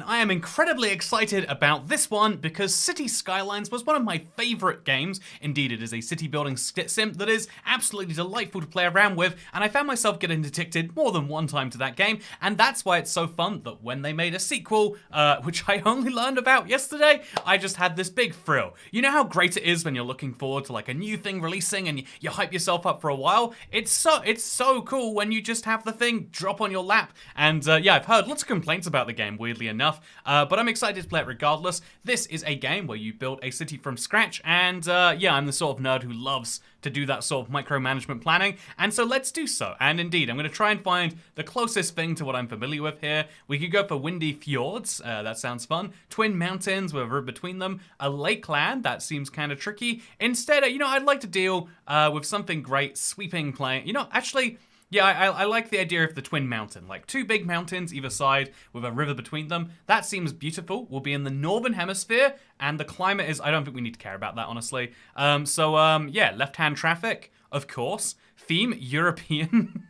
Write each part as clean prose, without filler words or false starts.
I am incredibly excited about this one because City Skylines was one of my favorite games. Indeed, it is a city building sim that is absolutely delightful to play around with, and I found myself getting addicted more than one time to that game, and that's why it's so fun that when they made a sequel, which I only learned about yesterday, I just had this big thrill. You know how great it is when you're looking forward to like a new thing releasing and you hype yourself up for a while? It's so cool when you just have the thing drop on your lap. And yeah, I've heard lots of complaints about the game, weirdly enough, but I'm excited to play it regardless. This is a game where you build a city from scratch, and yeah, I'm the sort of nerd who loves to do that sort of micromanagement planning, and so let's do so. And indeed, I'm going to try and find the closest thing to what I'm familiar with here. We could go for windy fjords, that sounds fun. Twin mountains with a river between them. A lakeland, that seems kind of tricky. Instead, you know, I'd like to deal with something great, sweeping plain. You know, actually, yeah, I like the idea of the twin mountain, like two big mountains either side with a river between them. That seems beautiful. We'll be in the northern hemisphere, and the climate is, I don't think we need to care about that, honestly. Yeah, left-hand traffic, of course. Theme, European.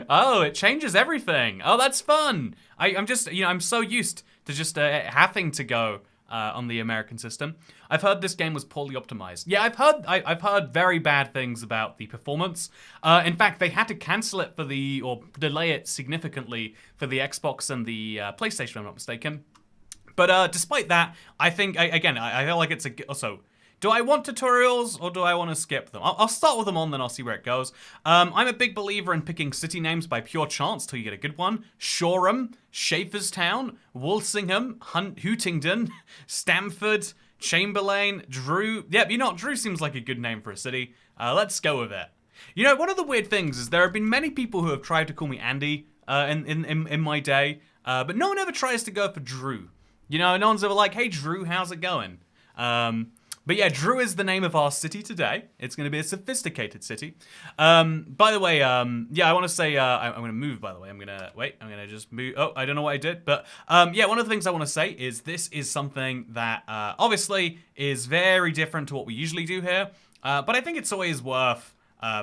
Oh, it changes everything. Oh, that's fun. I'm just, you know, I'm so used to just having to go on the American system. I've heard this game was poorly optimized. Yeah, I've heard very bad things about the performance. In fact, they had to cancel it or delay it significantly for the Xbox and the PlayStation, if I'm not mistaken. But despite that, I think, I feel like it's also, do I want tutorials or do I want to skip them? I'll start with them on, then I'll see where it goes. I'm a big believer in picking city names by pure chance till you get a good one. Shoreham, Schaeferstown, Walsingham, Hootingdon, Stamford, Chamberlain, Drew. Yep, you know what? Drew seems like a good name for a city. Let's go with it. You know, one of the weird things is there have been many people who have tried to call me Andy in my day, but no one ever tries to go for Drew. You know, no one's ever like, hey Drew, how's it going? But yeah, Drew is the name of our city today. It's going to be a sophisticated city. By the way, yeah, I want to say, I'm going to move, by the way. I'm going to just move. Oh, I don't know what I did. But yeah, one of the things I want to say is this is something that obviously is very different to what we usually do here. But I think it's always worth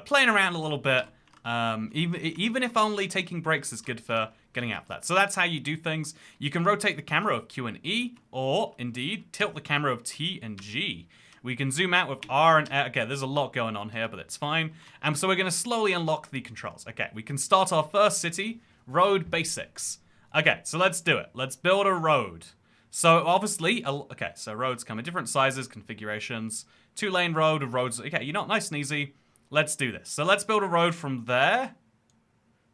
playing around a little bit. Even if only taking breaks is good for getting out of that. So that's how you do things. You can rotate the camera of Q and E, or indeed tilt the camera of T and G. We can zoom out with R and L. Okay, there's a lot going on here, but it's fine. So we're going to slowly unlock the controls. Okay, we can start our first city, road basics. Okay, so let's do it. Let's build a road. So obviously, okay, so roads come in different sizes, configurations. 2-lane road, roads. Okay, you know, nice and easy. Let's do this. So let's build a road from there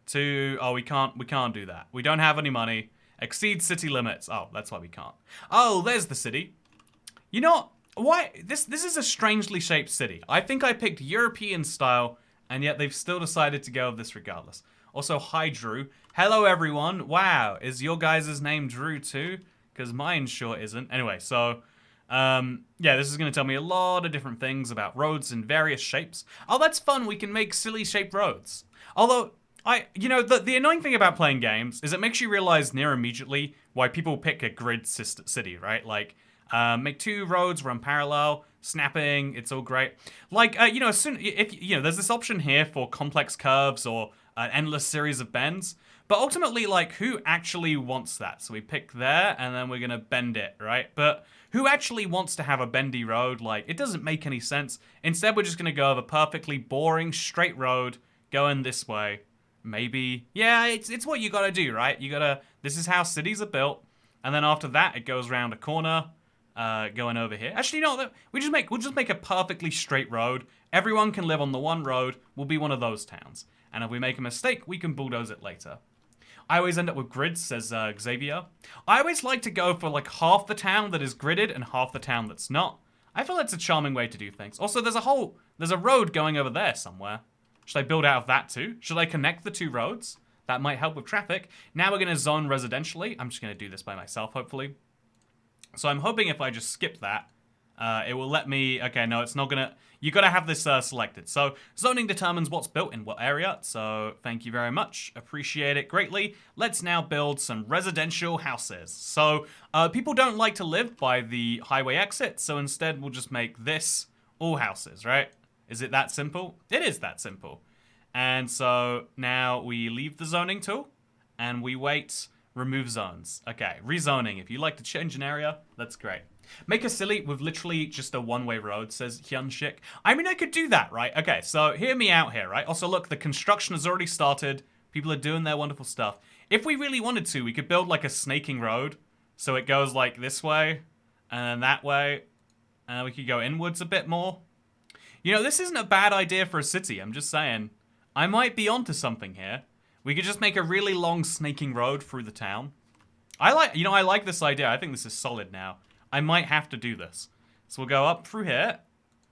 to, oh, we can't do that. We don't have any money. Exceed city limits. Oh, that's why we can't. Oh, there's the city. You know, why, this is a strangely shaped city. I think I picked European style, and yet they've still decided to go with this regardless. Also, hi, Drew. Hello, everyone. Wow, is your guys' name Drew too? Because mine sure isn't. Anyway, so, yeah, this is going to tell me a lot of different things about roads in various shapes. Oh, that's fun. We can make silly shaped roads. Although, you know, the annoying thing about playing games is it makes you realize near immediately why people pick a grid city, right? Like, make 2 roads run parallel, snapping, it's all great. Like, you know, you know, there's this option here for complex curves or an endless series of bends. But ultimately, like, who actually wants that? So we pick there, and then we're gonna bend it, right? But who actually wants to have a bendy road? Like, it doesn't make any sense. Instead, we're just gonna go with a perfectly boring, straight road going this way. Maybe, yeah, it's what you gotta do, right? You gotta, this is how cities are built. And then after that, it goes around a corner, going over here. Actually, no, we'll just make a perfectly straight road. Everyone can live on the one road. We'll be one of those towns. And if we make a mistake, we can bulldoze it later. I always end up with grids, says Xavier. I always like to go for like half the town that is gridded and half the town that's not. I feel that's a charming way to do things. Also, there's a road going over there somewhere. Should I build out of that too? Should I connect the 2 roads? That might help with traffic. Now we're going to zone residentially. I'm just going to do this by myself, hopefully. So I'm hoping if I just skip that, it will let me, okay, no, it's not gonna, you gotta have this selected. So zoning determines what's built in what area, so thank you very much, appreciate it greatly. Let's now build some residential houses. So people don't like to live by the highway exit, so instead we'll just make this all houses, right? Is it that simple? It is that simple. And so now we leave the zoning tool, and we wait remove zones. Okay, rezoning. If you like to change an area, that's great. Make a silly with literally just a one-way road, says Hyunshik. I mean, I could do that, right? Okay, so hear me out here, right? Also, look, the construction has already started. People are doing their wonderful stuff. If we really wanted to, we could build like a snaking road. So it goes like this way, and then that way. And we could go inwards a bit more. You know, this isn't a bad idea for a city, I'm just saying. I might be onto something here. We could just make a really long snaking road through the town. I like this idea. I think this is solid now. I might have to do this. So we'll go up through here,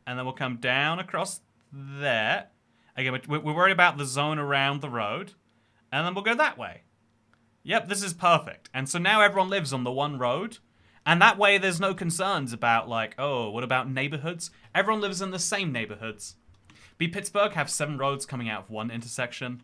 and then we'll come down across there. Again, we're worried about the zone around the road, and then we'll go that way. Yep, this is perfect. And so now everyone lives on the one road, and that way there's no concerns about like, oh, what about neighborhoods? Everyone lives in the same neighborhoods. Be Pittsburgh have 7 roads coming out of one intersection.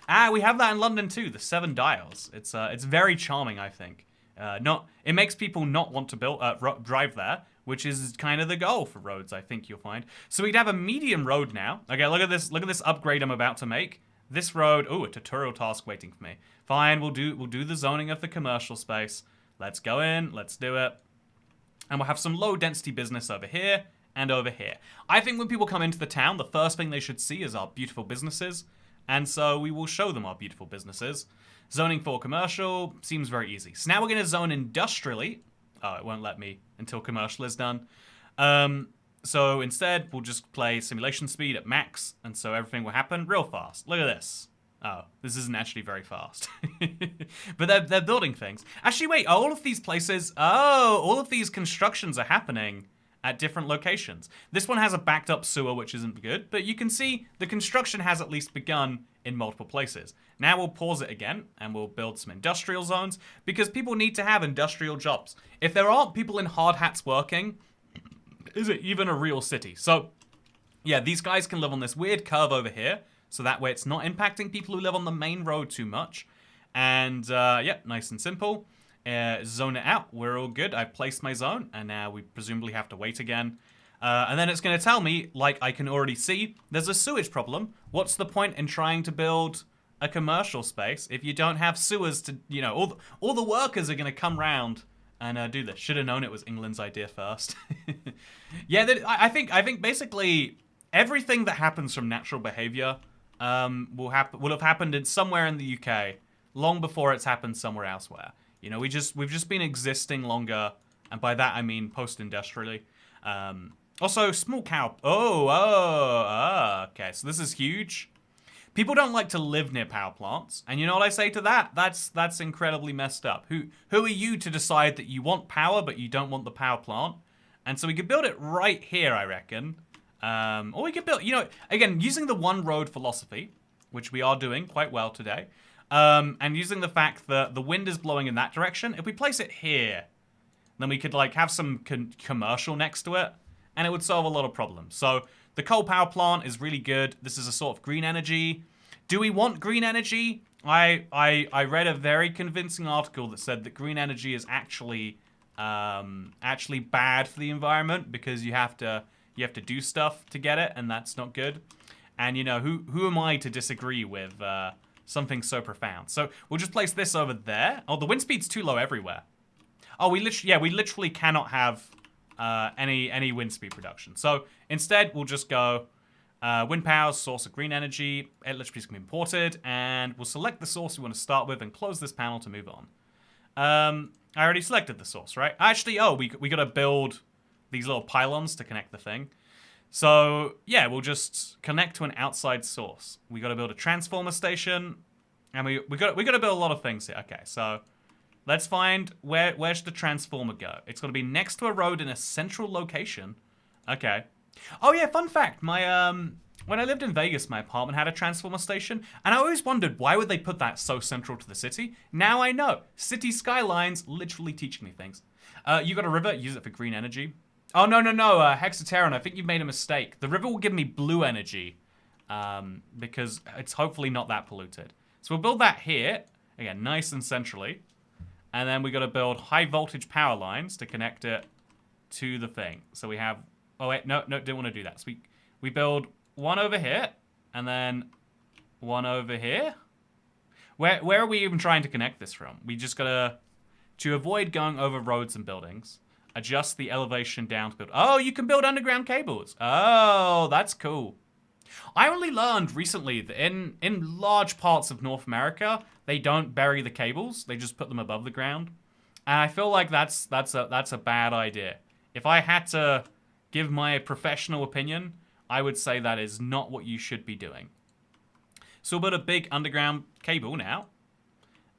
Ah, we have that in London too, the 7 dials. It's very charming, I think. It makes people not want to drive there, which is kind of the goal for roads, I think you'll find. So we'd have a medium road now. Okay, look at this upgrade I'm about to make. This road, oh, a tutorial task waiting for me. Fine, we'll do the zoning of the commercial space. Let's go in, let's do it. And we'll have some low density business over here and over here. I think when people come into the town, the first thing they should see is our beautiful businesses. And so we will show them our beautiful businesses. Zoning for commercial seems very easy. So now we're going to zone industrially. Oh, it won't let me until commercial is done. So instead, we'll just play simulation speed at max. And so everything will happen real fast. Look at this. Oh, this isn't actually very fast. But they're building things. Actually, wait, all of these places... Oh, all of these constructions are happening at different locations. This one has a backed up sewer, which isn't good, but you can see the construction has at least begun in multiple places. Now we'll pause it again, and we'll build some industrial zones, because people need to have industrial jobs. If there aren't people in hard hats working, is it even a real city? So, yeah, these guys can live on this weird curve over here, so that way it's not impacting people who live on the main road too much. And, yeah, nice and simple. Zone it out. We're all good. I've placed my zone, and now we presumably have to wait again. And then it's going to tell me, like I can already see, there's a sewage problem. What's the point in trying to build a commercial space if you don't have sewers to, you know, all the workers are going to come round and do this. Should have known it was England's idea first. Yeah, I think basically everything that happens from natural behavior will have happened somewhere in the UK long before it's happened somewhere elsewhere. You know, we've just been existing longer, and by that I mean post-industrially. Also, small cow. Okay. So this is huge. People don't like to live near power plants, and you know what I say to that? That's incredibly messed up. Who are you to decide that you want power but you don't want the power plant? And so we could build it right here, I reckon. Or we could build, you know, again, using the one road philosophy, which we are doing quite well today. And using the fact that the wind is blowing in that direction, if we place it here, then we could like have some commercial next to it, and it would solve a lot of problems. So the coal power plant is really good. This is a sort of green energy. Do we want green energy? I read a very convincing article that said that green energy is actually bad for the environment because you have to do stuff to get it, and that's not good. And you know, who am I to disagree with something so profound? So we'll just place this over there. Oh, the wind speed's too low everywhere. Oh, we literally cannot have any wind speed production. So instead, we'll just go wind power, source of green energy. Electricity is going to be imported, and we'll select the source we want to start with and close this panel to move on. I already selected the source, right? Actually, oh, we got to build these little pylons to connect the thing. So yeah, we'll just connect to an outside source. We got to build a transformer station, and we got to build a lot of things here. Okay, so let's find where should the transformer go. It's got to be next to a road in a central location. Okay. Oh yeah, fun fact. My when I lived in Vegas, my apartment had a transformer station, and I always wondered why would they put that so central to the city. Now I know. City Skylines literally teaching me things. You got a river, use it for green energy. Oh, no, Hexateron, I think you've made a mistake. The river will give me blue energy, because it's hopefully not that polluted. So we'll build that here, again, nice and centrally. And then we got to build high voltage power lines to connect it to the thing. So we have, oh wait, no, didn't want to do that. So we build one over here, and then one over here. Where are we even trying to connect this from? We just gotta, to avoid going over roads and buildings, adjust the elevation down to build. Oh, you can build underground cables. Oh, that's cool. I only learned recently that in large parts of North America, they don't bury the cables. They just put them above the ground. And I feel like that's a bad idea. If I had to give my professional opinion, I would say that is not what you should be doing. So we'll build a big underground cable now.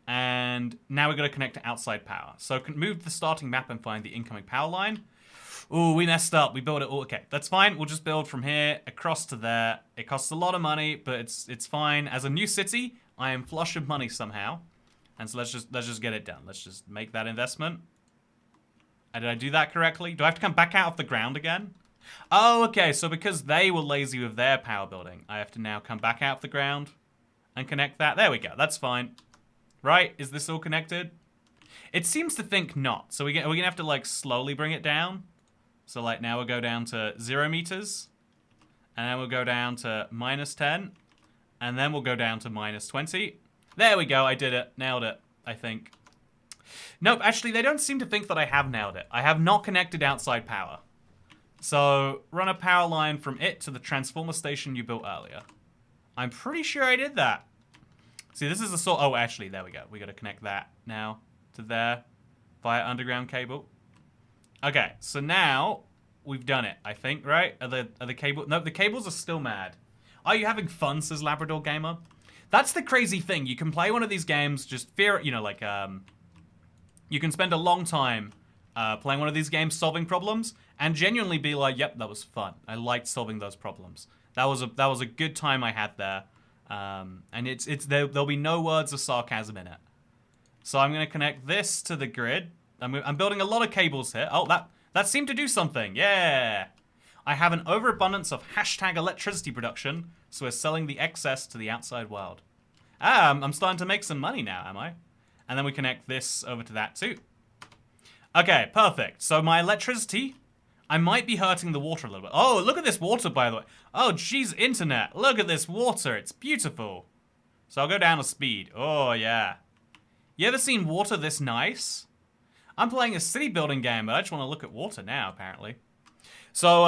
And now we're going to connect to outside power. So move the starting map and find the incoming power line. Ooh, we messed up. We built it all. Okay, that's fine. We'll just build from here across to there. It costs a lot of money, but it's fine. As a new city, I am flush of money somehow. And so let's just get it done. Let's just make that investment. Did I do that correctly? Do I have to come back out of the ground again? Oh, okay. So because they were lazy with their power building, I have to now come back out of the ground and connect that. There we go. That's fine. Right? Is this all connected? It seems to think not. So we're gonna have to like slowly bring it down. So like now we'll go down to 0 meters. And then we'll go down to -10. And then we'll go down to -20. There we go. I did it. Nailed it, I think. Nope, actually they don't seem to think that I have nailed it. I have not connected outside power. So run a power line from it to the transformer station you built earlier. I'm pretty sure I did that. See, this is a sort... Oh, actually, there we go. We got to connect that now to there via underground cable. Okay, so now we've done it, I think, right? Are the cable... No, the cables are still mad. Are you having fun, says Labrador Gamer? That's the crazy thing. You can play one of these games, just you can spend a long time playing one of these games, solving problems, and genuinely be like, yep, that was fun. I liked solving those problems. That was a good time I had there. And there'll be no words of sarcasm in it. So I'm going to connect this to the grid. I'm building a lot of cables here. Oh, that seemed to do something. Yeah. I have an overabundance of #electricity production, so we're selling the excess to the outside world. I'm starting to make some money now, am I? And then we connect this over to that too. Okay, perfect. So my electricity, I might be hurting the water a little bit. Oh, look at this water, by the way. Oh, geez, internet. Look at this water. It's beautiful. So I'll go down to speed. Oh, yeah. You ever seen water this nice? I'm playing a city building game, but I just want to look at water now, apparently. So,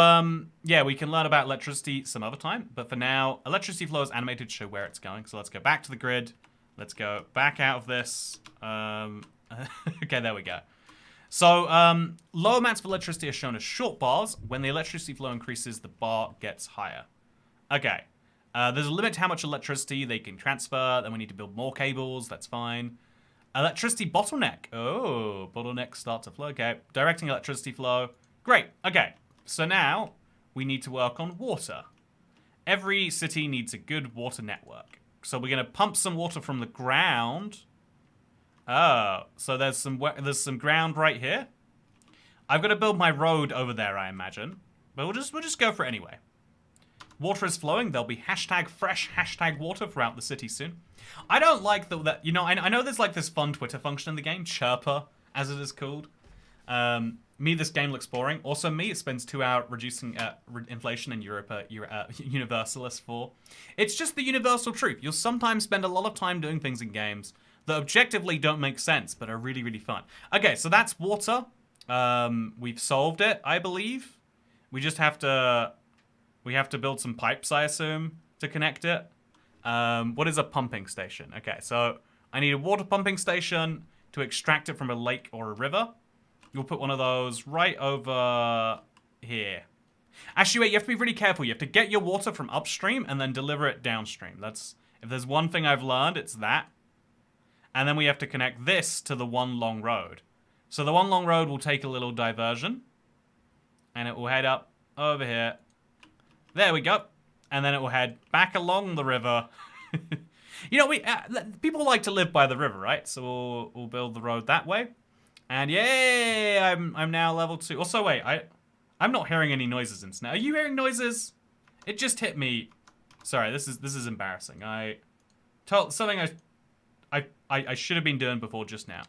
yeah, we can learn about electricity some other time. But for now, electricity flow is animated to show where it's going. So let's go back to the grid. Let's go back out of this. Okay, there we go. So, low amounts of electricity are shown as short bars. When the electricity flow increases, the bar gets higher. Okay. There's a limit to how much electricity they can transfer. Then we need to build more cables. That's fine. Electricity bottleneck. Oh, bottleneck start to flow. Okay. Directing electricity flow. Great. Okay. So now we need to work on water. Every city needs a good water network. So we're going to pump some water from the ground. Oh, so there's some ground right here. I've got to build my road over there, I imagine. But we'll just go for it anyway. Water is flowing. There'll be #fresh #water throughout the city soon. I don't like that. You know, I know there's like this fun Twitter function in the game, Chirper, as it is called. Me, this game looks boring. Also, me, it spends 2 hours reducing inflation in Europe. Universalist 4. It's just the universal truth. You'll sometimes spend a lot of time doing things in games that objectively don't make sense, but are really, really fun. Okay, so that's water. We've solved it, I believe. We just have to... We have to build some pipes, I assume, to connect it. What is a pumping station? Okay, so I need a water pumping station to extract it from a lake or a river. We'll put one of those right over here. Actually, wait, you have to be really careful. You have to get your water from upstream and then deliver it downstream. That's... If there's one thing I've learned, it's that. And then we have to connect this to the one long road. So the one long road will take a little diversion. And it will head up over here. There we go. And then it will head back along the river. You know, people like to live by the river, right? So we'll build the road that way. And yay! I'm now level 2. Also, wait, I'm not hearing any noises in Snow. Are you hearing noises? It just hit me. Sorry, this is embarrassing. Something I should have been doing before just now.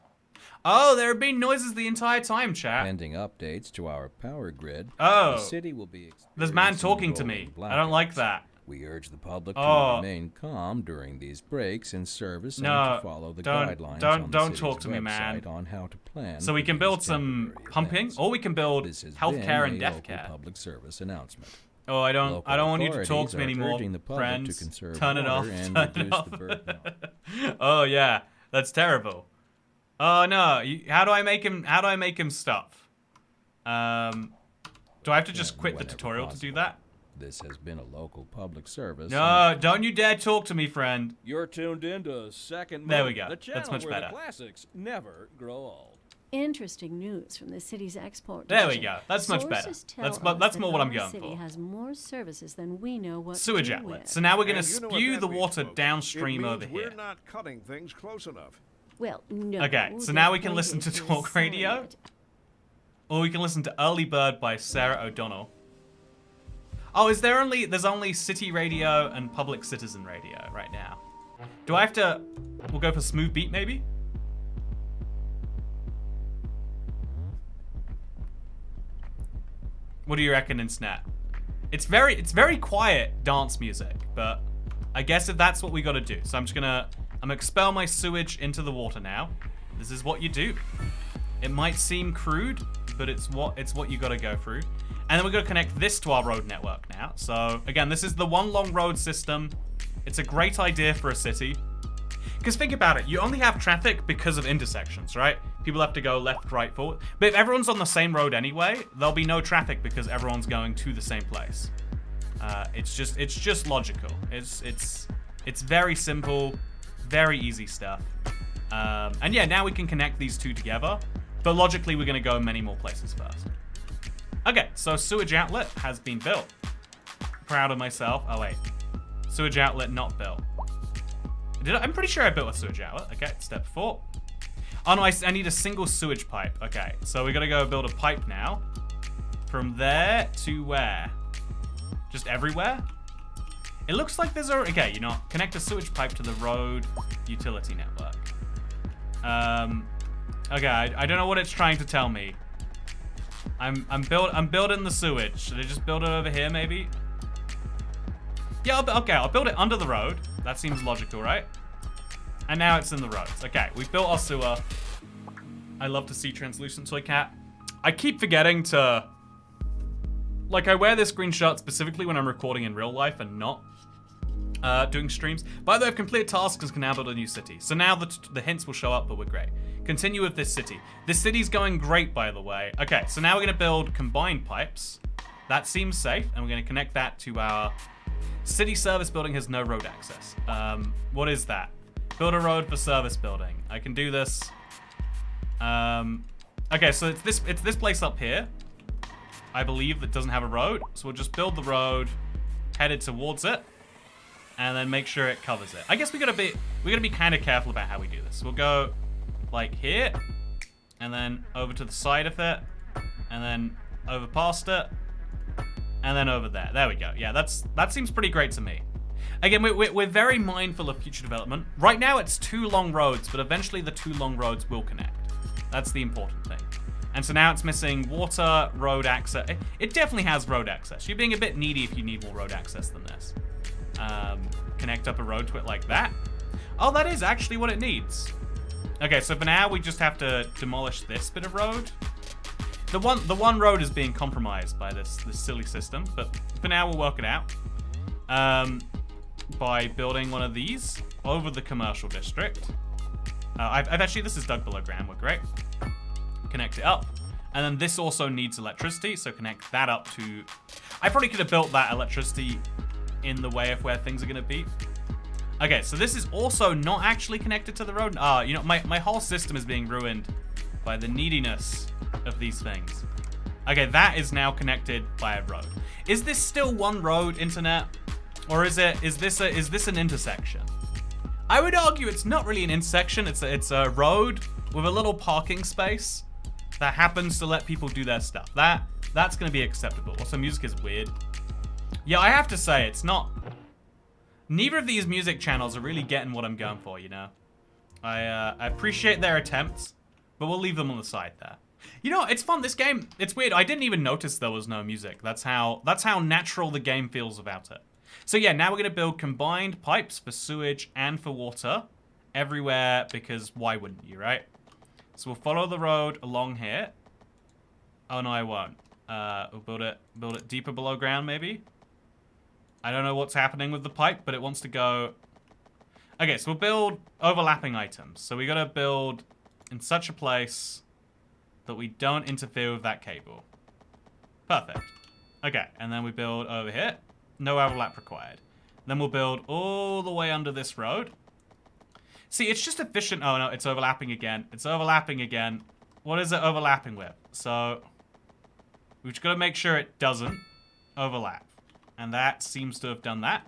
Oh, there have been noises the entire time, chat. Pending updates to our power grid. Oh, the city will be there's man talking to me. I don't like that. We urge the public to Oh. remain calm during these breaks in service and No, to follow the don't- guidelines don't- on the don't city's talk to me, man. website on how to plan So we for can these build some temporary pumping, events. or we can build This has healthcare been and a death local care. public service announcement. Oh, I don't Local want you to talk authorities to me are anymore, urging the public friends. to conserve Turn it off. water and Turn reduce it off. the burden on- Oh yeah, that's terrible. Oh no, how do I make him stop? Do I have to just quit the whenever tutorial to do possible. that? This has been a local public service. No, don't you dare talk to me, friend. You're tuned into Second There Moment, we go. the That's channel much where better. the classics never grow old. Interesting news from the city's export There we division. go. That's much better. Sources tell That's us more that what I'm our going city for. has more services than we know what Sewage to outlet. with. So now we're gonna And you know what spew that the means, water folks. downstream It means over here. We're not cutting things close enough. Well, no. Okay, so the now we can point listen is to we're talk selling radio. it. Or we can listen to Early Bird by Sarah O'Donnell. Oh, there's only city radio and public citizen radio right now. Do I have to, we'll go for smooth beat maybe? What do you reckon in Snap? It's very quiet dance music, but I guess if that's what we gotta do. So I'm gonna expel my sewage into the water now. This is what you do. It might seem crude, but it's what you gotta go through. And then we're gonna connect this to our road network now. So again, this is the one long road system. It's a great idea for a city. Because think about it, you only have traffic because of intersections, right? People have to go left, right, forward. But if everyone's on the same road anyway, there'll be no traffic because everyone's going to the same place. It's just logical. It's very simple, very easy stuff. And yeah, now we can connect these two together. But logically, we're gonna go many more places first. Okay, so sewage outlet has been built. Proud of myself. Oh wait, sewage outlet not built. I'm pretty sure I built a sewage outlet. Okay, step 4. Oh no, I need a single sewage pipe. Okay, so we gotta go build a pipe now. From there to where? Just everywhere? It looks like there's a, okay, you know, connect a sewage pipe to the road utility network. Okay, I don't know what it's trying to tell me. I'm building the sewage. Should I just build it over here maybe? Yeah, I'll build it under the road. That seems logical, right? And now it's in the roads. Okay, we've built our sewer. I love to see translucent toy cat. I keep forgetting to, like, I wear this green shirt specifically when I'm recording in real life and not doing streams. By the way, I've completed tasks and can now build a new city. So now the hints will show up, but we're great. Continue with this city. This city's going great, by the way. Okay, so now we're gonna build combined pipes. That seems safe, and we're gonna connect that to our city service building has no road access. What is that? Build a road for service building. I can do this. Okay, so it's this place up here. I believe that doesn't have a road, so we'll just build the road, headed towards it, and then make sure it covers it. I guess we gotta be kind of careful about how we do this. We'll go like here, and then over to the side of it, and then over past it, and then over there. There we go. Yeah, that seems pretty great to me. Again, we're very mindful of future development. Right now it's 2 long roads, but eventually the 2 long roads will connect. That's the important thing. And so now it's missing water, road access. It definitely has road access. You're being a bit needy if you need more road access than this. Connect up a road to it like that. Oh, that is actually what it needs. Okay, so for now we just have to demolish this bit of road. The one road is being compromised by this silly system, but for now we'll work it out. By building one of these over the commercial district. I've actually, this is dug below ground, we're great. Connect it up. And then this also needs electricity, so connect that up to... I probably could have built that electricity in the way of where things are gonna be. Okay, so this is also not actually connected to the road. You know, my whole system is being ruined by the neediness of these things. Okay, that is now connected by a road. Is this still one road, internet? Or is this an intersection? I would argue it's not really an intersection, it's a road with a little parking space that happens to let people do their stuff. That's gonna be acceptable. Also, music is weird. Yeah, I have to say, it's not... Neither of these music channels are really getting what I'm going for, you know? I appreciate their attempts, but we'll leave them on the side there. You know, it's fun, this game, it's weird. I didn't even notice there was no music. That's how natural the game feels about it. So yeah, now we're going to build combined pipes for sewage and for water everywhere, because why wouldn't you, right? So we'll follow the road along here. Oh no, I won't. We'll build it deeper below ground, maybe. I don't know what's happening with the pipe, but it wants to go. Okay, so we'll build overlapping items. So we got to build in such a place that we don't interfere with that cable. Perfect. Okay, and then we build over here. No overlap required. Then we'll build all the way under this road. See, it's just efficient. Oh no, it's overlapping again. It's overlapping again. What is it overlapping with? So we've just got to make sure it doesn't overlap. And that seems to have done that.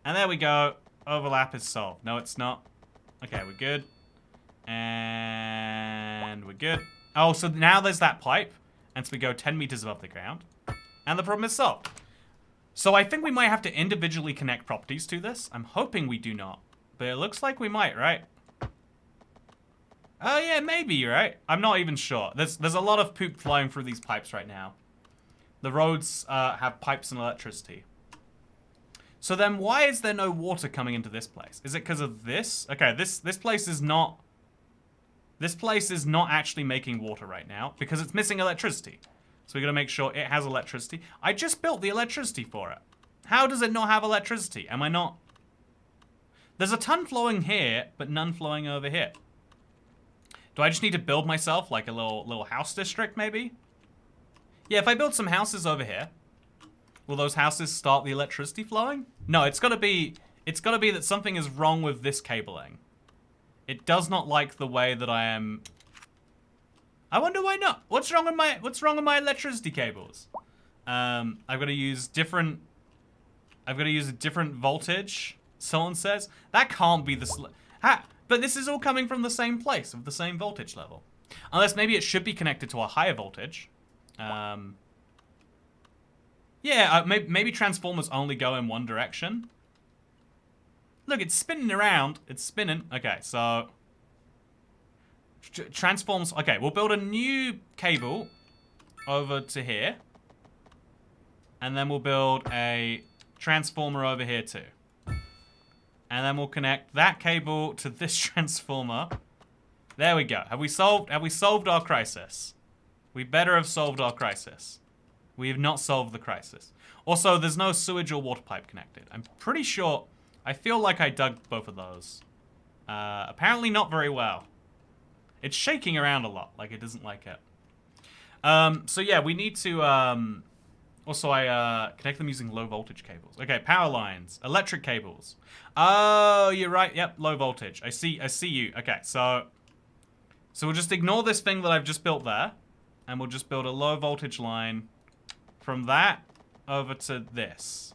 And there we go. Overlap is solved. No, it's not. Okay, we're good. And we're good. Oh, so now there's that pipe. And so we go 10 meters above the ground. And the problem is solved. So I think we might have to individually connect properties to this. I'm hoping we do not. But it looks like we might, right? Oh yeah, maybe, right? I'm not even sure. There's a lot of poop flowing through these pipes right now. The roads have pipes and electricity. So then why is there no water coming into this place? Is it because of this? Okay, this place is not... This place is not actually making water right now because it's missing electricity. So we got to make sure it has electricity. I just built the electricity for it. How does it not have electricity? Am I not... There's a ton flowing here, but none flowing over here. Do I just need to build myself like a little house district, maybe? Yeah, if I build some houses over here, will those houses start the electricity flowing? No, it's got to be that something is wrong with this cabling. It does not like the way that I am. I wonder why not. What's wrong with my electricity cables? I've got to use different. I've got to use a different voltage. Someone says that can't be the. But this is all coming from the same place of the same voltage level, unless maybe it should be connected to a higher voltage. Yeah, maybe transformers only go in one direction. Look, it's spinning around. It's spinning. Okay, so transforms. Okay, we'll build a new cable over to here, and then we'll build a transformer over here too. And then we'll connect that cable to this transformer. There we go. Have we solved our crisis? We better have solved our crisis. We have not solved the crisis. Also, there's no sewage or water pipe connected. I'm pretty sure. I feel like I dug both of those. Apparently not very well. It's shaking around a lot, like it doesn't like it. So yeah, we need to, also I connect them using low voltage cables. Okay, power lines, electric cables. Oh, you're right, yep, low voltage. I see you. Okay, so we'll just ignore this thing that I've just built there, and we'll just build a low voltage line from that over to this.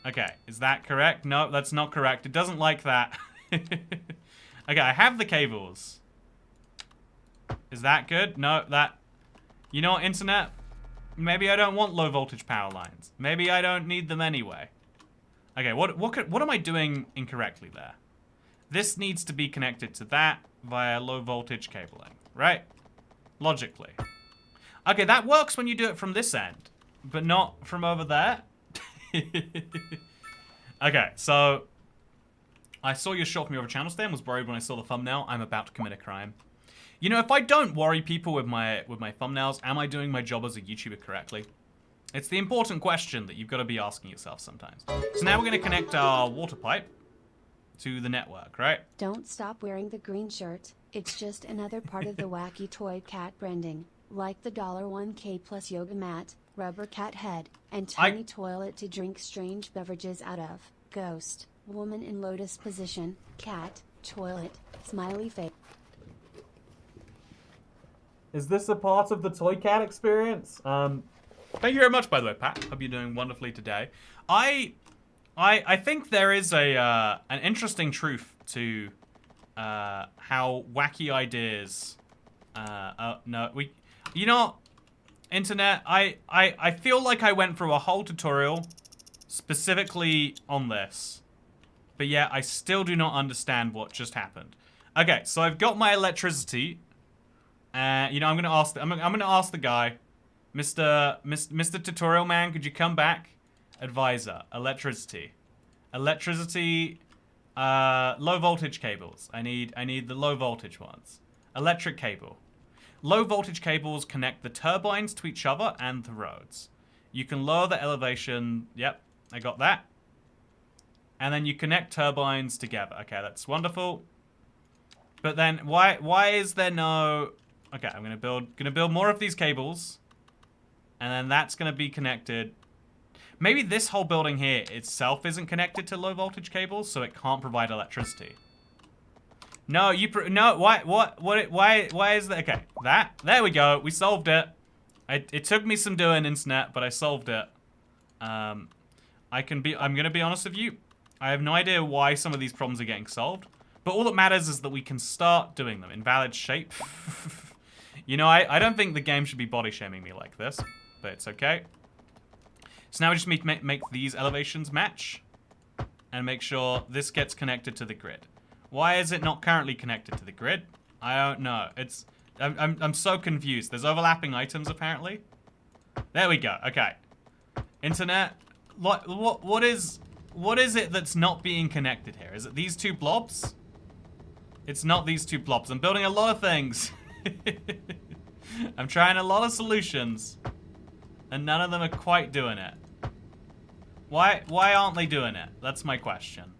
Okay, is that correct? No, that's not correct. It doesn't like that. Okay, I have the cables. Is that good? No, that... You know what, internet? Maybe I don't want low voltage power lines. Maybe I don't need them anyway. Okay, what am I doing incorrectly there? This needs to be connected to that via low voltage cabling, right? Logically. Okay, that works when you do it from this end, but not from over there. Okay, so I saw your short from your other channel today and was worried when I saw the thumbnail. I'm about to commit a crime. You know, if I don't worry people with my thumbnails, am I doing my job as a YouTuber correctly? It's the important question that you've got to be asking yourself sometimes. So now we're going to connect our water pipe to the network, right? Don't stop wearing the green shirt. It's just another part of the wacky toy cat branding, like the $1K plus yoga mat, rubber cat head, and tiny toilet to drink strange beverages out of. Ghost, woman in lotus position, cat, toilet, smiley face. Is this a part of the toy cat experience? Thank you very much, by the way, Pat. Hope you're doing wonderfully today. I think there is an interesting truth to how wacky ideas. You know, internet. I feel like I went through a whole tutorial specifically on this, but yeah, I still do not understand what just happened. Okay, so I've got my electricity. You know, I'm gonna ask the guy, Mr. Tutorial Man, could you come back? Advisor. Electricity. Electricity. Low voltage cables. I need the low voltage ones. Electric cable. Low voltage cables connect the turbines to each other and the roads. You can lower the elevation. Yep, I got that. And then you connect turbines together. Okay, that's wonderful. But then why is there no? Okay, I'm gonna build more of these cables, and then that's gonna be connected. Maybe this whole building here itself isn't connected to low voltage cables, so it can't provide electricity. No, no. Why is that? Okay, there we go. We solved it. It took me some doing, internet, but I solved it. I'm gonna be honest with you. I have no idea why some of these problems are getting solved, but all that matters is that we can start doing them. Invalid shape. You know, I don't think the game should be body shaming me like this, but it's okay. So now we just need to make these elevations match, and make sure this gets connected to the grid. Why is it not currently connected to the grid? I don't know. I'm so confused. There's overlapping items apparently. There we go. Okay. Internet. What is it that's not being connected here? Is it these two blobs? It's not these two blobs. I'm building a lot of things. I'm trying a lot of solutions, and none of them are quite doing it. Why aren't they doing it? That's my question.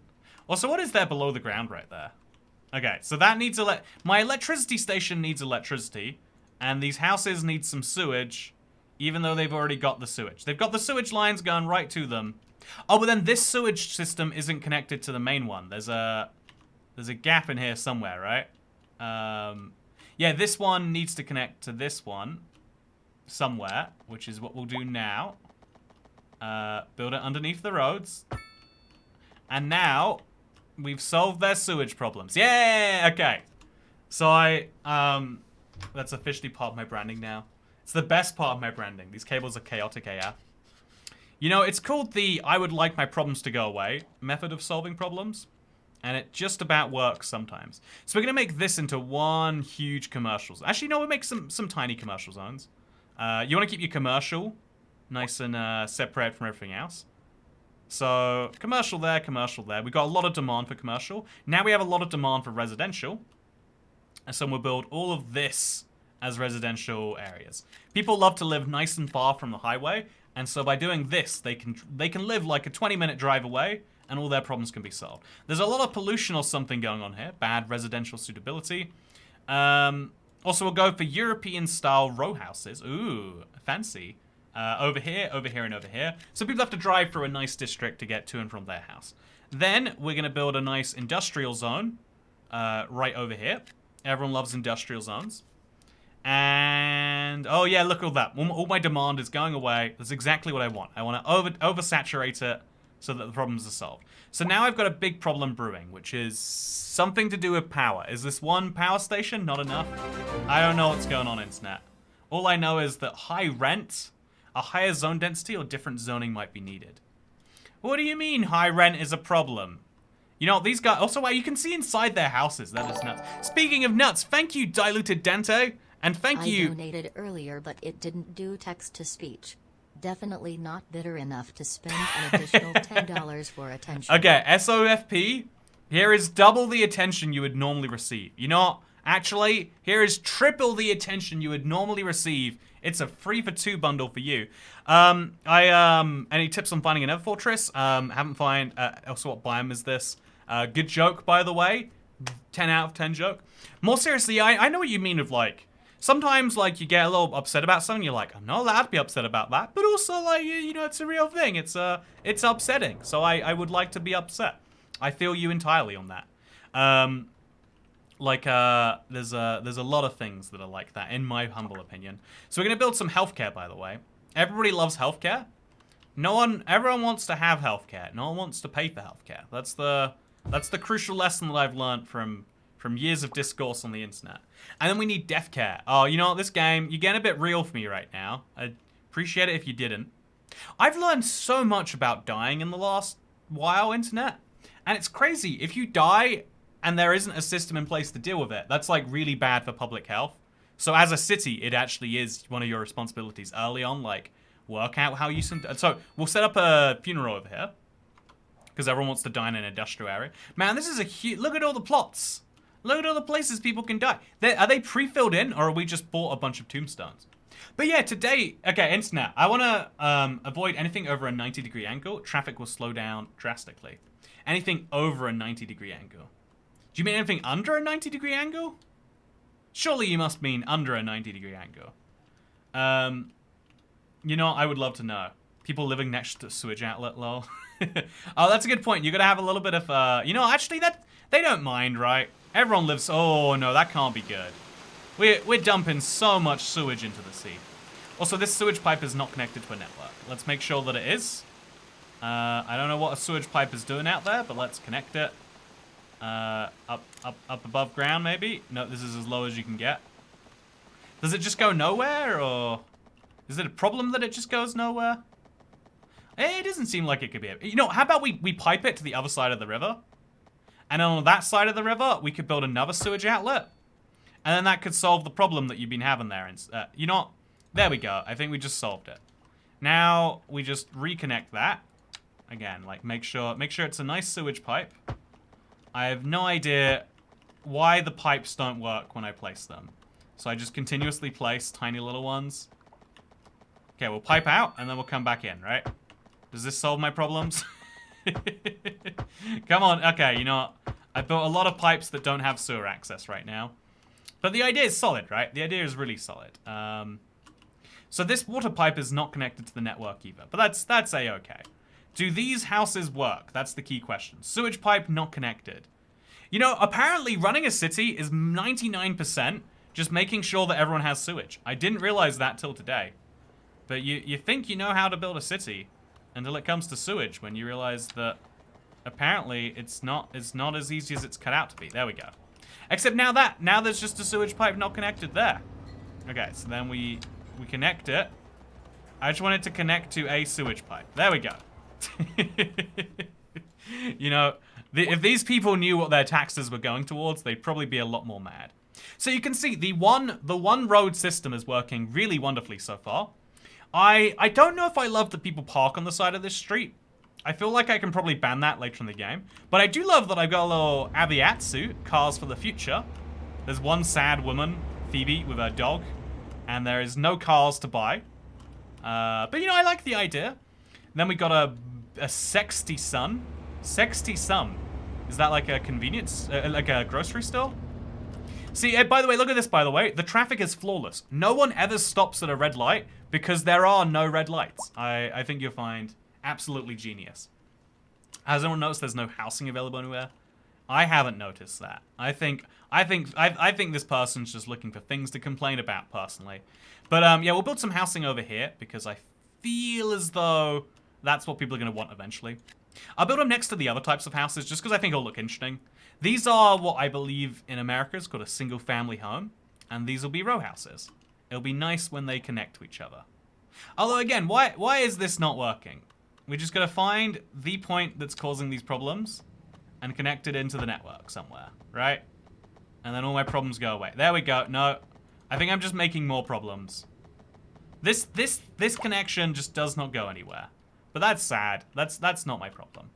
Also, what is there below the ground right there? Okay, so that needs my electricity station needs electricity, and these houses need some sewage, even though they've already got the sewage. They've got the sewage lines going right to them. Oh, but then this sewage system isn't connected to the main one. There's a gap in here somewhere, right? Yeah, this one needs to connect to this one somewhere, which is what we'll do now. Build it underneath the roads. And now we've solved their sewage problems. Yeah, okay. So that's officially part of my branding now. It's the best part of my branding. These cables are chaotic AF. You know, it's called the I would like my problems to go away method of solving problems. And it just about works sometimes. So we're going to make this into one huge commercial. Actually, no, we'll make some tiny commercial zones. You want to keep your commercial nice and separate from everything else. So, commercial there, commercial there. We've got a lot of demand for commercial. Now we have a lot of demand for residential. And so we'll build all of this as residential areas. People love to live nice and far from the highway. And so by doing this, they can live like a 20-minute drive away, and all their problems can be solved. There's a lot of pollution or something going on here. Bad residential suitability. Also, we'll go for European-style row houses. Ooh, fancy. Over here, and over here. So people have to drive through a nice district to get to and from their house. Then we're going to build a nice industrial zone right over here. Everyone loves industrial zones. And, oh yeah, look at all that. All my demand is going away. That's exactly what I want. I want to oversaturate it so that the problems are solved. So now I've got a big problem brewing, which is something to do with power. Is this one power station not enough? I don't know what's going on, internet. All I know is that high rent, a higher zone density, or different zoning might be needed. What do you mean high rent is a problem? You know, these guys... Also, wow, you can see inside their houses. That is nuts. Speaking of nuts, thank you, Diluted Dante. And thank you... I donated earlier, but it didn't do text-to-speech. Definitely not bitter enough to spend an additional $10 for attention. Okay, SOFP, here is double the attention you would normally receive. You know what? Actually, here is triple the attention you would normally receive. It's a 3-for-2 bundle for you. Any tips on finding another fortress? Haven't found, also what biome is this? Good joke, by the way. 10 out of 10 joke. More seriously, I know what you mean of like, sometimes like you get a little upset about something, you're like, I'm not allowed to be upset about that. But also like, you know, it's a real thing. It's upsetting. So I would like to be upset. I feel you entirely on that. There's a lot of things that are like that, in my humble opinion. So we're gonna build some healthcare, by the way. Everybody loves healthcare. Everyone wants to have healthcare. No one wants to pay for healthcare. That's the crucial lesson that I've learned from years of discourse on the internet. And then we need death care. Oh, you know what, this game, you're getting a bit real for me right now. I'd appreciate it if you didn't. I've learned so much about dying in the last while, internet. And it's crazy. If you die and there isn't a system in place to deal with it, that's like really bad for public health. So as a city, it actually is one of your responsibilities early on. Like, work out how you... So we'll set up a funeral over here. Because everyone wants to die in an industrial area. Man, this is a huge... Look at all the plots. Look at all the places people can die. Are they pre-filled in, or are we just bought a bunch of tombstones? But yeah, today... Okay, internet. I want to avoid anything over a 90-degree angle. Traffic will slow down drastically. Anything over a 90-degree angle. Do you mean anything under a 90-degree angle? Surely you must mean under a 90-degree angle. You know, I would love to know. People living next to a sewage outlet, lol. Oh, that's a good point. You gotta have a little bit of, you know, actually, they don't mind, right? Everyone lives... Oh, no, that can't be good. We're dumping so much sewage into the sea. Also, this sewage pipe is not connected to a network. Let's make sure that it is. I don't know what a sewage pipe is doing out there, but let's connect it. Up above ground, maybe? No, this is as low as you can get. Does it just go nowhere, or... Is it a problem that it just goes nowhere? It doesn't seem like it could be. You know, how about we pipe it to the other side of the river? And on that side of the river, we could build another sewage outlet. And then that could solve the problem that you've been having there. You know, there we go. I think we just solved it. Now, we just reconnect that. Again, like, make sure it's a nice sewage pipe. I have no idea why the pipes don't work when I place them. So I just continuously place tiny little ones. Okay, we'll pipe out, and then we'll come back in, right? Does this solve my problems? Come on. Okay, you know what? I built a lot of pipes that don't have sewer access right now. But the idea is solid, right? The idea is really solid. So this water pipe is not connected to the network either. But that's A-okay. Do these houses work? That's the key question. Sewage pipe not connected. You know, apparently running a city is 99% just making sure that everyone has sewage. I didn't realize that till today. But you think you know how to build a city until it comes to sewage, when you realize that apparently it's not as easy as it's cut out to be. There we go. Except now there's just a sewage pipe not connected there. Okay, so then we connect it. I just want it to connect to a sewage pipe. There we go. You know, if these people knew what their taxes were going towards, they'd probably be a lot more mad. So you can see the one road system is working really wonderfully so far. I don't know if I love that people park on the side of this street. I feel like I can probably ban that later in the game. But I do love that I've got a little Abiatsu, cars for the future. There's one sad woman, Phoebe, with her dog. And there is no cars to buy. But, you know, I like the idea. And then we got a sexty sun. Sexty sun. Is that like a convenience, like a grocery store? See, by the way, look at this, by the way. The traffic is flawless. No one ever stops at a red light because there are no red lights. I think you'll find absolutely genius. Has anyone noticed there's no housing available anywhere? I haven't noticed that. I think this person's just looking for things to complain about personally. But yeah, we'll build some housing over here because I feel as though that's what people are going to want eventually. I'll build them next to the other types of houses just because I think it'll look interesting. These are what I believe in America is called a single family home. And these will be row houses. It'll be nice when they connect to each other. Although again, why is this not working? We're just going to find the point that's causing these problems and connect it into the network somewhere, right? And then all my problems go away. There we go. No, I think I'm just making more problems. This connection just does not go anywhere. But that's sad. That's not my problem.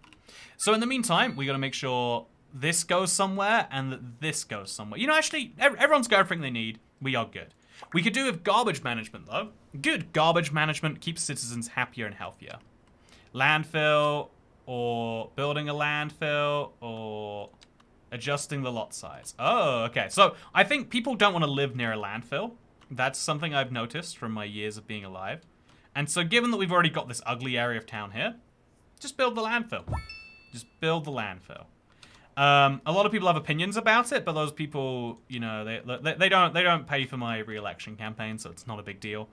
So in the meantime, we got to make sure this goes somewhere and that this goes somewhere. You know, actually, everyone's got everything they need. We are good. We could do with garbage management, though. Good garbage management keeps citizens happier and healthier. Landfill, or building a landfill, or adjusting the lot size. Oh, okay. So I think people don't want to live near a landfill. That's something I've noticed from my years of being alive. And so given that we've already got this ugly area of town here, just build the landfill. Just build the landfill. A lot of people have opinions about it, but those people, you know, they don't pay for my re-election campaign, so it's not a big deal.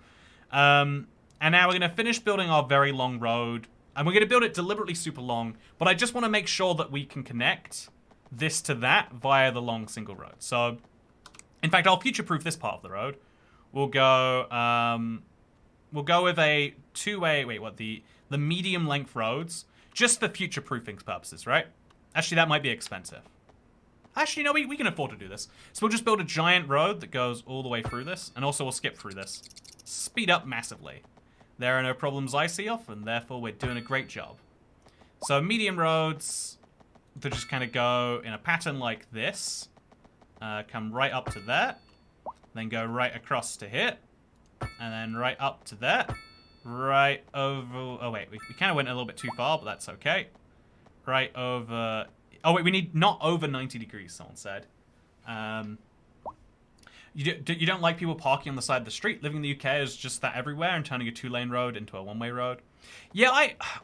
And now we're going to finish building our very long road, and we're going to build it deliberately super long, but I just want to make sure that we can connect this to that via the long single road. So, in fact, I'll future-proof this part of the road. We'll go with a two-way, the medium-length roads, just for future-proofing purposes, right? Actually, that might be expensive. Actually, no, we can afford to do this. So we'll just build a giant road that goes all the way through this, and also we'll skip through this. Speed up massively. There are no problems I see of, and therefore we're doing a great job. So medium roads, they just kind of go in a pattern like this. Come right up to there. Then go right across to here. And then right up to there. Right over... Oh, wait. We kind of went a little bit too far, but that's okay. Right over... Oh, wait. We need not over 90 degrees, someone said. You don't like people parking on the side of the street? Living in the UK is just that everywhere and turning a 2-lane road into a 1-way road. Yeah,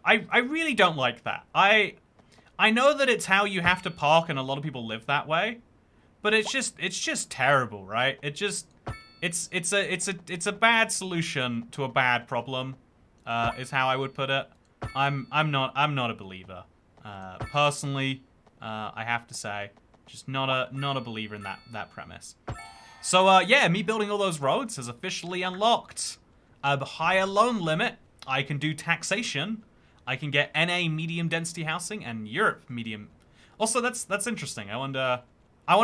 I really don't like that. I know that it's how you have to park and a lot of people live that way. But it's just terrible, right? It's a bad solution to a bad problem, is how I would put it. I'm not a believer. Personally, I have to say, just not a believer in that premise. So yeah, me building all those roads has officially unlocked a higher loan limit. I can do taxation. I can get NA medium density housing and Europe medium. Also, that's interesting. I want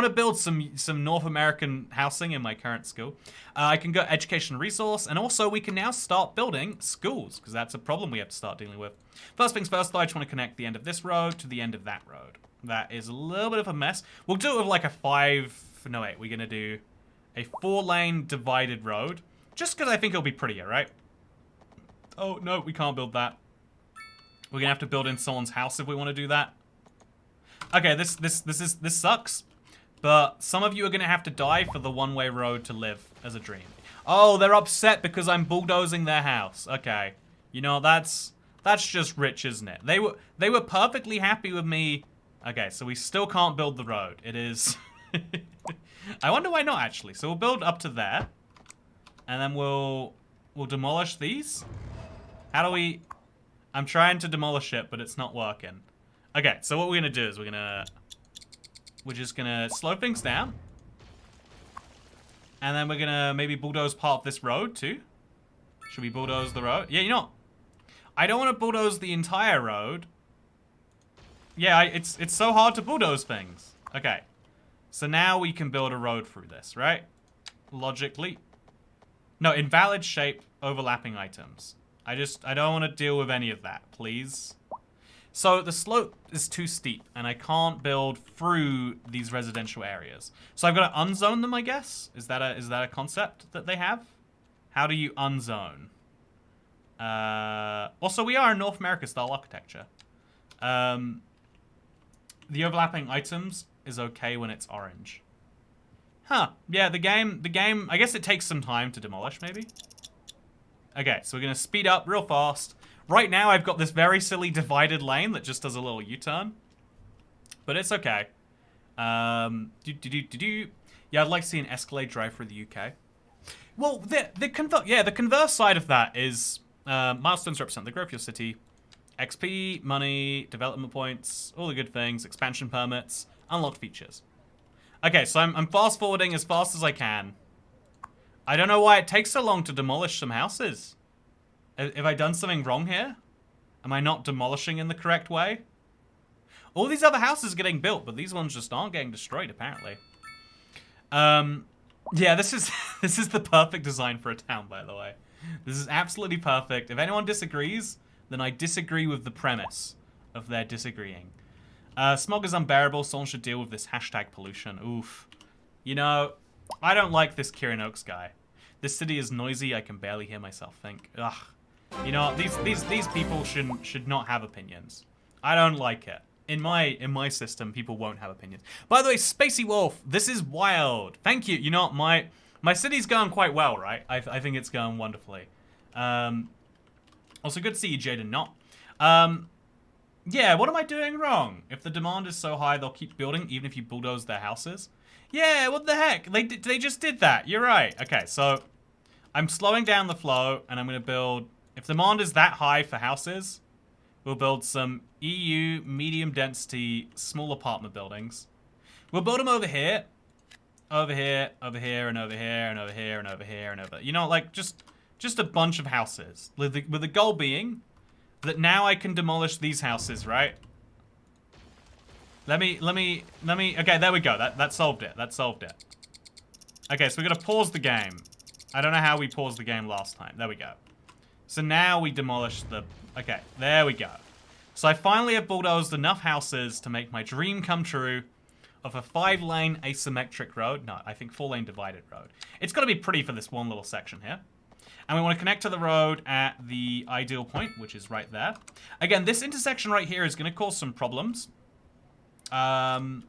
to build some North American housing in my current school. I can go education resource, and also we can now start building schools, because that's a problem we have to start dealing with. First things first, though, I just want to connect the end of this road to the end of that road. That is a little bit of a mess. We'll do it with like a 5... No, wait, we're going to do a 4-lane divided road, just because I think it'll be prettier, right? Oh, no, we can't build that. We're going to have to build in someone's house if we want to do that. Okay, this sucks. But some of you are going to have to die for the 1-way road to live as a dream. Oh, they're upset because I'm bulldozing their house. Okay. You know, that's just rich, isn't it? They were perfectly happy with me. Okay, so we still can't build the road. It is... I wonder why not, actually. So we'll build up to there. And then we'll demolish these. How do we... I'm trying to demolish it, but it's not working. Okay, so what we're going to do is we're just gonna slow things down. And then we're gonna maybe bulldoze part of this road too. Should we bulldoze the road? Yeah, you know, I don't want to bulldoze the entire road. Yeah, it's so hard to bulldoze things. Okay. So now we can build a road through this, right? Logically. No, invalid shape, overlapping items. I don't want to deal with any of that, please. So the slope is too steep, and I can't build through these residential areas. So I've got to unzone them, I guess. Is that a concept that they have? How do you unzone? Also, we are in North America style architecture. The overlapping items is okay when it's orange. Huh? Yeah, the game. I guess it takes some time to demolish, maybe. Okay, so we're gonna speed up real fast. Right now, I've got this very silly divided lane that just does a little U-turn. But it's okay. Yeah, I'd like to see an Escalade drive through the UK. Well, the converse side of that is milestones represent the growth of your city. XP, money, development points, all the good things, expansion permits, unlocked features. Okay, so I'm fast-forwarding as fast as I can. I don't know why it takes so long to demolish some houses. Have I done something wrong here? Am I not demolishing in the correct way? All these other houses are getting built, but these ones just aren't getting destroyed, apparently. Yeah, this is the perfect design for a town, by the way. This is absolutely perfect. If anyone disagrees, then I disagree with the premise of their disagreeing. Smog is unbearable. Someone should deal with this hashtag pollution. Oof. You know, I don't like this Kirin Oaks guy. This city is noisy. I can barely hear myself think. Ugh. You know, these people should not have opinions. I don't like it. In my system, people won't have opinions. By the way, Spacey Wolf, this is wild. Thank you. You know, my city's going quite well, right? I think it's going wonderfully. Also, good to see you, Jaden. Not. Yeah, what am I doing wrong? If the demand is so high, they'll keep building even if you bulldoze their houses. Yeah, what the heck? They just did that. You're right. Okay, so I'm slowing down the flow, and I'm going to build... If demand is that high for houses, we'll build some EU medium density small apartment buildings. We'll build them over here, over here, over here, and over here, and over here, and over here, and over... You know, like, just a bunch of houses. With the goal being that now I can demolish these houses, right? Let me... Okay, there we go. That solved it. That solved it. Okay, so we're going to pause the game. I don't know how we paused the game last time. There we go. So now we demolish the... Okay, there we go. So I finally have bulldozed enough houses to make my dream come true of a 5-lane asymmetric road. No, I think 4-lane divided road. It's got to be pretty for this one little section here. And we want to connect to the road at the ideal point, which is right there. Again, this intersection right here is going to cause some problems. That's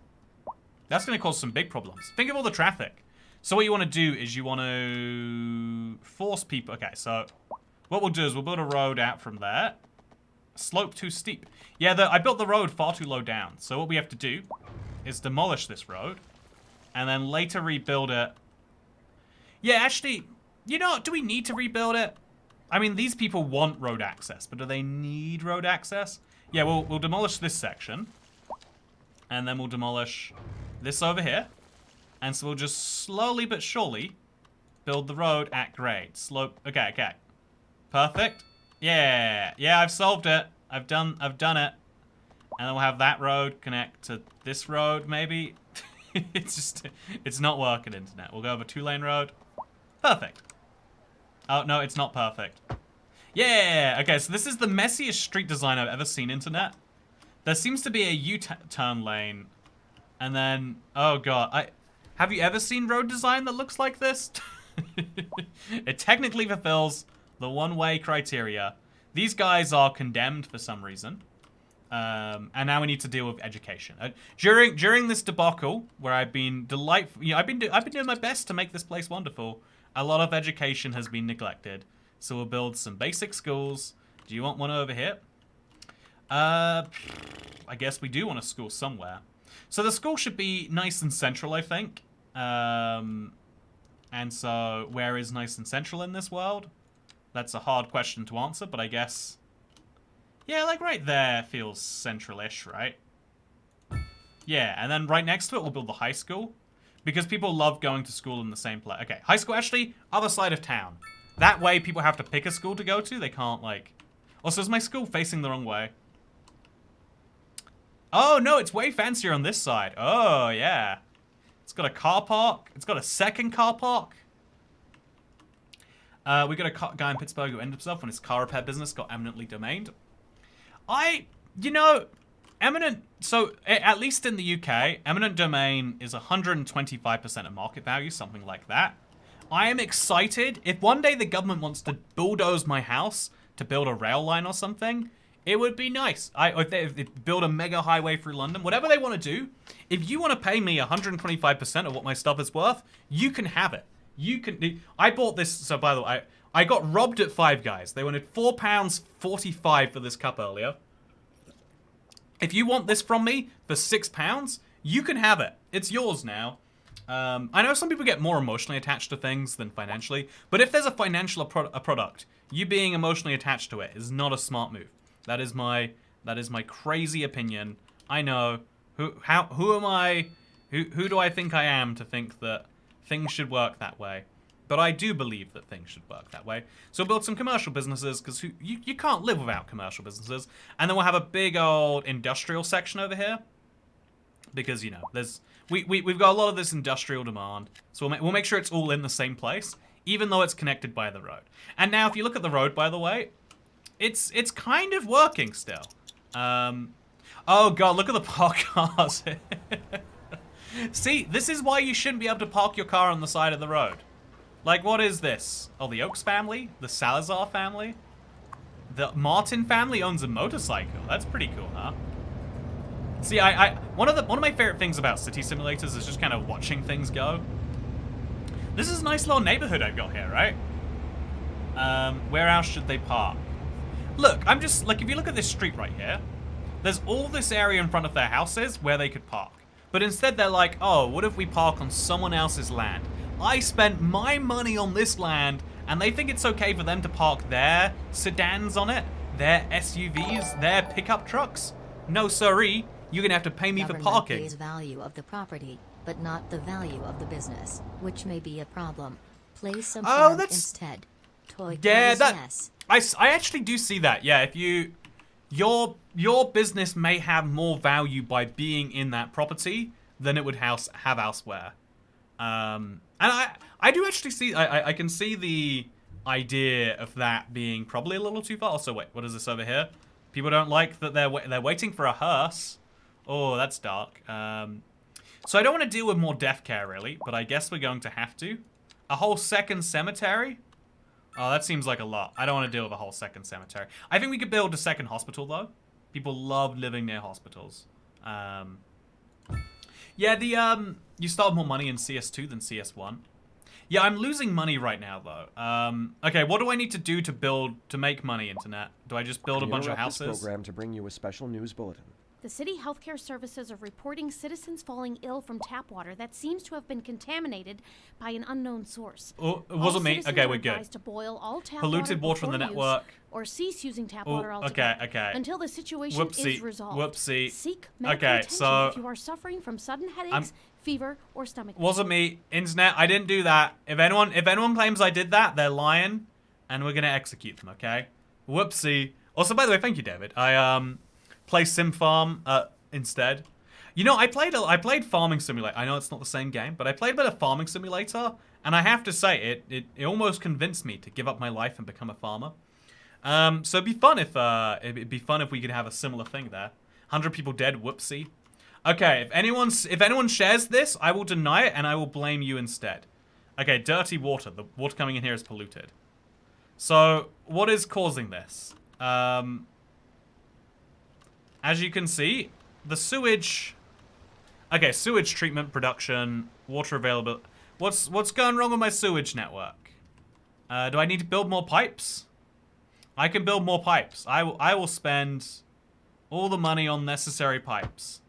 going to cause some big problems. Think of all the traffic. So what you want to do is you want to force people... Okay, so what we'll do is we'll build a road out from there. Slope too steep. Yeah, I built the road far too low down. So what we have to do is demolish this road and then later rebuild it. Yeah, actually... You know, do we need to rebuild it? I mean, these people want road access, but do they need road access? Yeah, we'll demolish this section. And then we'll demolish this over here. And so we'll just slowly but surely build the road at grade. Slope. Okay, okay. Perfect. Yeah. Yeah, I've solved it. I've done it. And then we'll have that road connect to this road, maybe. It's not working, internet. We'll go over 2-lane road. Perfect. Oh, no, it's not perfect. Yeah! Okay, so this is the messiest street design I've ever seen, internet. There seems to be a U-turn lane. And then... Oh, God. Have you ever seen road design that looks like this? It technically fulfills the one-way criteria. These guys are condemned for some reason. And now we need to deal with education. During this debacle, where I've been delightful... You know, I've been doing my best to make this place wonderful. A lot of education has been neglected. So we'll build some basic schools. Do you want one over here? I guess we do want a school somewhere. So the school should be nice and central, I think. And so where is nice and central in this world? That's a hard question to answer, but I guess... Yeah, like right there feels central-ish, right? Yeah, and then right next to it we'll build the high school. Because people love going to school in the same place. Okay, high school actually, other side of town. That way people have to pick a school to go to. They can't like... Also, is my school facing the wrong way? Oh, no, it's way fancier on this side. Oh, yeah. It's got a car park. It's got a second car park. We got a guy in Pittsburgh who ended himself when his car repair business got eminently domained. You know... So, at least in the UK, eminent domain is 125% of market value, something like that. I am excited. If one day the government wants to bulldoze my house to build a rail line or something, it would be nice. If they build a mega highway through London, whatever they want to do, if you want to pay me 125% of what my stuff is worth, you can have it. You can. I bought this, so by the way, I got robbed at Five Guys. They wanted £4.45 for this cup earlier. If you want this from me for £6, you can have it. It's yours now. I know some people get more emotionally attached to things than financially, but if there's a financial product, you being emotionally attached to it is not a smart move. That is my crazy opinion. I know. Who am I? Who do I think I am to think that things should work that way? But I do believe that things should work that way. So we'll build some commercial businesses, because you can't live without commercial businesses. And then we'll have a big old industrial section over here. Because, you know, we've got a lot of this industrial demand. So we'll make sure it's all in the same place, even though it's connected by the road. And now if you look at the road, by the way, it's kind of working still. Oh god, look at the parked cars. See, this is why you shouldn't be able to park your car on the side of the road. Like, what is this? Oh, the Oaks family? The Salazar family? The Martin family owns a motorcycle. That's pretty cool, huh? See, one of my favorite things about city simulators is just kind of watching things go. This is a nice little neighborhood I've got here, right? Where else should they park? Look, I'm just, like, if you look at this street right here, there's all this area in front of their houses where they could park. But instead they're like, oh, what if we park on someone else's land? I spent my money on this land, and they think it's okay for them to park their sedans on it, their SUVs, their pickup trucks. No, sirree, you're gonna have to pay me for parking. Pays value of the property, but not the value of the business, which may be a problem. Play some farm instead. Toy yes. I actually do see that. Yeah, if your business may have more value by being in that property than it would have elsewhere. And I do actually see, I can see idea of that being probably a little too far. Also, wait, what is this over here? People don't like that they're waiting for a hearse. Oh, that's dark. So I don't want to deal with more death care, really, but I guess we're going to have to. A whole second cemetery? Oh, that seems like a lot. I don't want to deal with a whole second cemetery. I think we could build a second hospital, though. People love living near hospitals. Yeah, you still have more money in CS2 than CS1. Yeah, I'm losing money right now, though. Okay, what do I need to do to make money, Internet? Do I just build a bunch of houses? This program to bring you a special news bulletin. The city healthcare services are reporting citizens falling ill from tap water that seems to have been contaminated by an unknown source. Oh, it wasn't me. Okay, we're good. To boil all tap Polluted water from the network. Or cease using tap water Okay, altogether. okay. Until the situation is resolved. Whoopsie. Seek medical attention if you are suffering from sudden headaches, fever, or stomach pain. Wasn't me. Internet, I didn't do that. If anyone claims I did that, they're lying, and we're gonna execute them, okay? Whoopsie. Also, by the way, thank you, David. I play Sim Farm instead. You know, I played Farming Simulator. I know it's not the same game, but I played a bit of Farming Simulator, and I have to say, it almost convinced me to give up my life and become a farmer. So it'd be fun if we could have a similar thing there. 100 people dead. Whoopsie. Okay, if anyone shares this, I will deny it and I will blame you instead. Okay, dirty water. The water coming in here is polluted. So what is causing this? As you can see, the sewage. Okay, sewage treatment, production, water availability. What's going wrong with my sewage network? Do I need to build more pipes? I can build more pipes. I will spend all the money on necessary pipes.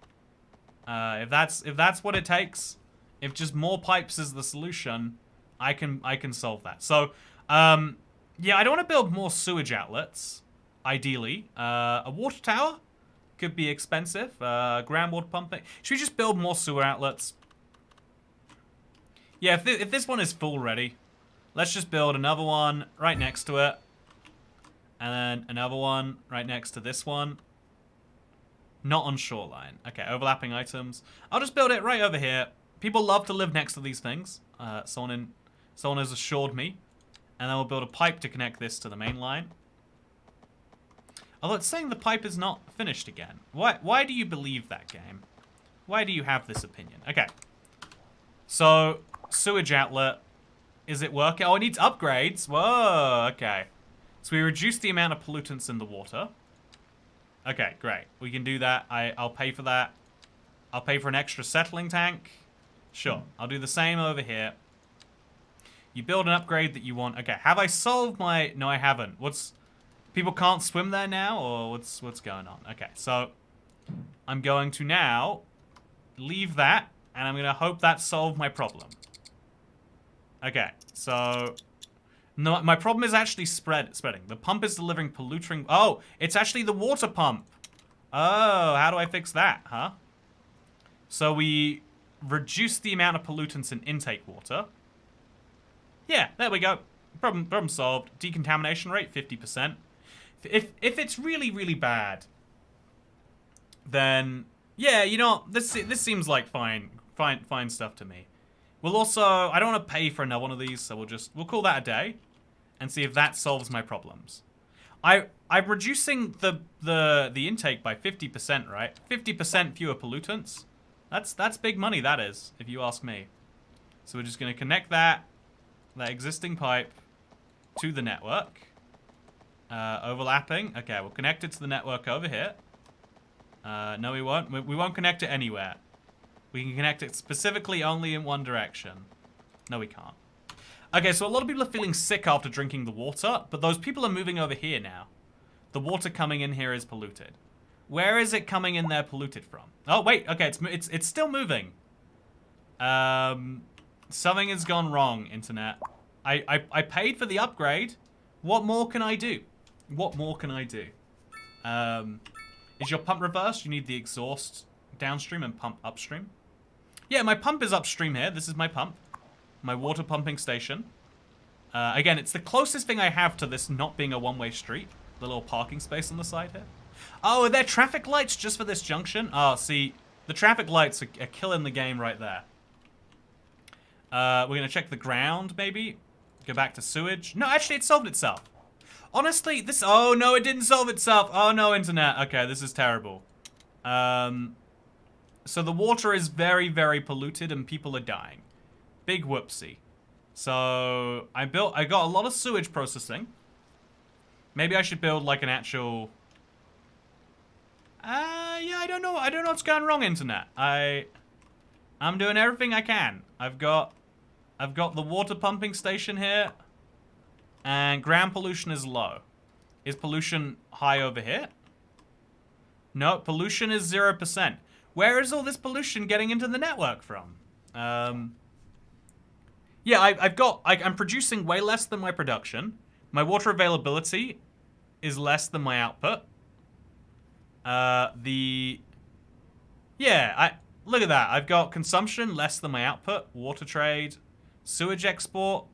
If that's what it takes, if just more pipes is the solution, I can solve that. So, yeah, I don't want to build more sewage outlets. Ideally, a water tower could be expensive. Groundwater pumping. Should we just build more sewer outlets? Yeah, if this one is full ready, let's just build another one right next to it. And then another one right next to this one. Not on shoreline. Okay, overlapping items. I'll just build it right over here. People love to live next to these things. Someone has assured me. And then we'll build a pipe to connect this to the main line. Although it's saying the pipe is not finished again. Why do you believe that, game? Why do you have this opinion? Okay. So, sewage outlet. Is it working? Oh, it needs upgrades. Whoa, okay. So we reduce the amount of pollutants in the water. Okay, great. We can do that. I'll pay for that. I'll pay for an extra settling tank. Sure. I'll do the same over here. You build an upgrade that you want. Okay, have I solved my... No, I haven't. People can't swim there now? Or what's going on? Okay, so I'm going to now leave that. And I'm going to hope that solved my problem. Okay, so... No, my problem is actually spreading. The pump is delivering polluting... Oh, it's actually the water pump. Oh, how do I fix that, huh? So we reduce the amount of pollutants in intake water. Yeah, there we go. Problem solved. Decontamination rate, 50%. If it's really, really bad, then... Yeah, you know, this seems like fine stuff to me. We'll also, I don't want to pay for another one of these, so we'll call that a day and see if that solves my problems. I'm reducing the intake by 50%, right? 50% fewer pollutants. That's big money, that is, if you ask me. So we're just going to connect that existing pipe to the network. Overlapping. Okay, we'll connect it to the network over here. No, we won't. We won't connect it anywhere. We can connect it specifically only in one direction. No, we can't. Okay, so a lot of people are feeling sick after drinking the water, but those people are moving over here now. The water coming in here is polluted. Where is it coming in there polluted from? Oh, wait. Okay, it's still moving. Something has gone wrong, internet. I paid for the upgrade. What more can I do? What more can I do? Is your pump reversed? You need the exhaust downstream and pump upstream. Yeah, my pump is upstream here. This is my pump. My water pumping station. Again, it's the closest thing I have to this not being a one-way street. The little parking space on the side here. Oh, are there traffic lights just for this junction? Oh, see, the traffic lights are killing the game right there. We're going to check the ground, maybe. Go back to sewage. No, actually, it solved itself. Honestly, this... Oh, no, it didn't solve itself. Oh, no, internet. Okay, this is terrible. So the water is very, very polluted and people are dying. Big whoopsie. So I got a lot of sewage processing. Maybe I should build like an actual... yeah, I don't know what's going wrong, internet. I'm doing everything I can. I've got the water pumping station here. And ground pollution is low. Is pollution high over here? No, pollution is 0%. Where is all this pollution getting into the network from? Yeah, I'm producing way less than my production. My water availability is less than my output. Look at that. I've got consumption less than my output. Water trade, sewage export.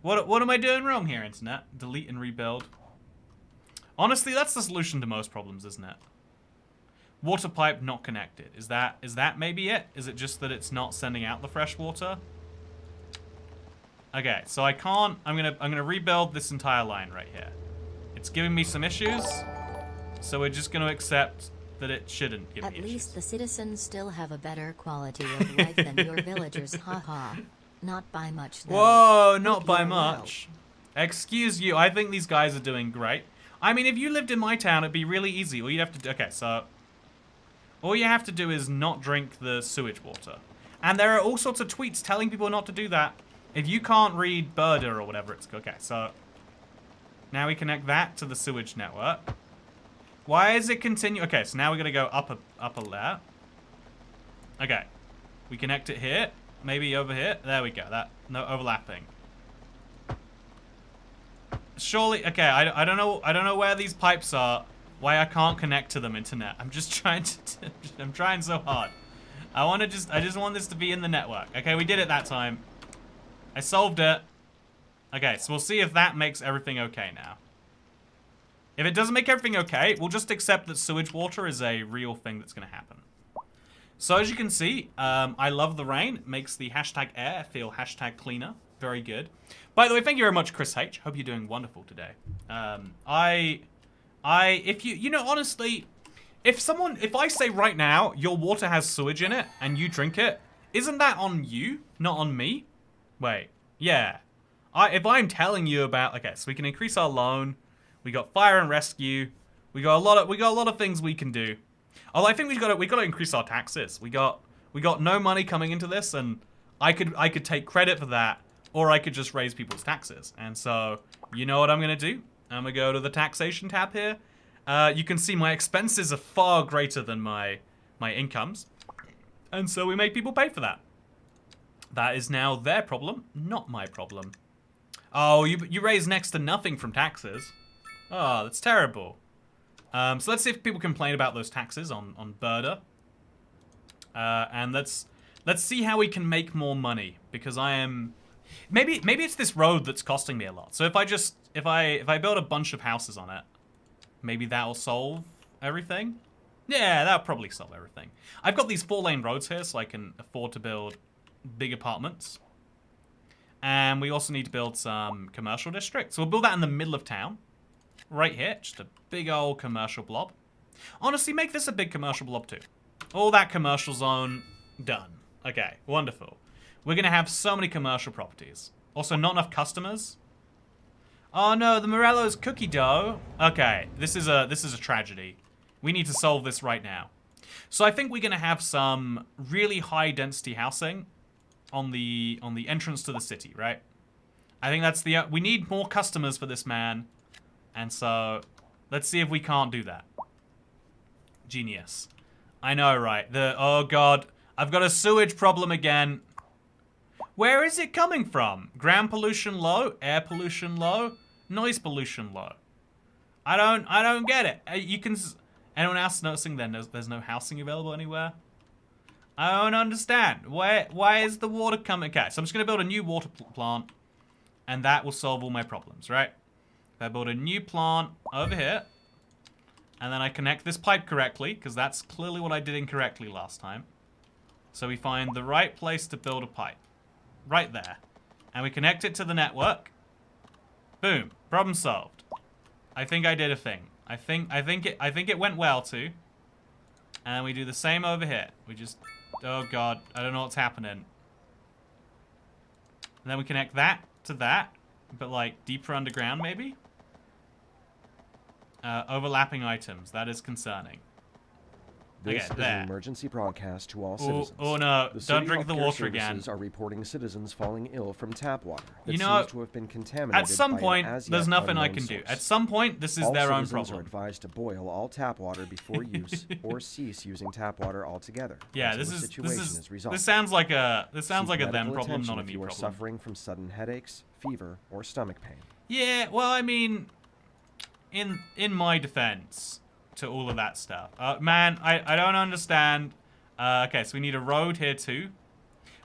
What am I doing wrong here, internet? Delete and rebuild. Honestly, that's the solution to most problems, isn't it? Water pipe not connected. Is that maybe it? Is it just that it's not sending out the fresh water? Okay, so I can't. I'm gonna rebuild this entire line right here. It's giving me some issues, so we're just gonna accept that it shouldn't give me issues. At least the citizens still have a better quality of life than your villagers. Haha. Not by much, though. Whoa, not by much. Excuse you. I think these guys are doing great. I mean, if you lived in my town, it'd be really easy. All you have to do. Okay, so all you have to do is not drink the sewage water. And there are all sorts of tweets telling people not to do that. If you can't read Birder or whatever it's... Okay, so now we connect that to the sewage network. Why is it continue? Okay, so now we're going to go up a layer. Okay. We connect it here. Maybe over here. There we go. No overlapping. Surely... Okay, I don't know where these pipes are. Why I can't connect to them, internet. I'm just trying to... I'm trying so hard. I just want this to be in the network. Okay, we did it that time. I solved it. Okay, so we'll see if that makes everything okay now. If it doesn't make everything okay, we'll just accept that sewage water is a real thing that's going to happen. So as you can see, I love the rain. It makes the hashtag air feel hashtag cleaner. Very good. By the way, thank you very much, Chris H. Hope you're doing wonderful today. Honestly, if I say right now, your water has sewage in it and you drink it, isn't that on you, not on me? Wait, yeah. If I'm telling you about, okay, so we can increase our loan. We got fire and rescue. We got a lot of things we can do. Although I think we got to increase our taxes. We got no money coming into this, and I could take credit for that, or I could just raise people's taxes. And so, you know what I'm gonna do? I'm gonna go to the taxation tab here. You can see my expenses are far greater than my incomes, and so we make people pay for that. That is now their problem, not my problem. Oh, you raise next to nothing from taxes. Oh, that's terrible. So let's see if people complain about those taxes on Birder. And let's see how we can make more money, because I am... Maybe it's this road that's costing me a lot. So if I build a bunch of houses on it, maybe that'll solve everything? Yeah, that'll probably solve everything. I've got these 4-lane roads here, so I can afford to build big apartments. And we also need to build some commercial districts. So we'll build that in the middle of town. Right here, just a big old commercial blob. Honestly, make this a big commercial blob too. All that commercial zone done. Okay, wonderful. We're gonna have so many commercial properties. Also, not enough customers. Oh no, the Morello's cookie dough. Okay, this is a tragedy. We need to solve this right now. So I think we're gonna have some really high density housing on the entrance to the city, right? I think that's we need more customers for this man. And so, let's see if we can't do that. Genius. I know, right? Oh god, I've got a sewage problem again. Where is it coming from? Ground pollution low, air pollution low, noise pollution low. I don't get it. Anyone else noticing there's no housing available anywhere? I don't understand. Why is the water coming? Okay, so I'm just gonna build a new water plant, and that will solve all my problems, right? If I build a new plant over here, and then I connect this pipe correctly, because that's clearly what I did incorrectly last time. So we find the right place to build a pipe. Right there. And we connect it to the network. Boom. Problem solved. I think I did a thing. I think it went well too. And we do the same over here. We just, oh god, I don't know what's happening. And then we connect that to that, but like deeper underground maybe? Overlapping items, that is concerning. This Okay, is an emergency broadcast to all citizens. Oh no, The don't city drink the healthcare water again. services are reporting citizens falling ill from tap water that You know, seems to have been contaminated at some by an point, as there's yet nothing I unknown can do. source. At some point, this is All their own citizens are problem. advised to boil all tap water before use or cease using tap water altogether. Yeah, until this the is situation is resolved. this sounds like a Seek them medical problem, attention not a if me you are problem. suffering from sudden headaches, fever, or stomach pain. Yeah, well, I mean, in my defense to all of that stuff, man, I don't understand. Okay, so we need a road here too.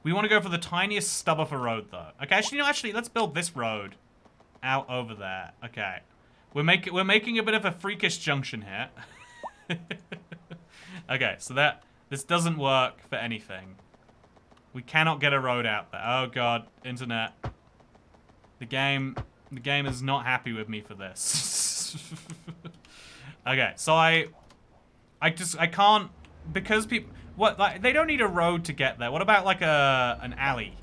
We want to go for the tiniest stub of a road though. Okay, actually, let's build this road out over there. Okay, we're making a bit of a freakish junction here. Okay, so this doesn't work for anything. We cannot get a road out there. Oh god, internet. The game is not happy with me for this. Okay, so I can't, because people, what, like, they don't need a road to get there. What about like an alley?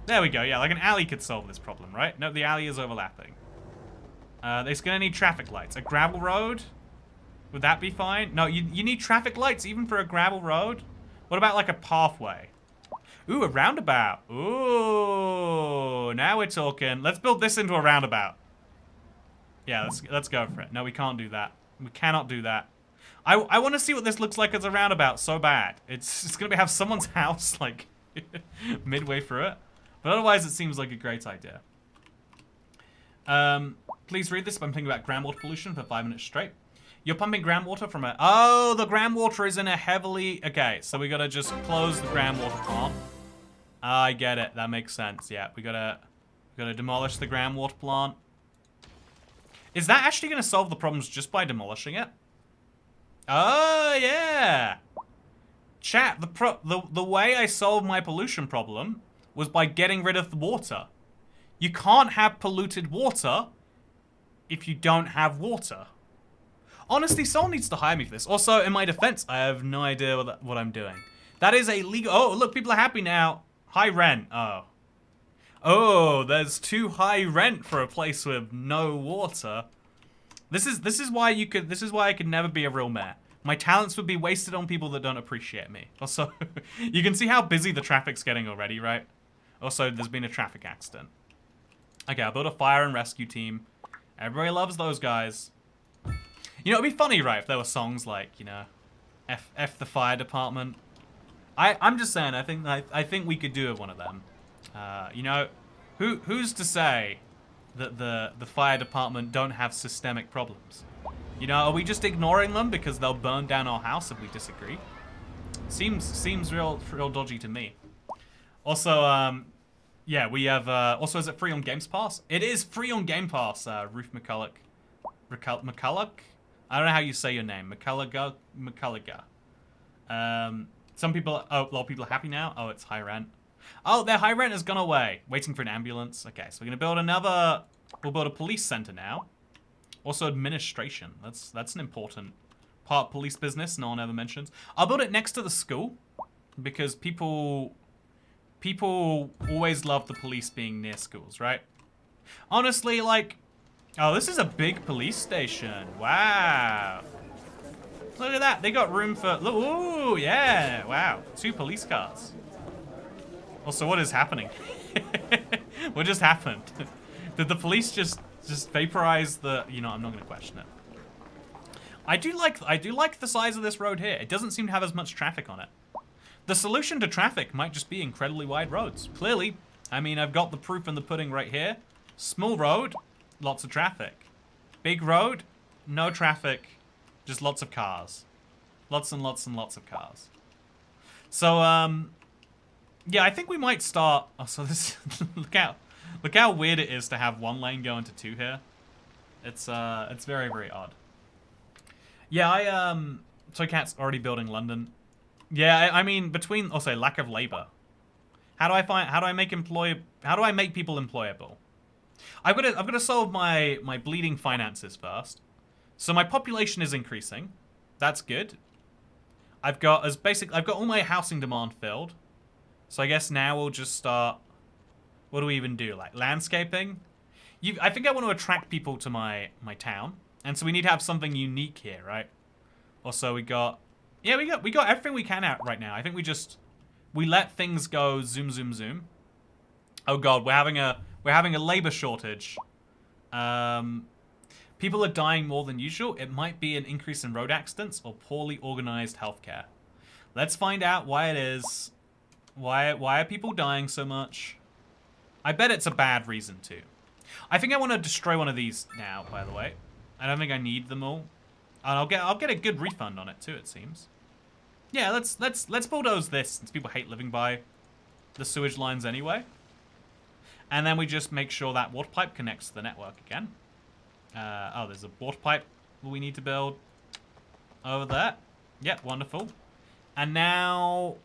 There we go. Yeah, like an alley could solve this problem, right? No, the alley is overlapping. It's gonna need traffic lights. A gravel road? Would that be fine? No, you need traffic lights even for a gravel road? What about like a pathway? Ooh, a roundabout. Ooh, now we're talking. Let's build this into a roundabout. Yeah, let's go for it. No, we can't do that. We cannot do that. I want to see what this looks like as a roundabout so bad. It's gonna have someone's house like midway through it. But otherwise, it seems like a great idea. Please read this. I'm thinking about groundwater pollution for 5 minutes straight. You're pumping groundwater from a... Oh, the groundwater is in a heavily... Okay, so we gotta just close the groundwater plant. I get it. That makes sense. Yeah, we gotta demolish the groundwater plant. Is that actually gonna solve the problems just by demolishing it? Oh, yeah. Chat, the way I solved my pollution problem was by getting rid of the water. You can't have polluted water if you don't have water. Honestly, someone needs to hire me for this. Also, in my defense, I have no idea what I'm doing. That is a legal... Oh, look, people are happy now. High rent. Oh. Oh, there's too high rent for a place with no water. This is why I could never be a real mayor. My talents would be wasted on people that don't appreciate me. Also, you can see how busy the traffic's getting already, right? Also, there's been a traffic accident. Okay, I'll build a fire and rescue team. Everybody loves those guys. You know, it'd be funny, right, if there were songs like, you know, F the fire department. I'm just saying, I think we could do one of them. You know, who's to say that the fire department don't have systemic problems? You know, are we just ignoring them because they'll burn down our house if we disagree? Seems real dodgy to me. Also, yeah, we have, also, is it free on Games Pass? It is free on Game Pass, Ruth McCulloch. McCulloch? I don't know how you say your name. McCulloch. Some people, oh, a lot of people are happy now. Oh, it's high rent. Oh, their high rent has gone away. Waiting for an ambulance. Okay, so we're gonna build another, we'll build a police center now. Also administration. That's an important part of police business no one ever mentions. I'll build it next to the school because people always love the police being near schools, right? Honestly, like, oh, this is a big police station. Wow. Look at that. They got room for... Ooh, yeah. Wow. 2 police cars. Also, what is happening? What just happened? Did the police just vaporize the... You know, I'm not going to question it. I do like the size of this road here. It doesn't seem to have as much traffic on it. The solution to traffic might just be incredibly wide roads. Clearly, I mean, I've got the proof in the pudding right here. Small road, lots of traffic. Big road, no traffic, just lots of cars. Lots and lots and lots of cars. So, yeah, I think we might start... Oh, so this... look how weird it is to have 1 lane go into 2 here. It's very, very odd. Yeah, Toycat's already building London. Yeah, I mean, between, also, lack of labor. How do I make people employable? I've got to solve my bleeding finances first. So my population is increasing. That's good. I've got all my housing demand filled. So I guess now we'll just start. What do we even do? Like landscaping? I think I want to attract people to my town, and so we need to have something unique here, right? Also, we got everything we can out right now. I think we let things go zoom zoom zoom. Oh god, we're having a labor shortage. People are dying more than usual. It might be an increase in road accidents or poorly organized healthcare. Let's find out why it is. Why are people dying so much? I bet it's a bad reason too. I think I want to destroy one of these now, by the way. I don't think I need them all. And I'll get a good refund on it too, it seems. Yeah, let's bulldoze this since people hate living by the sewage lines anyway. And then we just make sure that water pipe connects to the network again. Oh, there's a water pipe we need to build over there. Yep, wonderful. And now,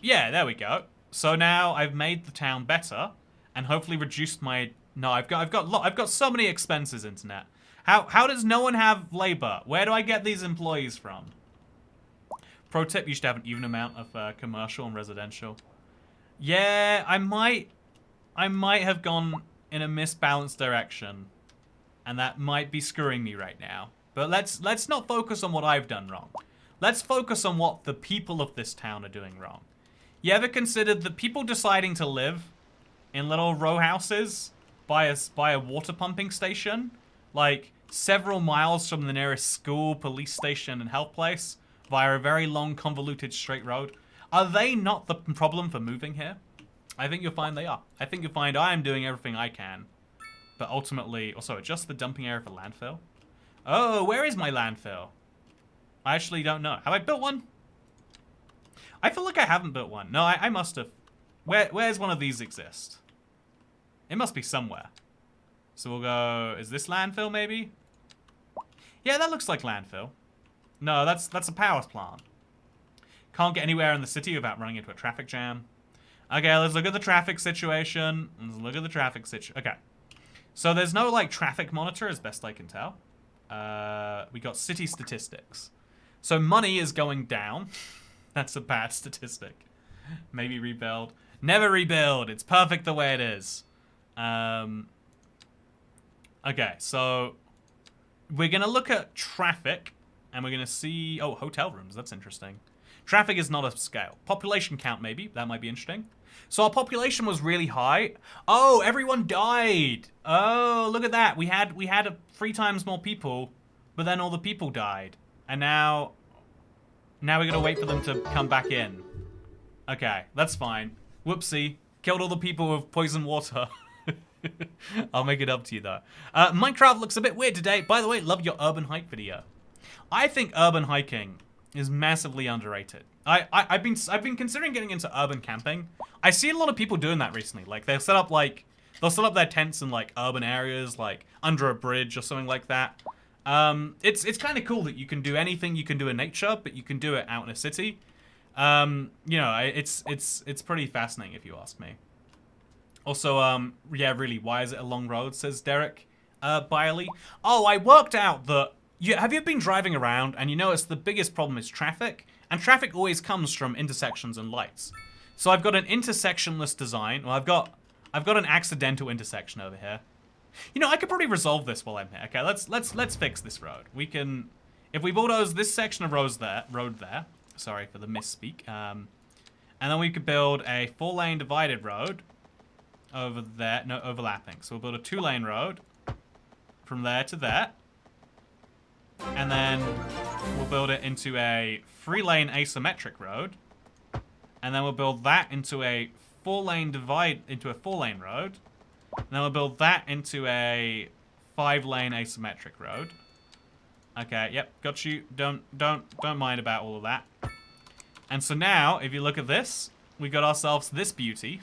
yeah, there we go. So now I've made the town better and hopefully reduced my. No, I've got so many expenses, internet. How does no one have labor? Where do I get these employees from? Pro tip: you should have an even amount of commercial and residential. Yeah, I might have gone in a misbalanced direction, and that might be screwing me right now. But let's not focus on what I've done wrong. Let's focus on what the people of this town are doing wrong. You ever considered the people deciding to live in little row houses by a water pumping station, like several miles from the nearest school, police station, and health place, via a very long, convoluted straight road? Are they not the problem for moving here? I think you'll find they are. I think you'll find I am doing everything I can. But ultimately, also adjust the dumping area for landfill. Oh, where is my landfill? I actually don't know. Have I built one? I feel like I haven't built one. No, I must have. Where's one of these exist? It must be somewhere. So we'll go, is this landfill maybe? Yeah, that looks like landfill. No, that's a power plant. Can't get anywhere in the city without running into a traffic jam. Okay, let's look at the traffic situation. Okay. So there's no, like, traffic monitor as best I can tell. We got city statistics. So money is going down. That's a bad statistic. Maybe rebuild. Never rebuild. It's perfect the way it is. Okay, so we're going to look at traffic, and we're going to see... Oh, hotel rooms. That's interesting. Traffic is not a scale. Population count, maybe. That might be interesting. So our population was really high. Oh, everyone died. Oh, look at that. We had 3 times more people, but then all the people died. And now we're going to wait for them to come back in. Okay, that's fine. Whoopsie. Killed all the people with poison water. I'll make it up to you, though. Minecraft looks a bit weird today. By the way, love your urban hike video. I think urban hiking is massively underrated. I've been considering getting into urban camping. I see a lot of people doing that recently. Like they'll set up their tents in like urban areas, like under a bridge or something like that. It's kind of cool that you can do anything you can do in nature, but you can do it out in a city. You know, it's pretty fascinating if you ask me. Also, yeah, really, why is it a long road? Says Derek Biley. Oh, I worked out that. Have you been driving around and you notice the biggest problem is traffic? And traffic always comes from intersections and lights. So I've got an intersectionless design. Well, I've got an accidental intersection over here. You know, I could probably resolve this while I'm here. Okay, let's fix this road. We can, if we bulldoze this section of road there. Sorry for the misspeak. And then we could build a 4-lane divided road over there. No, overlapping. So we'll build a 2-lane road from there to there. And then we'll build it into a 3-lane asymmetric road. And then we'll build that into a 4-lane road. And then we'll build that into a 5-lane asymmetric road. Okay, yep, got you. Don't mind about all of that. And so now, if you look at this, we got ourselves this beauty.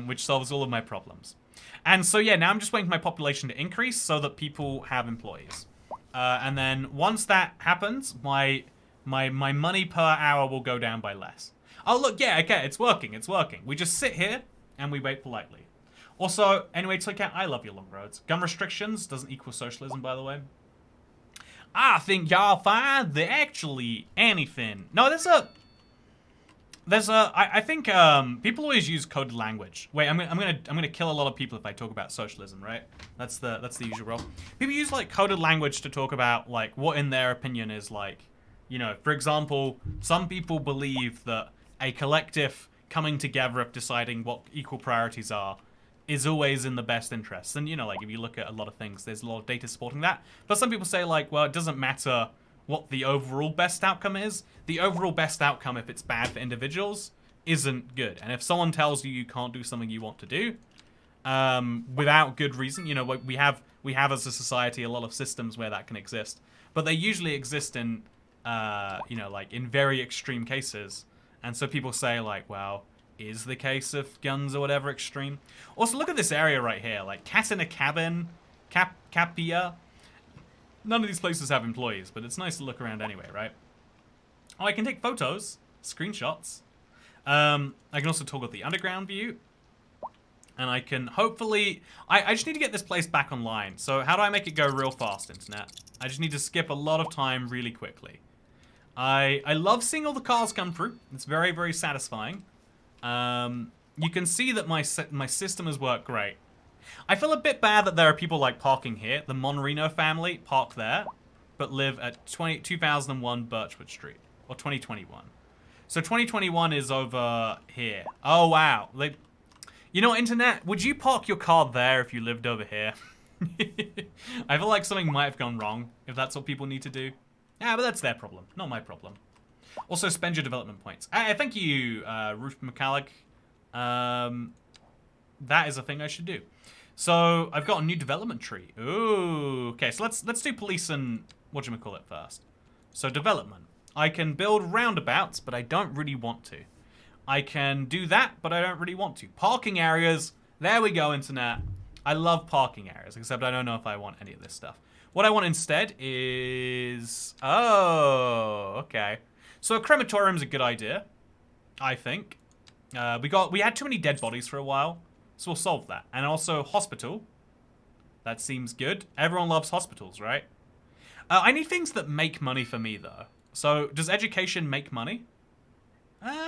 Which solves all of my problems. And so yeah, now I'm just waiting for my population to increase so that people have employees. And then once that happens, my money per hour will go down by less. Oh, look, yeah, okay, it's working, it's working. We just sit here and we wait politely. Also, anyway, Toycat, I love your long roads. Gun restrictions doesn't equal socialism, by the way. I think y'all find that actually anything. No, I think people always use coded language. Wait, I'm gonna kill a lot of people if I talk about socialism, right? That's the usual role. People use like coded language to talk about like what in their opinion is like, you know, for example, some people believe that a collective coming together of deciding what equal priorities are is always in the best interest. And, you know, like, if you look at a lot of things, there's a lot of data supporting that. But some people say, like, well, it doesn't matter what the overall best outcome is. The overall best outcome, if it's bad for individuals, isn't good. And if someone tells you you can't do something you want to do, without good reason, you know, we have as a society a lot of systems where that can exist. But they usually exist in, you know, like, in very extreme cases. And so people say, like, well, is the case of guns or whatever extreme? Also, look at this area right here. Like, Cat in a Cabin, Capia. None of these places have employees, but it's nice to look around anyway, right? Oh, I can take photos, screenshots. I can also toggle the underground view. And I can hopefully... I just need to get this place back online. So how do I make it go real fast, internet? I just need to skip a lot of time really quickly. I love seeing all the cars come through. It's very, very satisfying. You can see that my system has worked great. I feel a bit bad that there are people like parking here. The Monreno family park there, but live at 2001 Birchwood Street, or 2021. So 2021 is over here. Oh, wow. You know, internet, would you park your car there if you lived over here? I feel like something might have gone wrong if that's what people need to do. Yeah, but that's their problem, not my problem. Also, spend your development points. Thank you, Ruth McCallick. That is a thing I should do. So, I've got a new development tree. Ooh, okay, so let's do police and whatchamacallit first. So, development. I can build roundabouts, but I don't really want to. I can do that, but I don't really want to. Parking areas. There we go, internet. I love parking areas, except I don't know if I want any of this stuff. What I want instead is... Oh, okay. So a crematorium's a good idea, I think. We had too many dead bodies for a while, so we'll solve that. And also hospital. That seems good. Everyone loves hospitals, right? I need things that make money for me, though. So does education make money?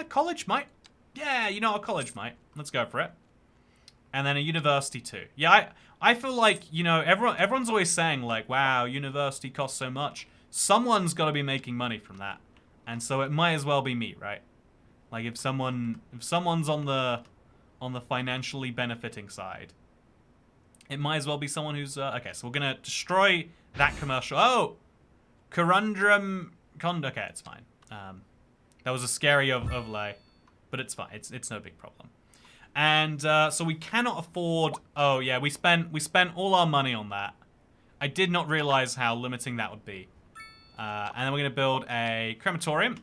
College might. Yeah, you know, a college might. Let's go for it. And then a university too. Yeah, I feel like, you know, everyone's always saying like, wow, university costs so much. Someone's got to be making money from that. And so it might as well be me, right? Like if someone's on the financially benefiting side, it might as well be someone who's okay, so we're going to destroy that commercial. Oh, Corundrum okay, it's fine. That was a scary overlay, but it's fine. It's no big problem. And so we cannot afford... Oh, yeah, we spent all our money on that. I did not realize how limiting that would be. And then we're going to build a crematorium.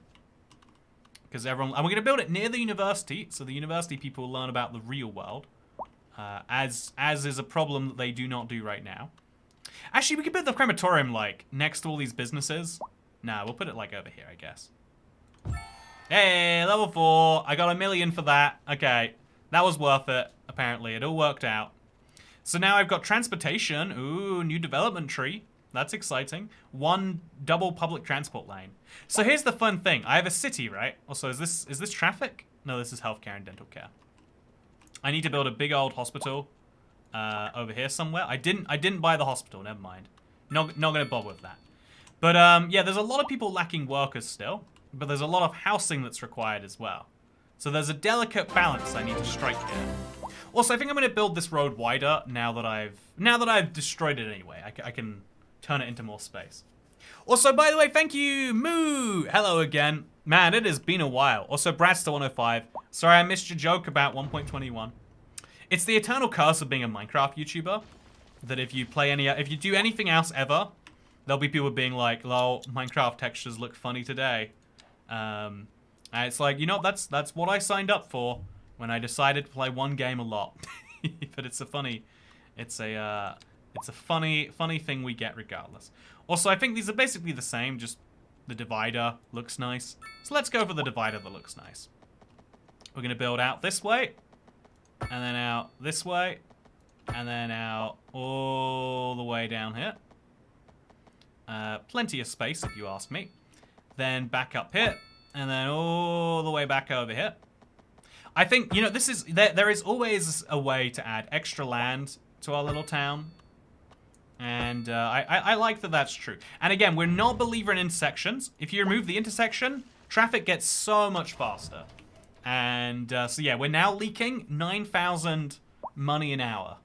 And we're going to build it near the university, so the university people will learn about the real world. As is a problem that they do not do right now. Actually, we could build the crematorium, like, next to all these businesses. Nah, we'll put it, like, over here, I guess. Hey, level 4. I got 1 million for that. Okay. That was worth it, apparently. It all worked out. So now I've got transportation. Ooh, new development tree. That's exciting. 1 double public transport lane. So here's the fun thing. I have a city, right? Also, is this traffic? No, this is healthcare and dental care. I need to build a big old hospital over here somewhere. I didn't buy the hospital. Never mind. Not gonna bother with that. But yeah, there's a lot of people lacking workers still, but there's a lot of housing that's required as well. So there's a delicate balance I need to strike here. Also, I think I'm going to build this road wider now that I've destroyed it anyway. I can turn it into more space. Also, by the way, thank you, Moo. Hello again. Man, it has been a while. Also, Bradster105. Sorry, I missed your joke about 1.21. It's the eternal curse of being a Minecraft YouTuber. That if you do anything else ever, there'll be people being like, lol, Minecraft textures look funny today. And it's like, you know, that's what I signed up for when I decided to play one game a lot. But it's a funny thing we get regardless. Also, I think these are basically the same, just the divider looks nice. So let's go for the divider that looks nice. We're going to build out this way. And then out this way. And then out all the way down here. Plenty of space, if you ask me. Then back up here. And then all the way back over here. I think, you know, this is... There is always a way to add extra land to our little town. And I like that that's true. And again, we're not a believer in intersections. If you remove the intersection, traffic gets so much faster. And so yeah, we're now leaking 9,000 money an hour.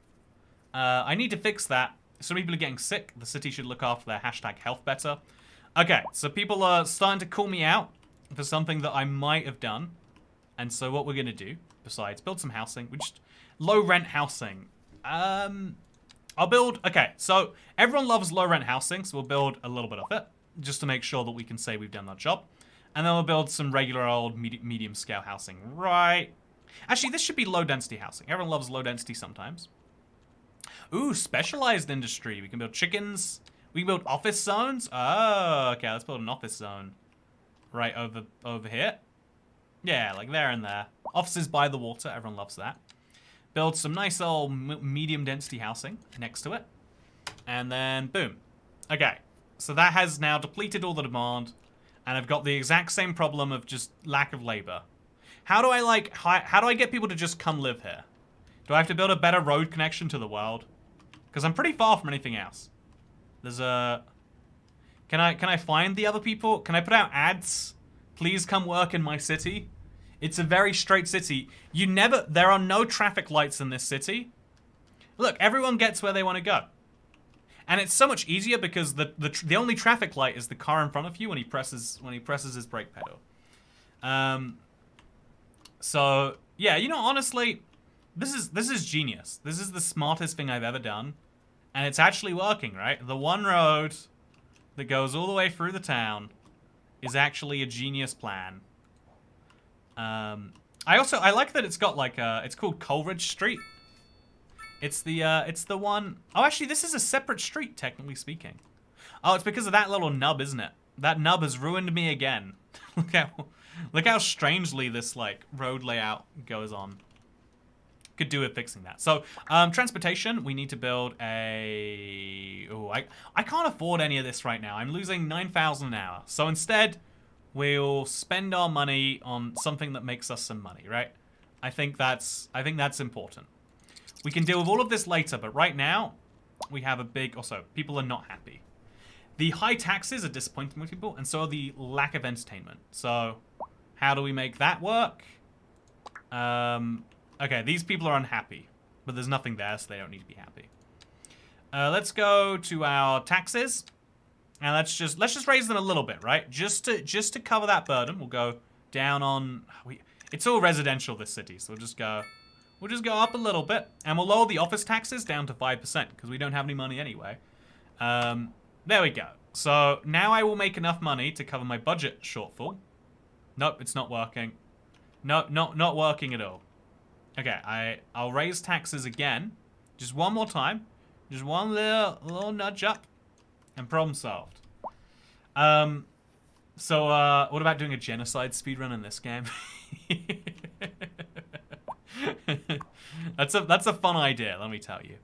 I need to fix that. Some people are getting sick. The city should look after their hashtag health better. Okay, so people are starting to call me out for something that I might have done. And so what we're going to do, besides build some housing, we just low rent housing. I'll build, okay, so everyone loves low rent housing, so we'll build a little bit of it, just to make sure that we can say we've done that job. And then we'll build some regular old medium scale housing, right? Actually, this should be low density housing. Everyone loves low density sometimes. Ooh, specialized industry. We can build chickens. We can build office zones. Oh, okay, let's build an office zone. Right over here. Yeah, like there and there. Offices by the water, everyone loves that. Build some nice old medium density housing next to it. And then, boom. Okay, so that has now depleted all the demand. And I've got the exact same problem of just lack of labor. How do I get people to just come live here? Do I have to build a better road connection to the world? Because I'm pretty far from anything else. There's a... Can I find the other people? Can I put out ads? Please come work in my city. It's a very straight city. There are no traffic lights in this city. Look, everyone gets where they want to go. And it's so much easier because the only traffic light is the car in front of you when he presses his brake pedal. So yeah, you know, honestly, this is genius. This is the smartest thing I've ever done, and it's actually working, right? The one road that goes all the way through the town is actually a genius plan. I like that it's got like it's called Coleridge Street. It's the one... Oh, actually, this is a separate street, technically speaking. Oh, it's because of that little nub, isn't it? That nub has ruined me again. Look how strangely this, like, road layout goes on. Could do with fixing that. So, transportation, we need to build a... Oh, I can't afford any of this right now. I'm losing 9,000 an hour. So instead, we'll spend our money on something that makes us some money, right? I think that's important. We can deal with all of this later, but right now, we have a big... Also, people are not happy. The high taxes are disappointing with people, and so are the lack of entertainment. So, how do we make that work? Okay, these people are unhappy, but there's nothing there, so they don't need to be happy. Let's go to our taxes, and let's just raise them a little bit, right? Just to cover that burden, we'll go down on... It's all residential, this city, so we'll just go up a little bit, and we'll lower the office taxes down to 5%, because we don't have any money anyway. There we go. So, now I will make enough money to cover my budget shortfall. Nope, it's not working. No, not working at all. Okay, I'll raise taxes again. Just one more time. Just one little nudge up, and problem solved. So, what about doing a genocide speedrun in this game? That's a fun idea, let me tell you.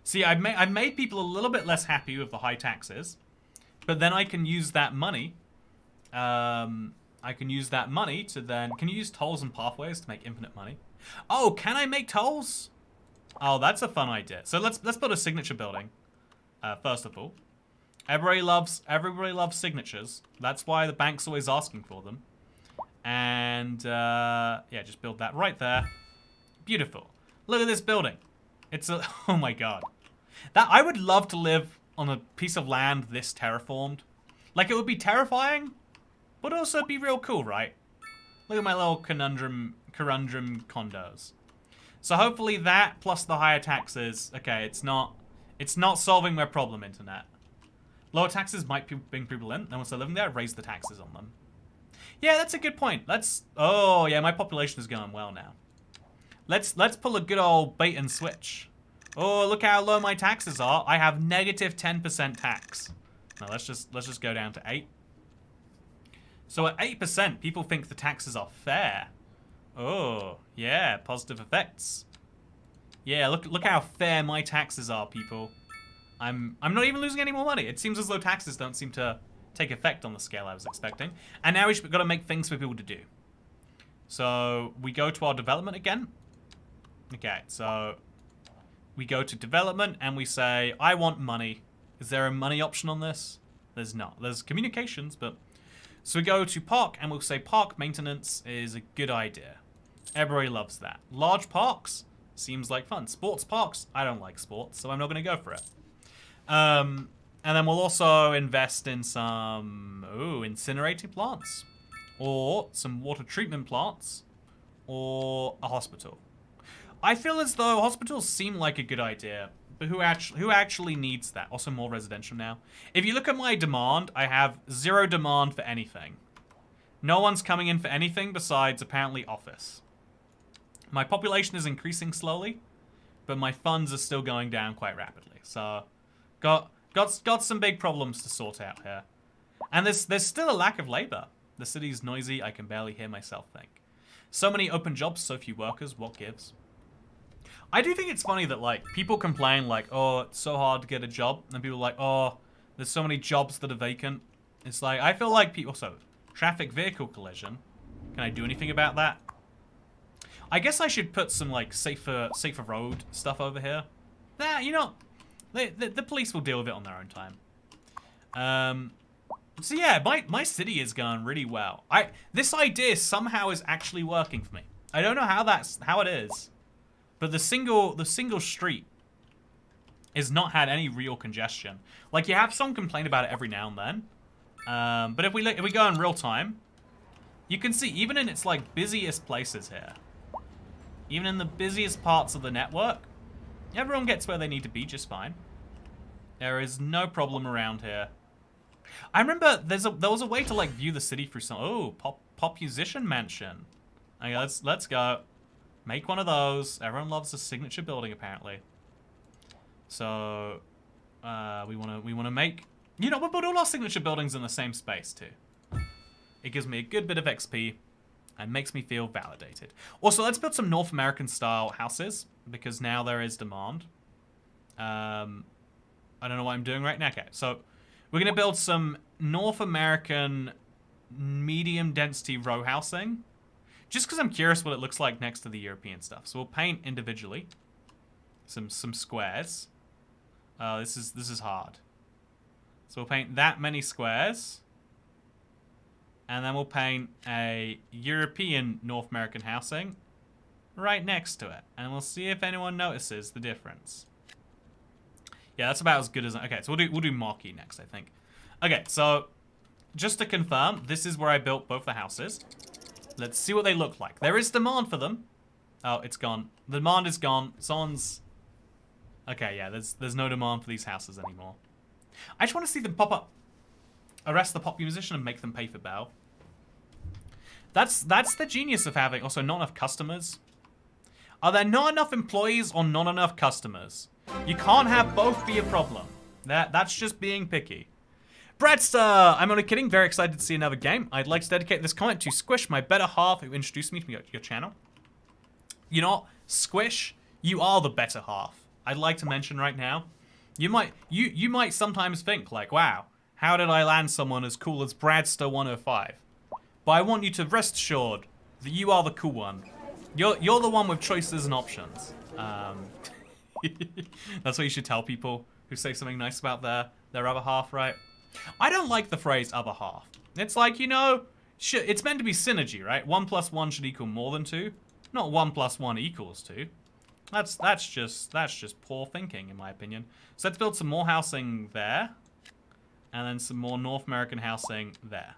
See, I've made people a little bit less happy with the high taxes, but then I can use that money. I can use that money to then... Can you use tolls and pathways to make infinite money? Oh, can I make tolls? Oh, that's a fun idea. So let's build a signature building. First of all, everybody loves signatures. That's why the bank's always asking for them. And yeah, just build that right there. Beautiful. Look at this building. It's a... Oh my god. I would love to live on a piece of land this terraformed. Like, it would be terrifying, but also be real cool, right? Look at my little conundrum condos. So hopefully that plus the higher taxes... Okay, it's not solving my problem, internet. Lower taxes might bring people in, and once they're living there, raise the taxes on them. Yeah, that's a good point. Oh, yeah, my population is going well now. Let's pull a good old bait and switch. Oh, look how low my taxes are. I have negative 10% tax. Now let's just go down to 8. So at 8%, people think the taxes are fair. Oh, yeah, positive effects. Yeah, look how fair my taxes are, people. I'm not even losing any more money. It seems as though taxes don't seem to take effect on the scale I was expecting. And now we've got to make things for people to do. So we go to our development again. Okay, so we go to development and we say, I want money. Is there a money option on this? There's not. There's communications, but... So we go to park and we'll say park maintenance is a good idea. Everybody loves that. Large parks seems like fun. Sports parks, I don't like sports, so I'm not going to go for it. And then we'll also invest in some incinerating plants, or some water treatment plants, or a hospital. I feel as though hospitals seem like a good idea, but who actually needs that? Also more residential now. If you look at my demand, I have 0 demand for anything. No one's coming in for anything besides apparently office. My population is increasing slowly, but my funds are still going down quite rapidly. So, got some big problems to sort out here. And there's still a lack of labor. The city's noisy, I can barely hear myself think. So many open jobs, so few workers, what gives? I do think it's funny that, like, people complain, like, oh, it's so hard to get a job. And people are like, oh, there's so many jobs that are vacant. It's like, I feel like people... Also, traffic vehicle collision. Can I do anything about that? I guess I should put some, like, safer road stuff over here. Nah, you know, the police will deal with it on their own time. So yeah, my city is going really well. This idea somehow is actually working for me. I don't know how it is. But the single street has not had any real congestion. Like, you have some complain about it every now and then. But if we go in real time, you can see even in its like busiest places here, even in the busiest parts of the network, everyone gets where they need to be just fine. There is no problem around here. I remember there was a way to like view the city through some pop musician mansion. Okay, let's go. Make one of those. Everyone loves a signature building, apparently. So, we wanna make... You know, we'll put all our signature buildings in the same space, too. It gives me a good bit of XP and makes me feel validated. Also, let's build some North American-style houses, because now there is demand. I don't know what I'm doing right now. Okay, so we're gonna build some North American medium-density row housing. Just because I'm curious what it looks like next to the European stuff. So we'll paint individually some squares. This is hard. So we'll paint that many squares. And then we'll paint a European North American housing right next to it. And we'll see if anyone notices the difference. Yeah, that's about as good as... Okay, so we'll do marquee next, I think. Okay, so just to confirm, this is where I built both the houses. Let's see what they look like. There is demand for them. Oh, it's gone. The demand is gone. Someone's... Okay, yeah, there's no demand for these houses anymore. I just want to see them pop up. Arrest the pop musician and make them pay for bail. That's the genius of having... Also, not enough customers. Are there not enough employees or not enough customers? You can't have both be a problem. That's just being picky. Bradster! I'm only kidding. Very excited to see another game. I'd like to dedicate this comment to Squish, my better half, who introduced me to your channel. You know what? Squish, you are the better half. I'd like to mention right now. You might sometimes think, like, wow, how did I land someone as cool as Bradster105? But I want you to rest assured that you are the cool one. You're the one with choices and options. That's what you should tell people who say something nice about their other half, right? I don't like the phrase other half. It's like, you know, it's meant to be synergy, right? 1 + 1 should equal more than 2, not 1 + 1 = 2. That's just poor thinking, in my opinion. So let's build some more housing there, and then some more North American housing there.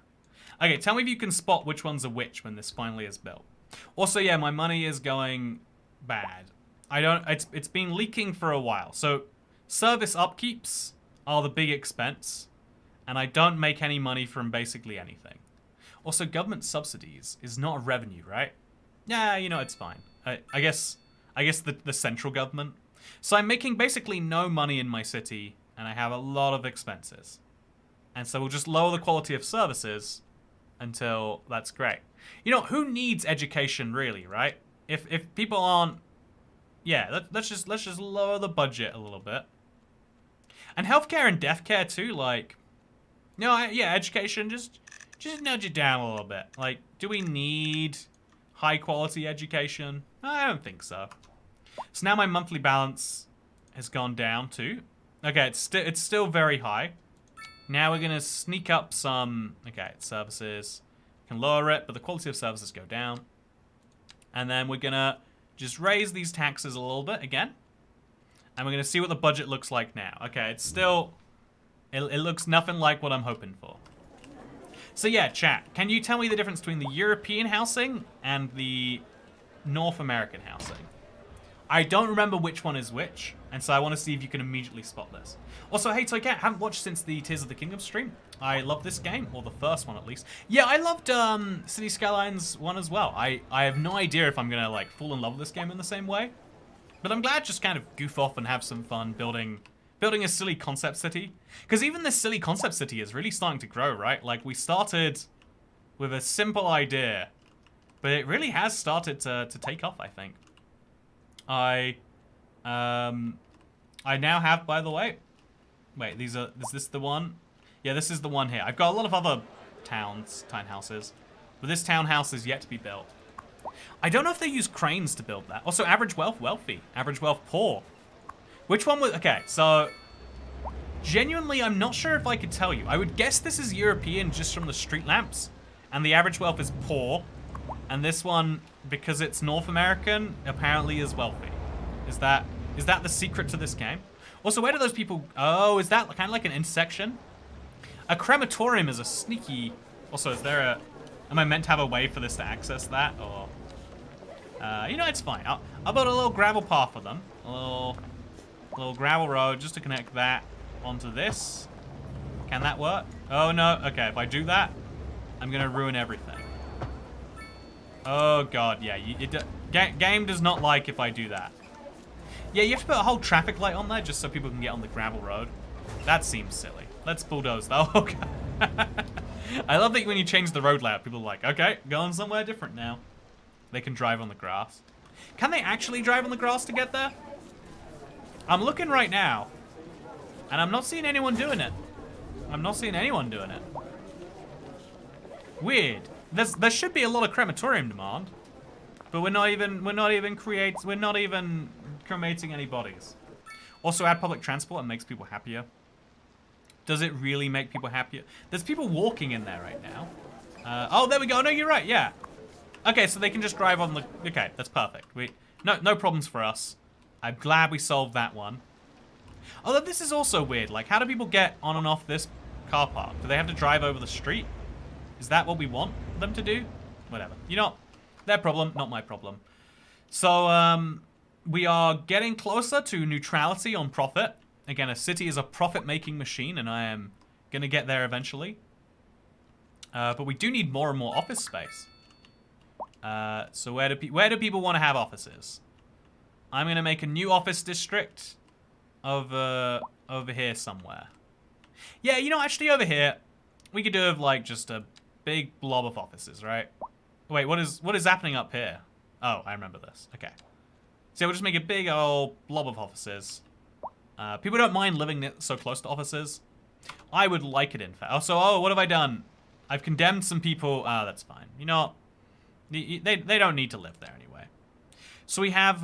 Okay, tell me if you can spot which ones are which when this finally is built. Also, yeah, my money is going bad. It's been leaking for a while. So service upkeeps are the big expense. And I don't make any money from basically anything. Also, government subsidies is not a revenue, right? Yeah, you know, it's fine. I guess the central government. So I'm making basically no money in my city, and I have a lot of expenses. And so we'll just lower the quality of services until that's great. You know, who needs education really, right? If people aren't, yeah, let's just lower the budget a little bit. And healthcare and death care too, like, no, yeah, education, just nudge it down a little bit. Like, do we need high quality education? I don't think so. So now my monthly balance has gone down too. Okay, it's still very high. Now we're gonna sneak up some, okay, services. Can lower it, but the quality of services go down. And then we're gonna just raise these taxes a little bit again. And we're gonna see what the budget looks like now. Okay, it's still, it looks nothing like what I'm hoping for. So yeah, chat, can you tell me the difference between the European housing and the North American housing? I don't remember which one is which, and so I want to see if you can immediately spot this. Also, hey Toycat, haven't watched since the Tears of the Kingdom stream. I love this game, or the first one at least. Yeah, I loved City Skylines 1 as well. I have no idea if I'm gonna like fall in love with this game in the same way, but I'm glad to just kind of goof off and have some fun building a silly concept city. Because even this silly concept city is really starting to grow, right? Like, we started with a simple idea, but it really has started to take off, I think. I now have, by the way, wait, is this the one? Yeah, this is the one here. I've got a lot of other townhouses, but this townhouse is yet to be built. I don't know if they use cranes to build that. Also, average wealth, wealthy. Average wealth, poor. Which one was, okay, so genuinely, I'm not sure if I could tell you. I would guess this is European just from the street lamps, and the average wealth is poor, and this one, because it's North American, apparently is wealthy. Is that the secret to this game? Also, where do those people, oh, is that kind of like an intersection? A crematorium is a sneaky, also, is there a, am I meant to have a way for this to access that, or, you know, it's fine. I'll build a little gravel path for them, a little gravel road just to connect that onto this. Can that work? Oh no, okay, if I do that, I'm gonna ruin everything. Oh god, yeah, game does not like if I do that. Yeah, you have to put a whole traffic light on there just so people can get on the gravel road. That seems silly. Let's bulldoze though. Okay. I love that when you change the road layout, people are like, okay, going somewhere different now. They can drive on the grass. Can they actually drive on the grass to get there? I'm looking right now, and I'm not seeing anyone doing it. I'm not seeing anyone doing it. Weird. There should be a lot of crematorium demand, but we're not even cremating any bodies. Also, add public transport and makes people happier. Does it really make people happier? There's people walking in there right now. Oh, there we go. No, you're right. Yeah. Okay, so they can just drive on the. Okay, that's perfect. No problems for us. I'm glad we solved that one. Although this is also weird. Like, how do people get on and off this car park? Do they have to drive over the street? Is that what we want them to do? Whatever. You know, their problem, not my problem. So, we are getting closer to neutrality on profit. Again, a city is a profit-making machine, and I am going to get there eventually. But we do need more and more office space. So where do people want to have offices? I'm going to make a new office district over here somewhere. Yeah, you know, actually over here, we could do like just a big blob of offices, right? Wait, what is happening up here? Oh, I remember this. Okay. So we'll just make a big old blob of offices. People don't mind living so close to offices. I would like it, in fact. Oh, what have I done? I've condemned some people. That's fine. You know, they don't need to live there anyway. So we have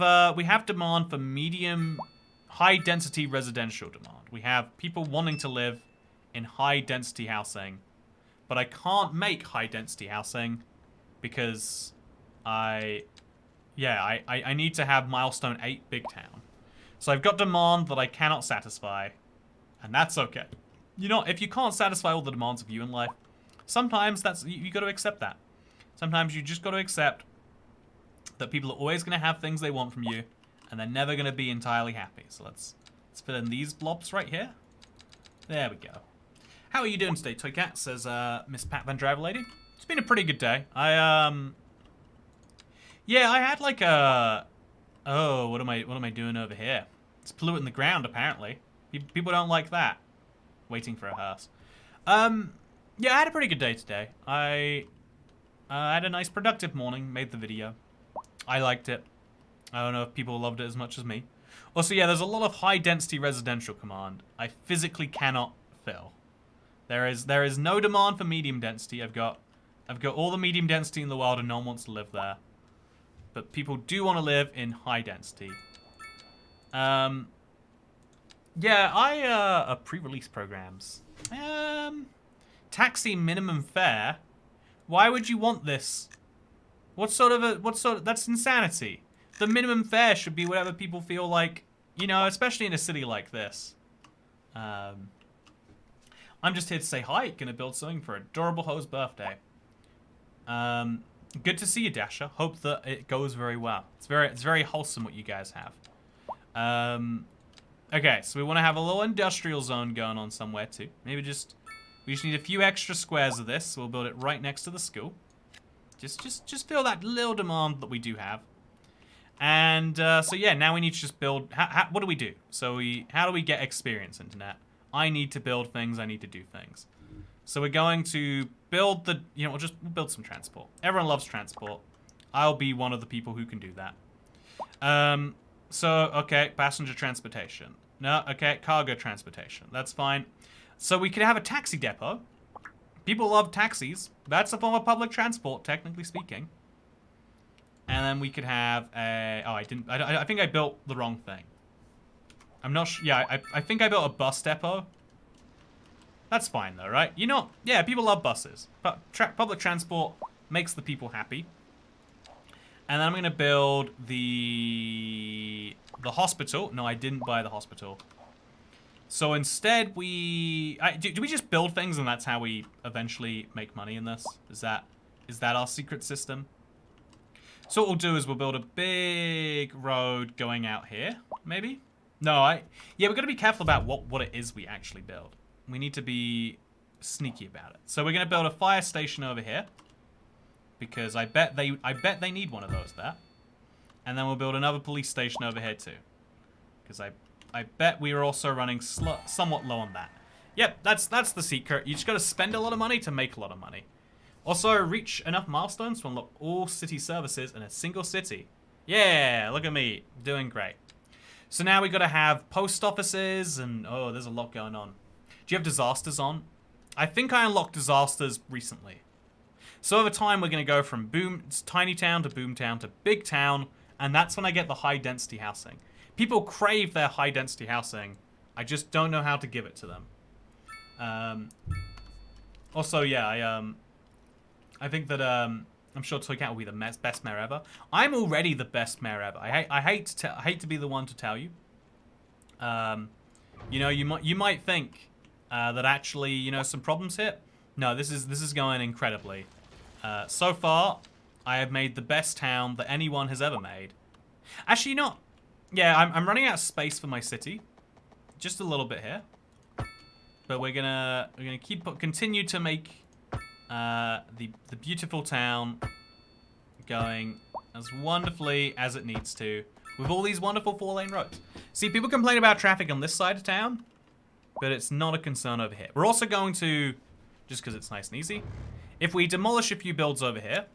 demand for medium, high density residential demand. We have people wanting to live in high density housing, but I can't make high density housing because I need to have milestone 8 big town. So I've got demand that I cannot satisfy, and that's okay. You know, if you can't satisfy all the demands of you in life, sometimes you got to accept that. Sometimes you just got to accept that people are always going to have things they want from you, and they're never going to be entirely happy. So let's fill in these blobs right here. There we go. How are you doing today, Toycat? Says Miss Pat Van Driver Lady. It's been a pretty good day. Yeah, I had like a. Oh, what am I doing over here? It's polluting the ground apparently. People don't like that. Waiting for a hearse. Yeah, I had a pretty good day today. I had a nice productive morning, made the video. I liked it. I don't know if people loved it as much as me. Also, yeah, there's a lot of high density residential command I physically cannot fill. There is no demand for medium density. I've got all the medium density in the world and no one wants to live there. But people do want to live in high density. Yeah, pre-release programs. Taxi minimum fare. Why would you want this? What sort of, that's insanity. The minimum fare should be whatever people feel like, you know, especially in a city like this. I'm just here to say hi. Gonna build something for Adorable Ho's birthday. Good to see you, Dasher. Hope that it goes very well. It's very wholesome what you guys have. Okay, so we want to have a little industrial zone going on somewhere too. We just need a few extra squares of this. So we'll build it right next to the school. Just feel that little demand that we do have. And so yeah, now we need to just build. What do we do? So how do we get experience, internet? I need to build things. I need to do things. So we're going to build the. You know, we'll build some transport. Everyone loves transport. I'll be one of the people who can do that. So okay, passenger transportation. No, okay, cargo transportation. That's fine. So we could have a taxi depot. People love taxis. That's a form of public transport, technically speaking. And then we could have a... Oh, I think I built the wrong thing. I'm not sure. Yeah, I think I built a bus depot. That's fine, though, right? You know, yeah, people love buses. But public transport makes the people happy. And then I'm going to build the hospital. No, I didn't buy the hospital. So instead, do we just build things and that's how we eventually make money in this? Is that our secret system? So what we'll do is we'll build a big road going out here, maybe? No, yeah, we've got to be careful about what it is we actually build. We need to be sneaky about it. So we're going to build a fire station over here. Because I bet they need one of those there. And then we'll build another police station over here too. Because I bet we are also running somewhat low on that. Yep, that's the secret. You just got to spend a lot of money to make a lot of money. Also, reach enough milestones to unlock all city services in a single city. Yeah, look at me, doing great. So now we got to have post offices and oh, there's a lot going on. Do you have disasters on? I think I unlocked disasters recently. So over time, we're going to go from tiny town to boom town to big town, and that's when I get the high density housing. People crave their high density housing. I just don't know how to give it to them. Also, yeah, I think that I'm sure Toycat will be the best mayor ever. I'm already the best mayor ever. I hate to be the one to tell you. You know, you might think that actually, you know, some problems here. No, this is going incredibly. So far, I have made the best town that anyone has ever made. Actually, not. Yeah, I'm running out of space for my city, just a little bit here. But we're gonna continue to make the beautiful town going as wonderfully as it needs to, with all these wonderful 4-lane roads. See, people complain about traffic on this side of town, but it's not a concern over here. We're also going to, just because it's nice and easy. If we demolish a few builds over here,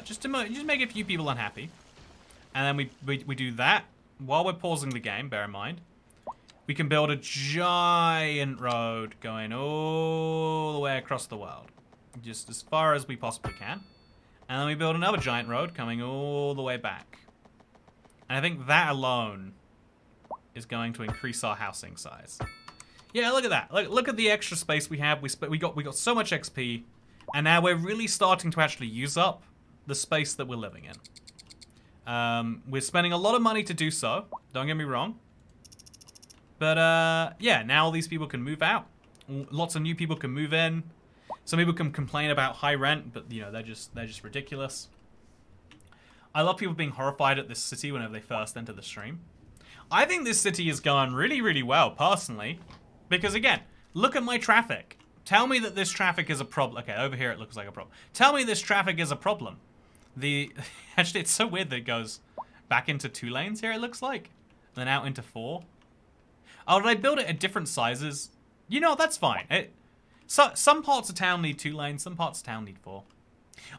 just make a few people unhappy, and then we do that while we're pausing the game. Bear in mind, we can build a giant road going all the way across the world, just as far as we possibly can, and then we build another giant road coming all the way back. And I think that alone is going to increase our housing size. Yeah, look at that. Look at the extra space we have. We got so much XP, and now we're really starting to actually use up the space that we're living in. We're spending a lot of money to do so. Don't get me wrong. But yeah, now all these people can move out. Lots of new people can move in. Some people can complain about high rent, but you know they're just ridiculous. I love people being horrified at this city whenever they first enter the stream. I think this city is going really, really well, personally. Because again, look at my traffic. Tell me that this traffic is a problem. Okay, over here it looks like a problem. Tell me this traffic is a problem. Actually, it's so weird that it goes back into 2 lanes here, it looks like. Then out into 4. Oh, did I build it at different sizes? You know, that's fine. So some parts of town need 2 lanes, some parts of town need 4.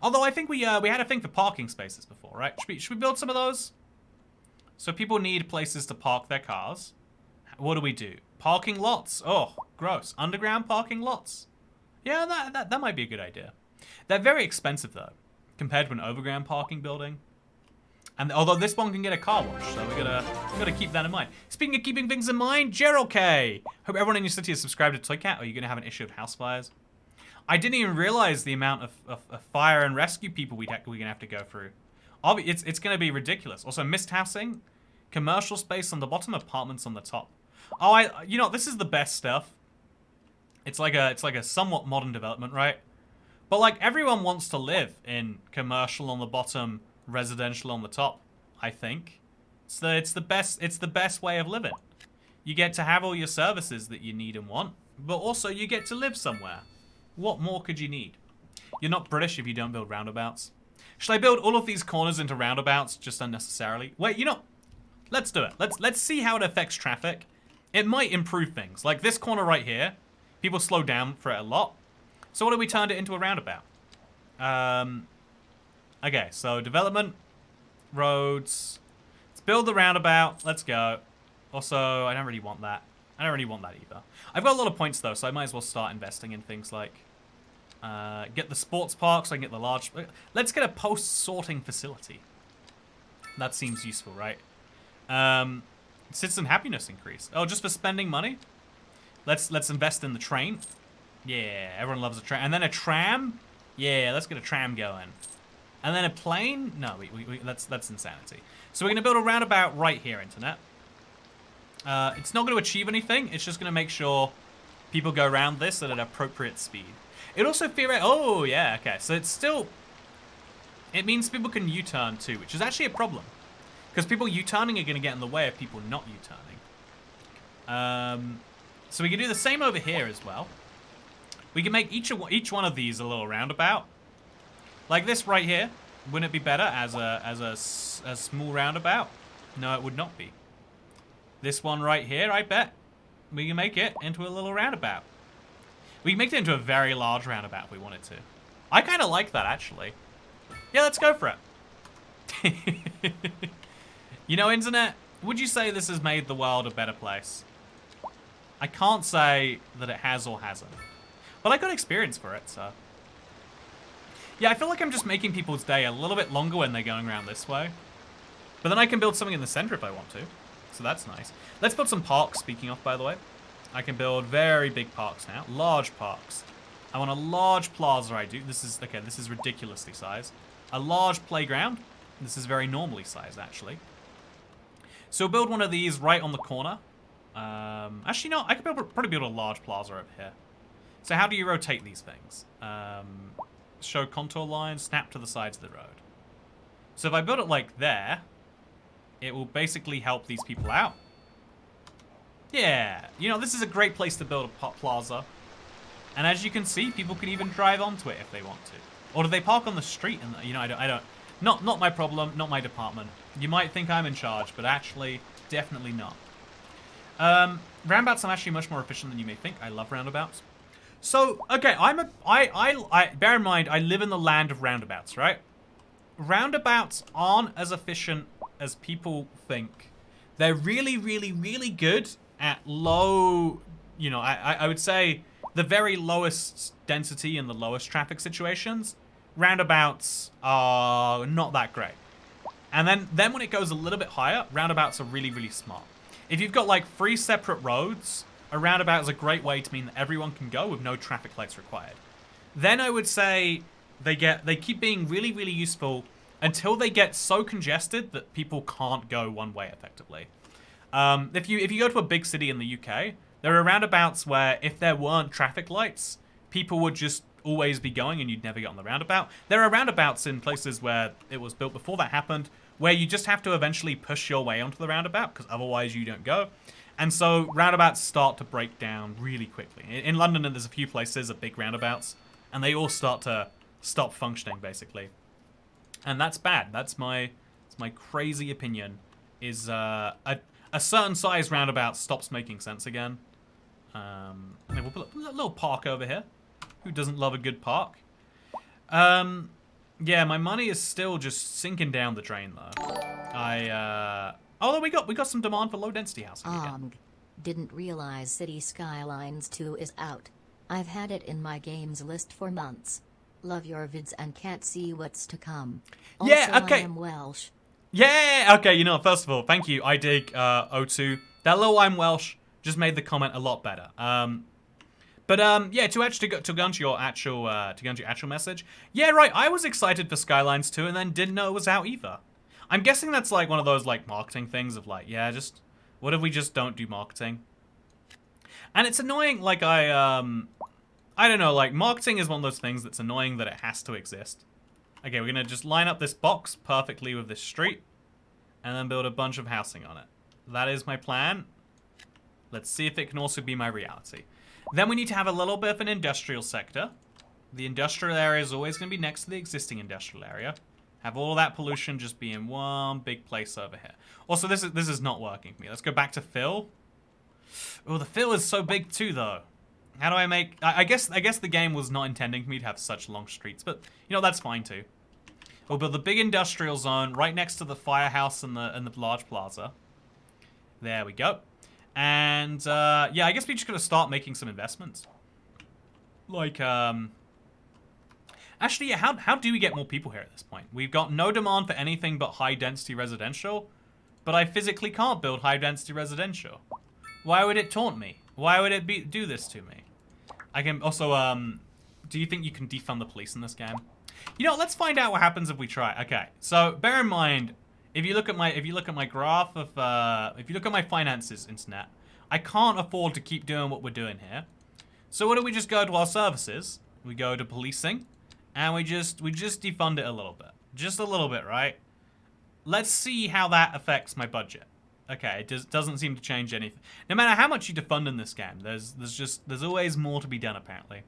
Although I think we had a thing for parking spaces before, right? Should we build some of those? So people need places to park their cars. What do? Parking lots. Oh, gross. Underground parking lots. Yeah, that might be a good idea. They're very expensive though, compared to an overground parking building. And although this one can get a car wash, so we gotta keep that in mind. Speaking of keeping things in mind, Gerald K. Hope everyone in your city is subscribed to Toycat, or are you gonna have an issue of house fires? I didn't even realize the amount of fire and rescue people we're gonna have to go through. It's gonna be ridiculous. Also, mist housing, commercial space on the bottom, apartments on the top. Oh, you know, this is the best stuff. It's like a somewhat modern development, right? But like everyone wants to live in commercial on the bottom, residential on the top, I think. So it's the best way of living. You get to have all your services that you need and want, but also you get to live somewhere. What more could you need? You're not British if you don't build roundabouts. Should I build all of these corners into roundabouts just unnecessarily? Wait, you know, let's do it. Let's see how it affects traffic. It might improve things. Like this corner right here, people slow down for it a lot. So what if we turned it into a roundabout? Okay, so development, roads. Let's build the roundabout. Let's go. Also, I don't really want that. I don't really want that either. I've got a lot of points though, so I might as well start investing in things like get the sports park so I can get the large. Let's get a post-sorting facility. That seems useful, right? Citizen happiness increase. Oh, just for spending money? Let's invest in the train. Yeah, everyone loves a train. And then a tram. Yeah, let's get a tram going. And then a plane. No, that's insanity. So we're gonna build a roundabout right here, internet. It's not going to achieve anything. It's just going to make sure people go around this at an appropriate speed. It also oh, yeah, okay. So it's still... It means people can U-turn too, which is actually a problem. Because people U-turning are going to get in the way of people not U-turning. So we can do the same over here as well. We can make each one of these a little roundabout. Like this right here. Wouldn't it be better as a small roundabout? No, it would not be. This one right here, I bet we can make it into a little roundabout. We can make it into a very large roundabout if we wanted to. I kind of like that, actually. Yeah, let's go for it. You know, internet, would you say this has made the world a better place? I can't say that it has or hasn't. But I got experience for it, so. Yeah, I feel like I'm just making people's day a little bit longer when they're going around this way. But then I can build something in the center if I want to. So that's nice. Let's build some parks, speaking of, by the way. I can build very big parks now. Large parks. I want a large plaza, I do. This is, okay, this is ridiculously sized. A large playground. This is very normally sized, actually. So we'll build one of these right on the corner. Actually, no, I could probably build a large plaza over here. So how do you rotate these things? Show contour lines, snap to the sides of the road. So if I build it like there... It will basically help these people out. Yeah, you know, this is a great place to build a plaza. And as you can see, people can even drive onto it if they want to. Or do they park on the street? And you know, I don't. Not my problem, not my department. You might think I'm in charge, but actually, definitely not. Roundabouts are actually much more efficient than you may think. I love roundabouts. So, okay, bear in mind, I live in the land of roundabouts, right? Roundabouts aren't as efficient as people think. They're really, really, really good at low, you know, I would say the very lowest density and the lowest traffic situations. Roundabouts are not that great. And then when it goes a little bit higher, roundabouts are really, really smart. If you've got like 3 separate roads, a roundabout is a great way to mean that everyone can go with no traffic lights required. Then I would say they keep being really, really useful until they get so congested that people can't go one way effectively. If you go to a big city in the UK, there are roundabouts where if there weren't traffic lights, people would just always be going and you'd never get on the roundabout. There are roundabouts in places where it was built before that happened, where you just have to eventually push your way onto the roundabout because otherwise you don't go. And so roundabouts start to break down really quickly. In London, there's a few places of big roundabouts, and they all start to stop functioning basically. And that's bad. That's my crazy opinion. Is a certain size roundabout stops making sense again. We'll put a little park over here. Who doesn't love a good park? Yeah, my money is still just sinking down the drain though. Although we got some demand for low density housing again. Didn't realize City Skylines 2 is out. I've had it in my games list for months. Love your vids and can't see what's to come. Also, Yeah, okay. I am Welsh. Yeah, okay, you know, first of all, thank you, I dig O2. That little I'm Welsh just made the comment a lot better. Yeah, to actually go to your actual message. Yeah, right, I was excited for Skylines 2 and then didn't know it was out either. I'm guessing that's like one of those like marketing things of like, yeah, just what if we just don't do marketing? And it's annoying, like I don't know, like marketing is one of those things that's annoying that it has to exist. Okay, we're gonna just line up this box perfectly with this street and then build a bunch of housing on it. That is my plan. Let's see if it can also be my reality. Then we need to have a little bit of an industrial sector. The industrial area is always going to be next to the existing industrial area. Have all that pollution just be in one big place over here. Also, this is not working for me. Let's go back to fill. Oh, the fill is so big too, though. How do I make... I guess the game was not intending for me to have such long streets, but, you know, that's fine too. We'll build the big industrial zone right next to the firehouse and the large plaza. There we go. And, yeah, I guess we just gotta start making some investments. Like, actually, yeah, how do we get more people here at this point? We've got no demand for anything but high-density residential, but I physically can't build high-density residential. Why would it taunt me? Why would it do this to me? I can also, do you think you can defund the police in this game? You know, let's find out what happens if we try. Okay, so bear in mind, if you look at my graph of, if you look at my finances, internet, I can't afford to keep doing what we're doing here. So what do we just go to our services? We go to policing, and we just defund it a little bit, just a little bit, right? Let's see how that affects my budget. Okay, it doesn't seem to change anything. No matter how much you defund in this game, there's always more to be done apparently.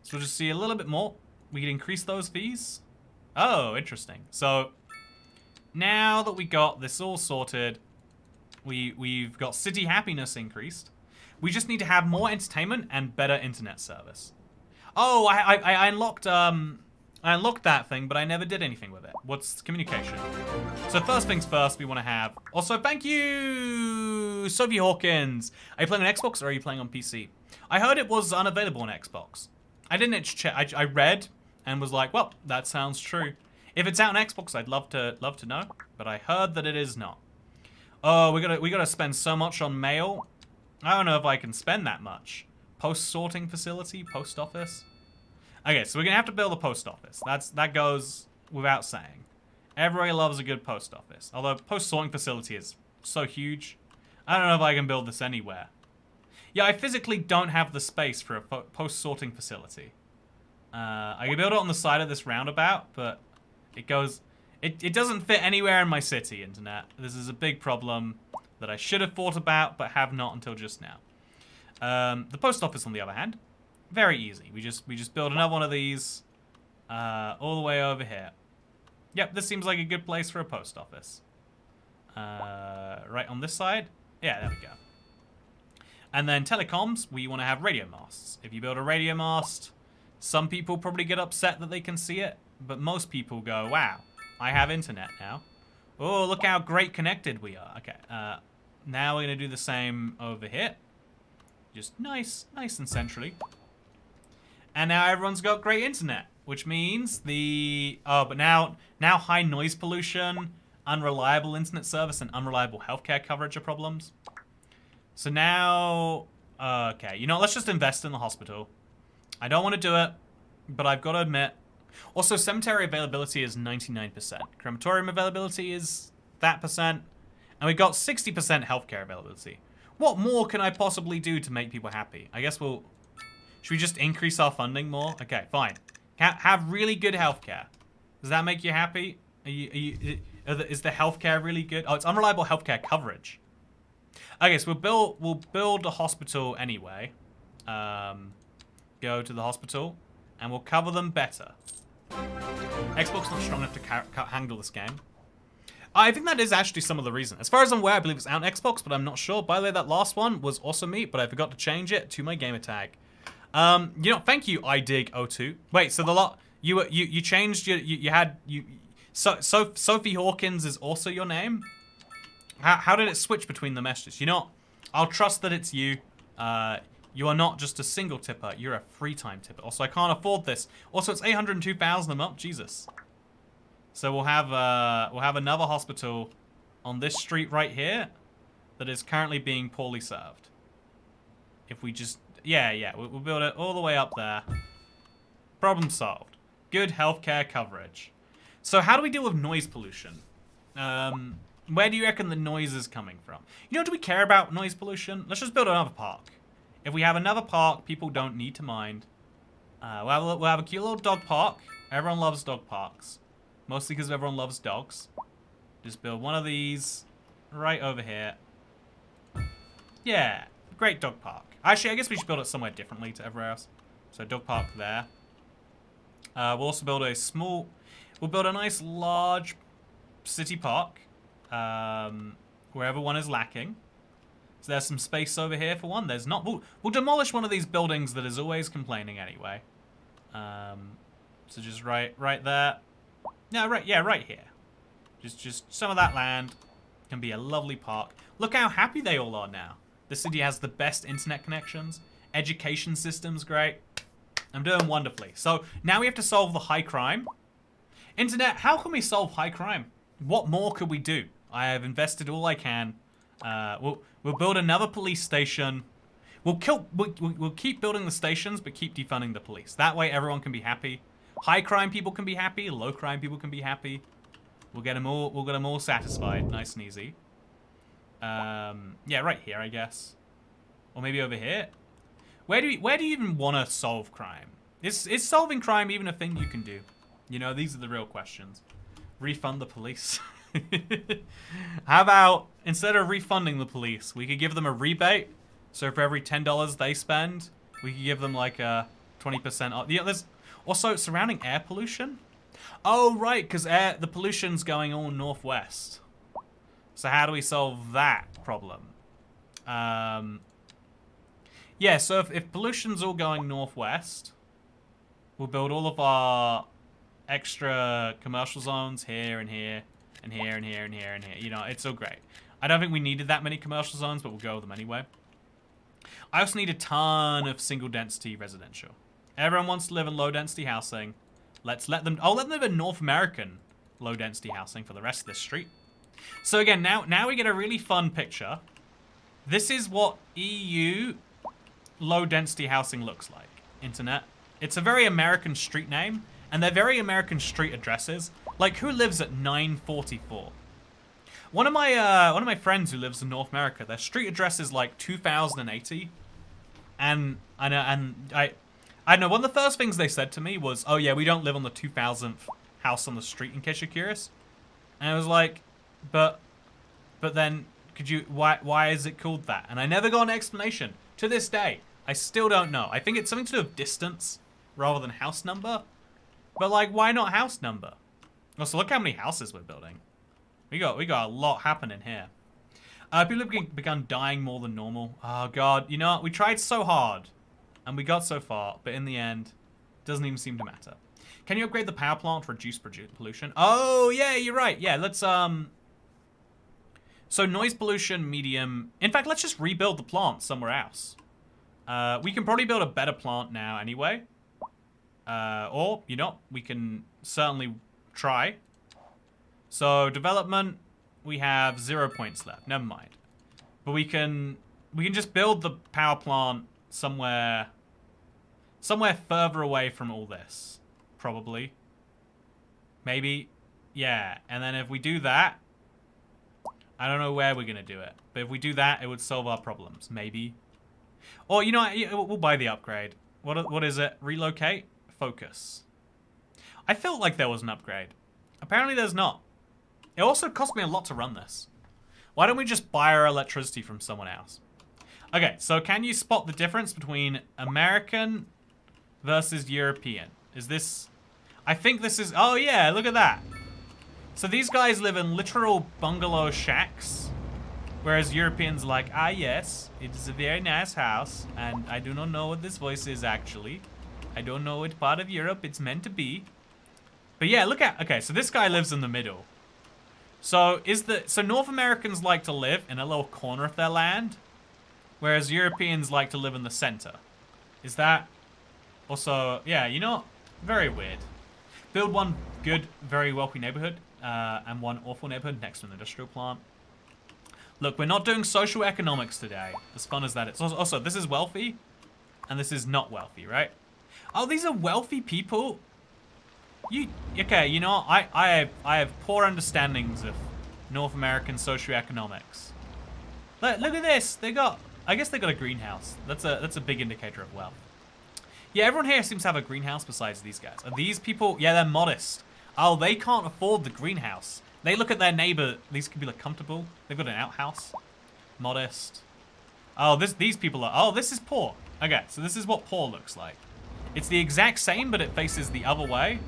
So we'll just see a little bit more. We can increase those fees. Oh, interesting. So now that we got this all sorted, we've got city happiness increased. We just need to have more entertainment and better internet service. Oh, I unlocked that thing, but I never did anything with it. What's communication? So first things first, we want to have... Also, thank you, Sophie Hawkins. Are you playing on Xbox or are you playing on PC? I heard it was unavailable on Xbox. I didn't check. I read and was like, well, that sounds true. If it's out on Xbox, I'd love to know. But I heard that it is not. Oh, we gotta spend so much on mail. I don't know if I can spend that much. Post sorting facility, post office. Okay, so we're gonna have to build a post office. That goes without saying. Everybody loves a good post office. Although post sorting facility is so huge, I don't know if I can build this anywhere. Yeah, I physically don't have the space for a post sorting facility. I can build it on the side of this roundabout, but it doesn't fit anywhere in my city, internet. This is a big problem that I should have thought about, but have not until just now. The post office, on the other hand, very easy. We just build another one of these all the way over here. Yep, this seems like a good place for a post office. Right on this side. Yeah, there we go. And then telecoms, we want to have radio masts. If you build a radio mast, some people probably get upset that they can see it, but most people go, wow, I have internet now. Oh, look how great connected we are. Okay, now we're going to do the same over here. Just nice and centrally. And now everyone's got great internet, which means but now high noise pollution, unreliable internet service, and unreliable healthcare coverage are problems. So now, okay, you know, let's just invest in the hospital. I don't want to do it, but I've got to admit. Also, cemetery availability is 99%. Crematorium availability is that percent. And we got 60% healthcare availability. What more can I possibly do to make people happy? I guess should we just increase our funding more? Okay, fine. Have really good healthcare. Does that make you happy? Is the healthcare really good? Oh, it's unreliable healthcare coverage. Okay, so we'll build a hospital anyway. Go to the hospital, and we'll cover them better. Xbox not strong enough to handle this game. I think that is actually some of the reason. As far as I'm aware, I believe it's out on Xbox, but I'm not sure. By the way, that last one was also me, but I forgot to change it to my gamer tag. You know, thank you, idig02. Wait, so the lot you changed so Sophie Hawkins is also your name? How did it switch between the messages? You know, I'll trust that it's you. You are not just a single tipper, you're a 3-time tipper. Also, I can't afford this. Also, it's 802,000 a month, Jesus. So we'll have another hospital on this street right here that is currently being poorly served. If we just, we'll build it all the way up there. Problem solved. Good healthcare coverage. So how do we deal with noise pollution? Where do you reckon the noise is coming from? You know, do we care about noise pollution? Let's just build another park. If we have another park, people don't need to mind. We'll have a cute little dog park. Everyone loves dog parks. Mostly because everyone loves dogs. Just build one of these right over here. Yeah, great dog park. Actually, I guess we should build it somewhere differently to everywhere else. So dog park there. We'll also build we'll build a nice large city park. Where everyone is lacking. So there's some space over here for one. There's not. We'll demolish one of these buildings that is always complaining anyway. So just right there. No, right here. Just some of that land can be a lovely park. Look how happy they all are now. The city has the best internet connections. Education system's great. I'm doing wonderfully. So now we have to solve the high crime. Internet, how can we solve high crime? What more could we do? I have invested all I can. We'll build another police station. We'll keep building the stations, but keep defunding the police. That way, everyone can be happy. High crime people can be happy. Low crime people can be happy. We'll get them all. We'll get them all satisfied, nice and easy. Yeah, right here, I guess, or maybe over here. Where do you even want to solve crime? Is solving crime even a thing you can do? You know, these are the real questions. Refund the police. How about, instead of refunding the police, we could give them a rebate. So for every $10 they spend, we could give them like a 20% off. Yeah, there's also surrounding air pollution. Oh, right, because the pollution's going all northwest. So how do we solve that problem? Yeah, so if pollution's all going northwest, we'll build all of our extra commercial zones here and here and here and here and here and here. You know, it's all great. I don't think we needed that many commercial zones, but we'll go with them anyway. I also need a ton of single density residential. Everyone wants to live in low density housing. Let's let them. I'll let them live in North American low density housing for the rest of this street. So again, now we get a really fun picture. This is what EU low density housing looks like. Internet. It's a very American street name, and they're very American street addresses. Like, who lives at 944? One of my friends who lives in North America, their street address is like 2080, and I don't know. One of the first things they said to me was, "Oh yeah, we don't live on the 2000th house on the street." In case you're curious, and I was like, "But then could you? Why is it called that?" And I never got an explanation to this day. I still don't know. I think it's something to do with distance rather than house number. But like, why not house number? Also, look how many houses we're building. We got a lot happening here. People have begun dying more than normal. Oh god, you know what? We tried so hard, and we got so far, but in the end, it doesn't even seem to matter. Can you upgrade the power plant to reduce pollution? Oh yeah, you're right. Yeah, let's So noise pollution, medium. In fact, let's just rebuild the plant somewhere else. We can probably build a better plant now anyway. Or, you know, we can certainly try. So, development, we have 0 points left. Never mind. But we can just build the power plant somewhere further away from all this. Probably. Maybe. Yeah. And then if we do that, I don't know where we're going to do it. But if we do that, it would solve our problems. Maybe. Or, you know what? We'll buy the upgrade. What is it? Relocate? Focus. I felt like there was an upgrade. Apparently there's not. It also cost me a lot to run this. Why don't we just buy our electricity from someone else? Okay, so can you spot the difference between American versus European? Is this... I think this is... Oh yeah, look at that. So these guys live in literal bungalow shacks, whereas Europeans are like, ah yes, it is a very nice house, and I do not know what this voice is actually. I don't know what part of Europe it's meant to be. But yeah, look at, okay, so this guy lives in the middle. So North Americans like to live in a little corner of their land, whereas Europeans like to live in the center. Is that also, yeah, you know, very weird. Build one good, very wealthy neighborhood, and one awful neighborhood next to an industrial plant. Look, we're not doing social economics today, as fun as that is. Also, this is wealthy, and this is not wealthy, right? Oh, these are wealthy people. Okay, you know, I have poor understandings of North American socioeconomics. Look at this. I guess they got a greenhouse. That's a big indicator of wealth. Yeah, everyone here seems to have a greenhouse besides these guys. Are these people? Yeah, they're modest. Oh, they can't afford the greenhouse. They look at their neighbor. These could be like comfortable. They've got an outhouse. Modest. Oh, these people are. Oh, this is poor. Okay, so this is what poor looks like. It's the exact same, but it faces the other way.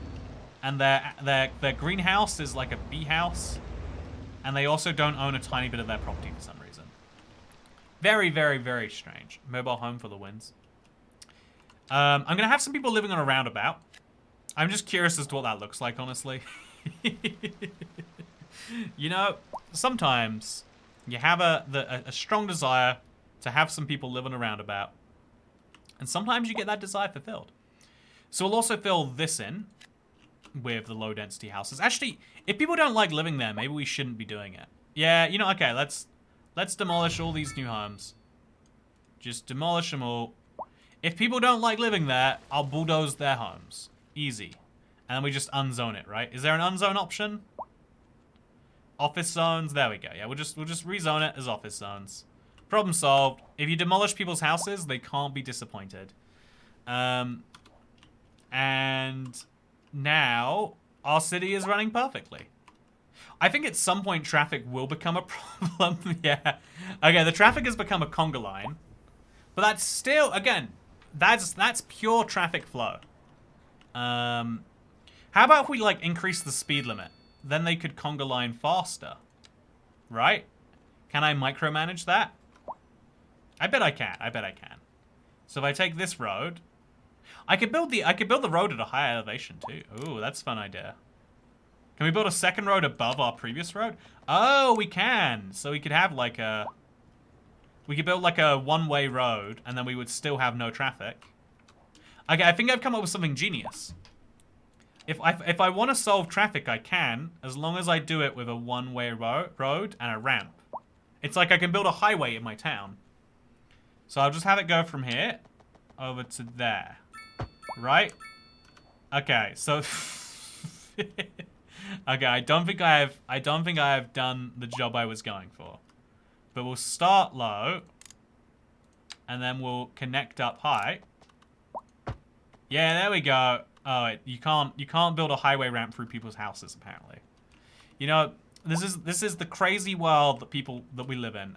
And their greenhouse is like a bee house. And they also don't own a tiny bit of their property for some reason. Very, very, very strange. Mobile home for the wins. I'm going to have some people living on a roundabout. I'm just curious as to what that looks like, honestly. You know, sometimes you have a strong desire to have some people live on a roundabout. And sometimes you get that desire fulfilled. So we'll also fill this in with the low density houses. Actually, if people don't like living there, maybe we shouldn't be doing it. Yeah, you know, okay, let's demolish all these new homes. Just demolish them all. If people don't like living there, I'll bulldoze their homes. Easy. And then we just unzone it, right? Is there an unzone option? Office zones, there we go. Yeah, we'll just rezone it as office zones. Problem solved. If you demolish people's houses, they can't be disappointed. And now our city is running perfectly. I think at some point traffic will become a problem. Yeah. Okay, the traffic has become a conga line. But that's still, again, that's pure traffic flow. How about if we like increase the speed limit? Then they could conga line faster. Right? Can I micromanage that? I bet I can. I bet I can. So if I take this road, I could build the road at a higher elevation too. Ooh, that's a fun idea. Can we build a second road above our previous road? Oh, we can. So we could have like a... We could build like a one-way road, and then we would still have no traffic. Okay, I think I've come up with something genius. If I want to solve traffic, I can, as long as I do it with a one-way road and a ramp. It's like I can build a highway in my town. So I'll just have it go from here over to there. Right? Okay, so... Okay, I don't think I have done the job I was going for. But we'll start low, and then we'll connect up high. Yeah, there we go. Oh, you can't build a highway ramp through people's houses apparently. You know, this is the crazy world that we live in.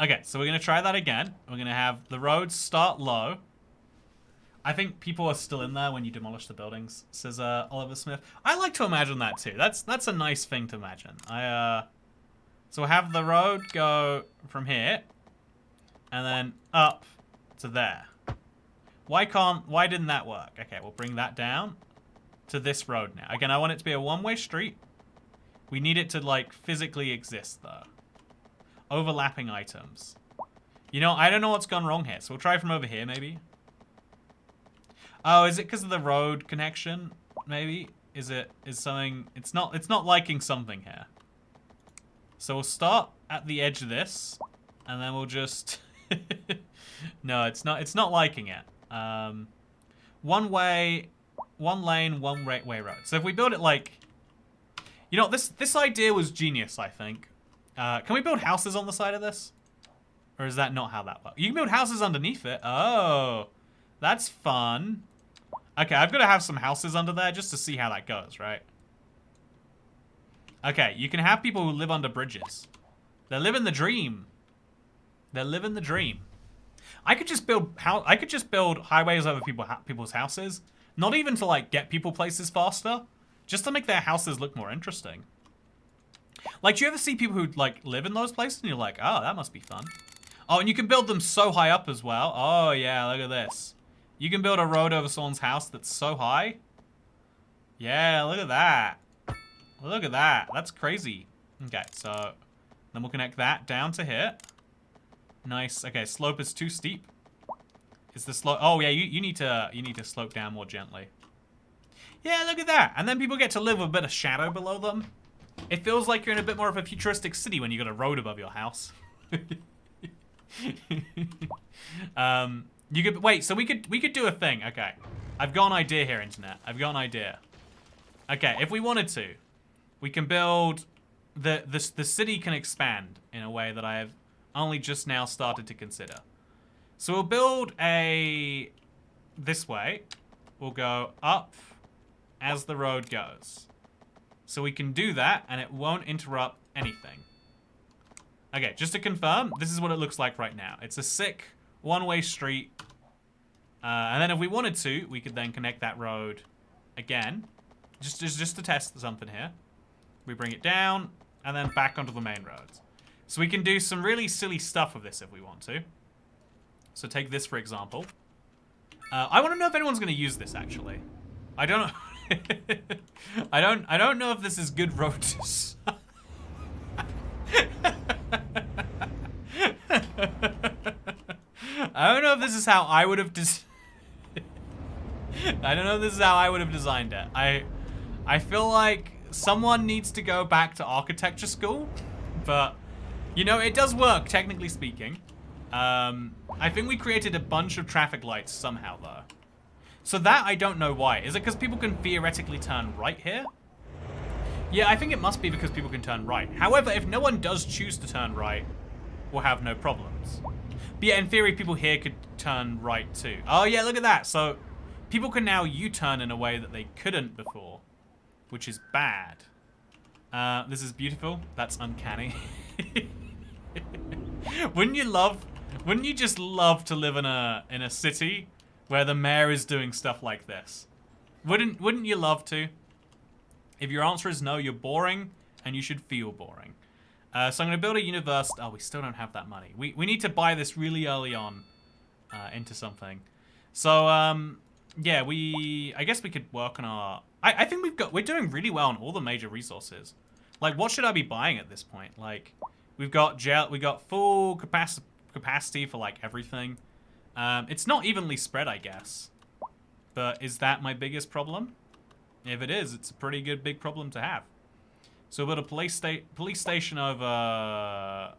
Okay, so we're gonna try that again. We're gonna have the roads start low. I think people are still in there when you demolish the buildings, says Oliver Smith. I like to imagine that too. That's a nice thing to imagine. So we'll have the road go from here, and then up to there. Why didn't that work? Okay, we'll bring that down to this road now. Again, I want it to be a one-way street. We need it to, like, physically exist, though. Overlapping items. You know, I don't know what's gone wrong here, so we'll try from over here, maybe. Oh, is it because of the road connection, maybe? Is something... It's not liking something here. So we'll start at the edge of this, and then we'll just... No, it's not liking it. One way, one lane, one way road. So if we build it like... You know, this idea was genius, I think. Can we build houses on the side of this? Or is that not how that works? You can build houses underneath it. Oh, that's fun. Okay, I've got to have some houses under there just to see how that goes, right? Okay, you can have people who live under bridges. They're living the dream. They're living the dream. I could just build highways over people's houses, not even to like get people places faster, just to make their houses look more interesting. Like, do you ever see people who, like, live in those places and you're like, oh, that must be fun. Oh, and you can build them so high up as well. Oh, yeah, look at this. You can build a road over someone's house that's so high. Yeah, look at that. Look at that. That's crazy. Okay, so then we'll connect that down to here. Nice. Okay, slope is too steep. Is the slope? Oh, yeah, you need to slope down more gently. Yeah, look at that. And then people get to live with a bit of shadow below them. It feels like you're in a bit more of a futuristic city when you got a road above your house. You could wait. So we could do a thing. Okay, I've got an idea here, internet. I've got an idea. Okay, if we wanted to, we can build the city can expand in a way that I have only just now started to consider. So we'll build a this way. We'll go up as the road goes. So we can do that, and it won't interrupt anything. Okay, just to confirm, this is what it looks like right now. It's a sick one-way street. And then if we wanted to, we could then connect that road again. Just to test something here. We bring it down, and then back onto the main roads. So we can do some really silly stuff with this if we want to. So take this, for example. I want to know if anyone's going to use this, actually. I don't know. I don't know if this is good road design. I don't know if this is how I would have I don't know if this is how I would have designed it. I feel like someone needs to go back to architecture school, but you know, it does work technically speaking. I think we created a bunch of traffic lights somehow though. So that I don't know why. Is it because people can theoretically turn right here? Yeah, I think it must be because people can turn right. However, if no one does choose to turn right, we'll have no problems. But yeah, in theory, people here could turn right too. Oh yeah, look at that. So people can now U-turn in a way that they couldn't before, which is bad. This is beautiful. That's uncanny. Wouldn't you just love to live in a city where the mayor is doing stuff like this? Wouldn't you love to? If your answer is no, you're boring, and you should feel boring. So I'm going to build a university. Oh, we still don't have that money. We need to buy this really early on into something. So, yeah, I guess we could work on our... I think we're doing really well on all the major resources. Like, what should I be buying at this point? Like, we got full capacity for, like, everything. It's not evenly spread, I guess. But is that my biggest problem? If it is, it's a pretty good big problem to have. So we'll build a police station over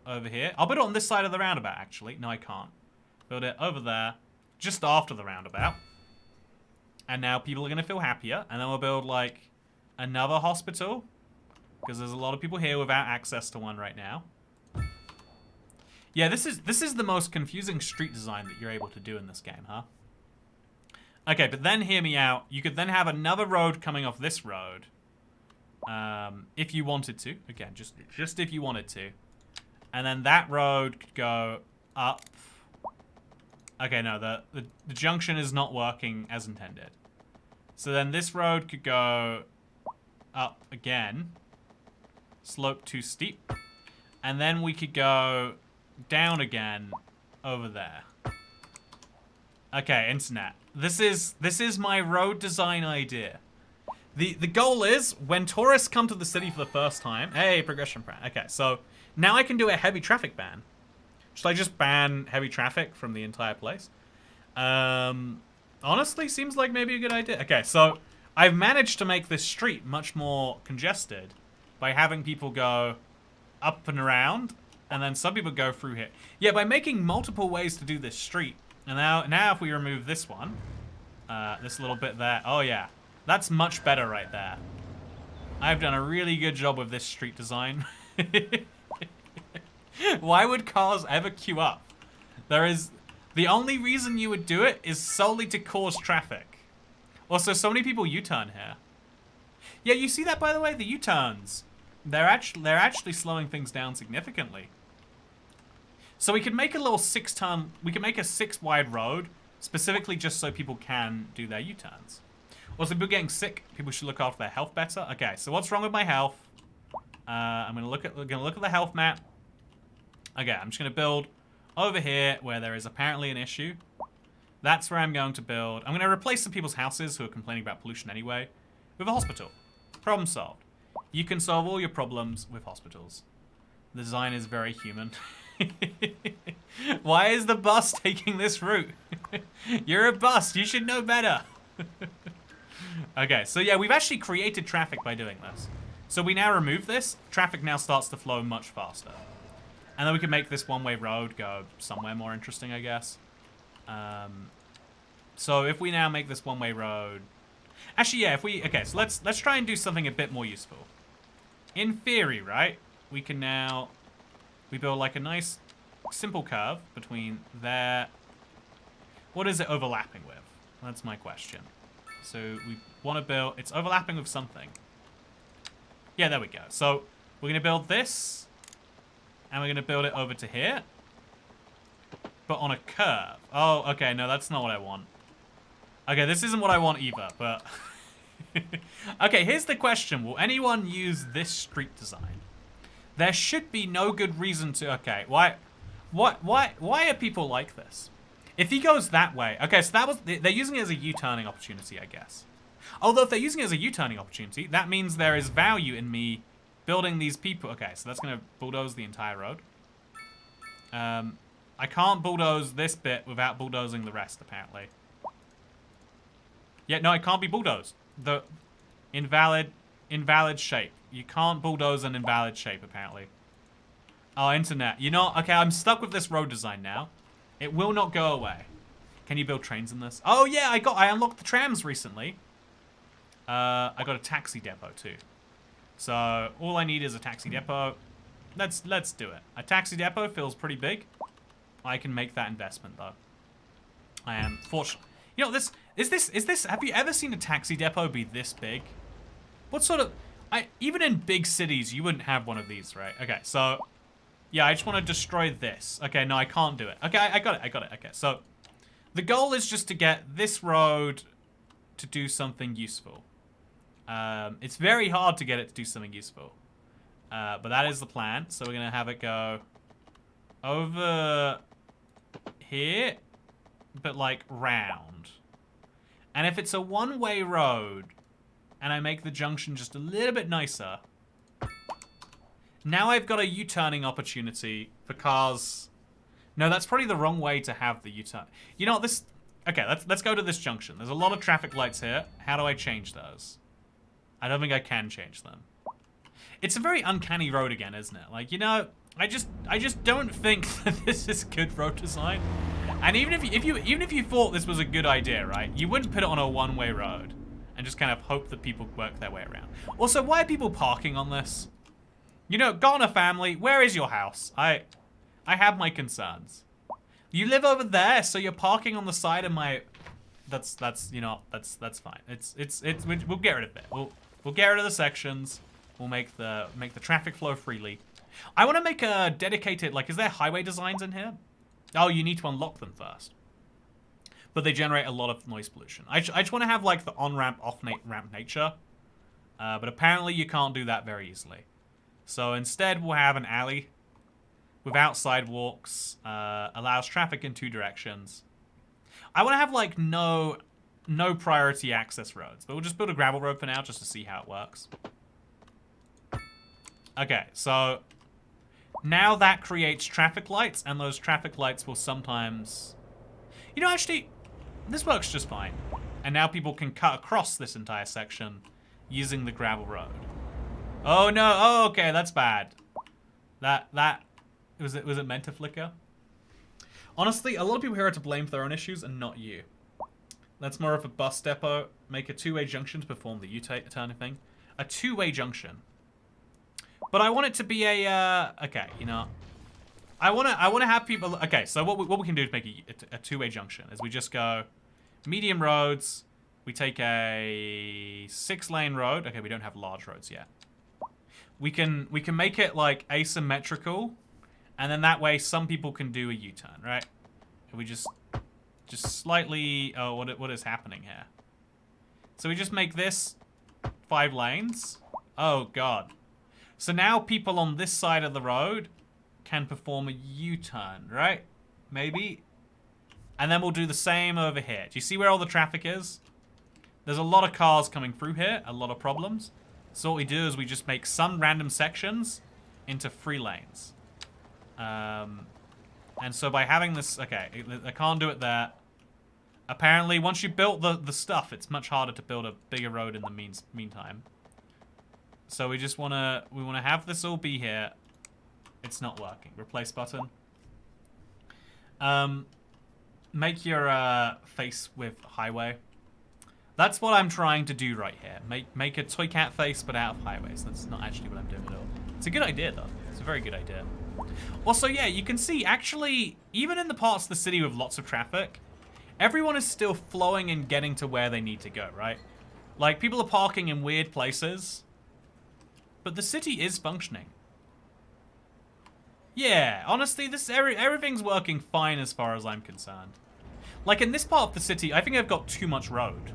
here. I'll build it on this side of the roundabout, actually. No, I can't. Build it over there, just after the roundabout. And now people are going to feel happier. And then we'll build, like, another hospital. Because there's a lot of people here without access to one right now. Yeah, this is the most confusing street design that you're able to do in this game, huh? Okay, but then hear me out. You could then have another road coming off this road. If you wanted to. Again, just if you wanted to. And then that road could go up. Okay, no, the junction is not working as intended. So then this road could go up again. Slope too steep. And then we could go down again over there. Okay, internet. This is my road design idea. The goal is when tourists come to the city for the first time. Hey, progression plan. Okay, so now I can do a heavy traffic ban. Should I just ban heavy traffic from the entire place? Honestly, seems like maybe a good idea. Okay, so I've managed to make this street much more congested by having people go up and around, and then some people go through here. Yeah, by making multiple ways to do this street. And now if we remove this one, this little bit there. Oh yeah, that's much better right there. I've done a really good job with this street design. Why would cars ever queue up? The only reason you would do it is solely to cause traffic. Also, so many people U-turn here. Yeah, you see that, by the way? The U-turns. They're actually slowing things down significantly. So we could make a little we could make a 6 wide road specifically just so people can do their U-turns. Also, people getting sick. People should look after their health better. Okay, so what's wrong with my health? I'm gonna look at the health map. Okay, I'm just gonna build over here where there is apparently an issue. That's where I'm going to build. I'm gonna replace some people's houses who are complaining about pollution anyway with a hospital. Problem solved. You can solve all your problems with hospitals. The design is very human. Why is the bus taking this route? You're a bus. You should know better. Okay, so yeah, we've actually created traffic by doing this. So we now remove this. Traffic now starts to flow much faster. And then we can make this one-way road go somewhere more interesting, I guess. So if we now make this one-way road... Actually, yeah, if we... Okay, so let's try and do something a bit more useful. In theory, right? We can now... We build like a nice, simple curve between there... What is it overlapping with? That's my question. So we want to build... It's overlapping with something. Yeah, there we go. So we're going to build this. And we're going to build it over to here. But on a curve. Oh, okay. No, that's not what I want. Okay, this isn't what I want either, but... Okay, here's the question. Will anyone use this street design? There should be no good reason to... Okay, why are people like this? If he goes that way... Okay, so that was... They're using it as a U-turning opportunity, I guess. Although if they're using it as a U-turning opportunity, that means there is value in me building these people... Okay, so that's going to bulldoze the entire road. I can't bulldoze this bit without bulldozing the rest, apparently. Yeah, no, it can't be bulldozed. The invalid shape. You can't bulldoze an invalid shape, apparently. Oh, internet. You know, okay, I'm stuck with this road design now. It will not go away. Can you build trains in this? Oh, yeah, I unlocked the trams recently. I got a taxi depot, too. So, all I need is a taxi depot. Let's do it. A taxi depot feels pretty big. I can make that investment, though. I am fortunate. You know, have you ever seen a taxi depot be this big? What sort of, even in big cities, you wouldn't have one of these, right? Okay, so, yeah, I just want to destroy this. Okay, no, I can't do it. Okay, I got it. Okay, so, the goal is just to get this road to do something useful. It's very hard to get it to do something useful. But that is the plan. So we're going to have it go over here, but like round. And if it's a one-way road, and I make the junction just a little bit nicer, now I've got a U-turning opportunity for cars. No, that's probably the wrong way to have the U-turn. You know, this... Okay, let's go to this junction. There's a lot of traffic lights here. How do I change those? I don't think I can change them. It's a very uncanny road again, isn't it? Like, you know, I just don't think that this is good road design. And even if you thought this was a good idea, right? You wouldn't put it on a one-way road and just kind of hope that people work their way around. Also, why are people parking on this? You know, got a family. Where is your house? I have my concerns. You live over there, so you're parking on the side of my. That's you know, that's fine. We'll get rid of it. We'll get rid of the sections. We'll make the traffic flow freely. I want to make a dedicated, like, is there highway designs in here? Oh, you need to unlock them first. But they generate a lot of noise pollution. I just want to have, like, the on-ramp, off-ramp nature. But apparently you can't do that very easily. So instead we'll have an alley without sidewalks, allows traffic in 2 directions. I want to have, like, no priority access roads. But we'll just build a gravel road for now just to see how it works. Okay, so now that creates traffic lights, and those traffic lights will sometimes... You know, actually, this works just fine. And now people can cut across this entire section using the gravel road. Oh, no. Oh, okay, that's bad. Was it meant to flicker? Honestly, a lot of people here are to blame for their own issues and not you. That's more of a bus depot. Make a 2-way junction to perform the U-turn thing. A 2-way junction. But I want it to be a, okay, you know, I want to have people, okay, so what we can do to make a 2-way junction is we just go medium roads, we take a 6-lane road, okay, we don't have large roads yet. We can make it like asymmetrical, and then that way some people can do a U-turn, right? And we just slightly, oh, what is happening here? So we just make this 5 lanes. Oh, God. So now people on this side of the road can perform a U-turn, right? Maybe. And then we'll do the same over here. Do you see where all the traffic is? There's a lot of cars coming through here, a lot of problems. So what we do is we just make some random sections into 3 lanes. And so by having this, okay, I can't do it there. Apparently, once you built the stuff, it's much harder to build a bigger road in the meantime. So we just wanna have this all be here. It's not working. Replace button. Make your face with highway. That's what I'm trying to do right here. Make a toy cat face, but out of highways. That's not actually what I'm doing at all. It's a good idea, though. It's a very good idea. Also, yeah, you can see, actually, even in the parts of the city with lots of traffic, everyone is still flowing and getting to where they need to go, right? Like, people are parking in weird places, but the city is functioning. Yeah, honestly, everything's working fine as far as I'm concerned. Like, in this part of the city, I think I've got too much road.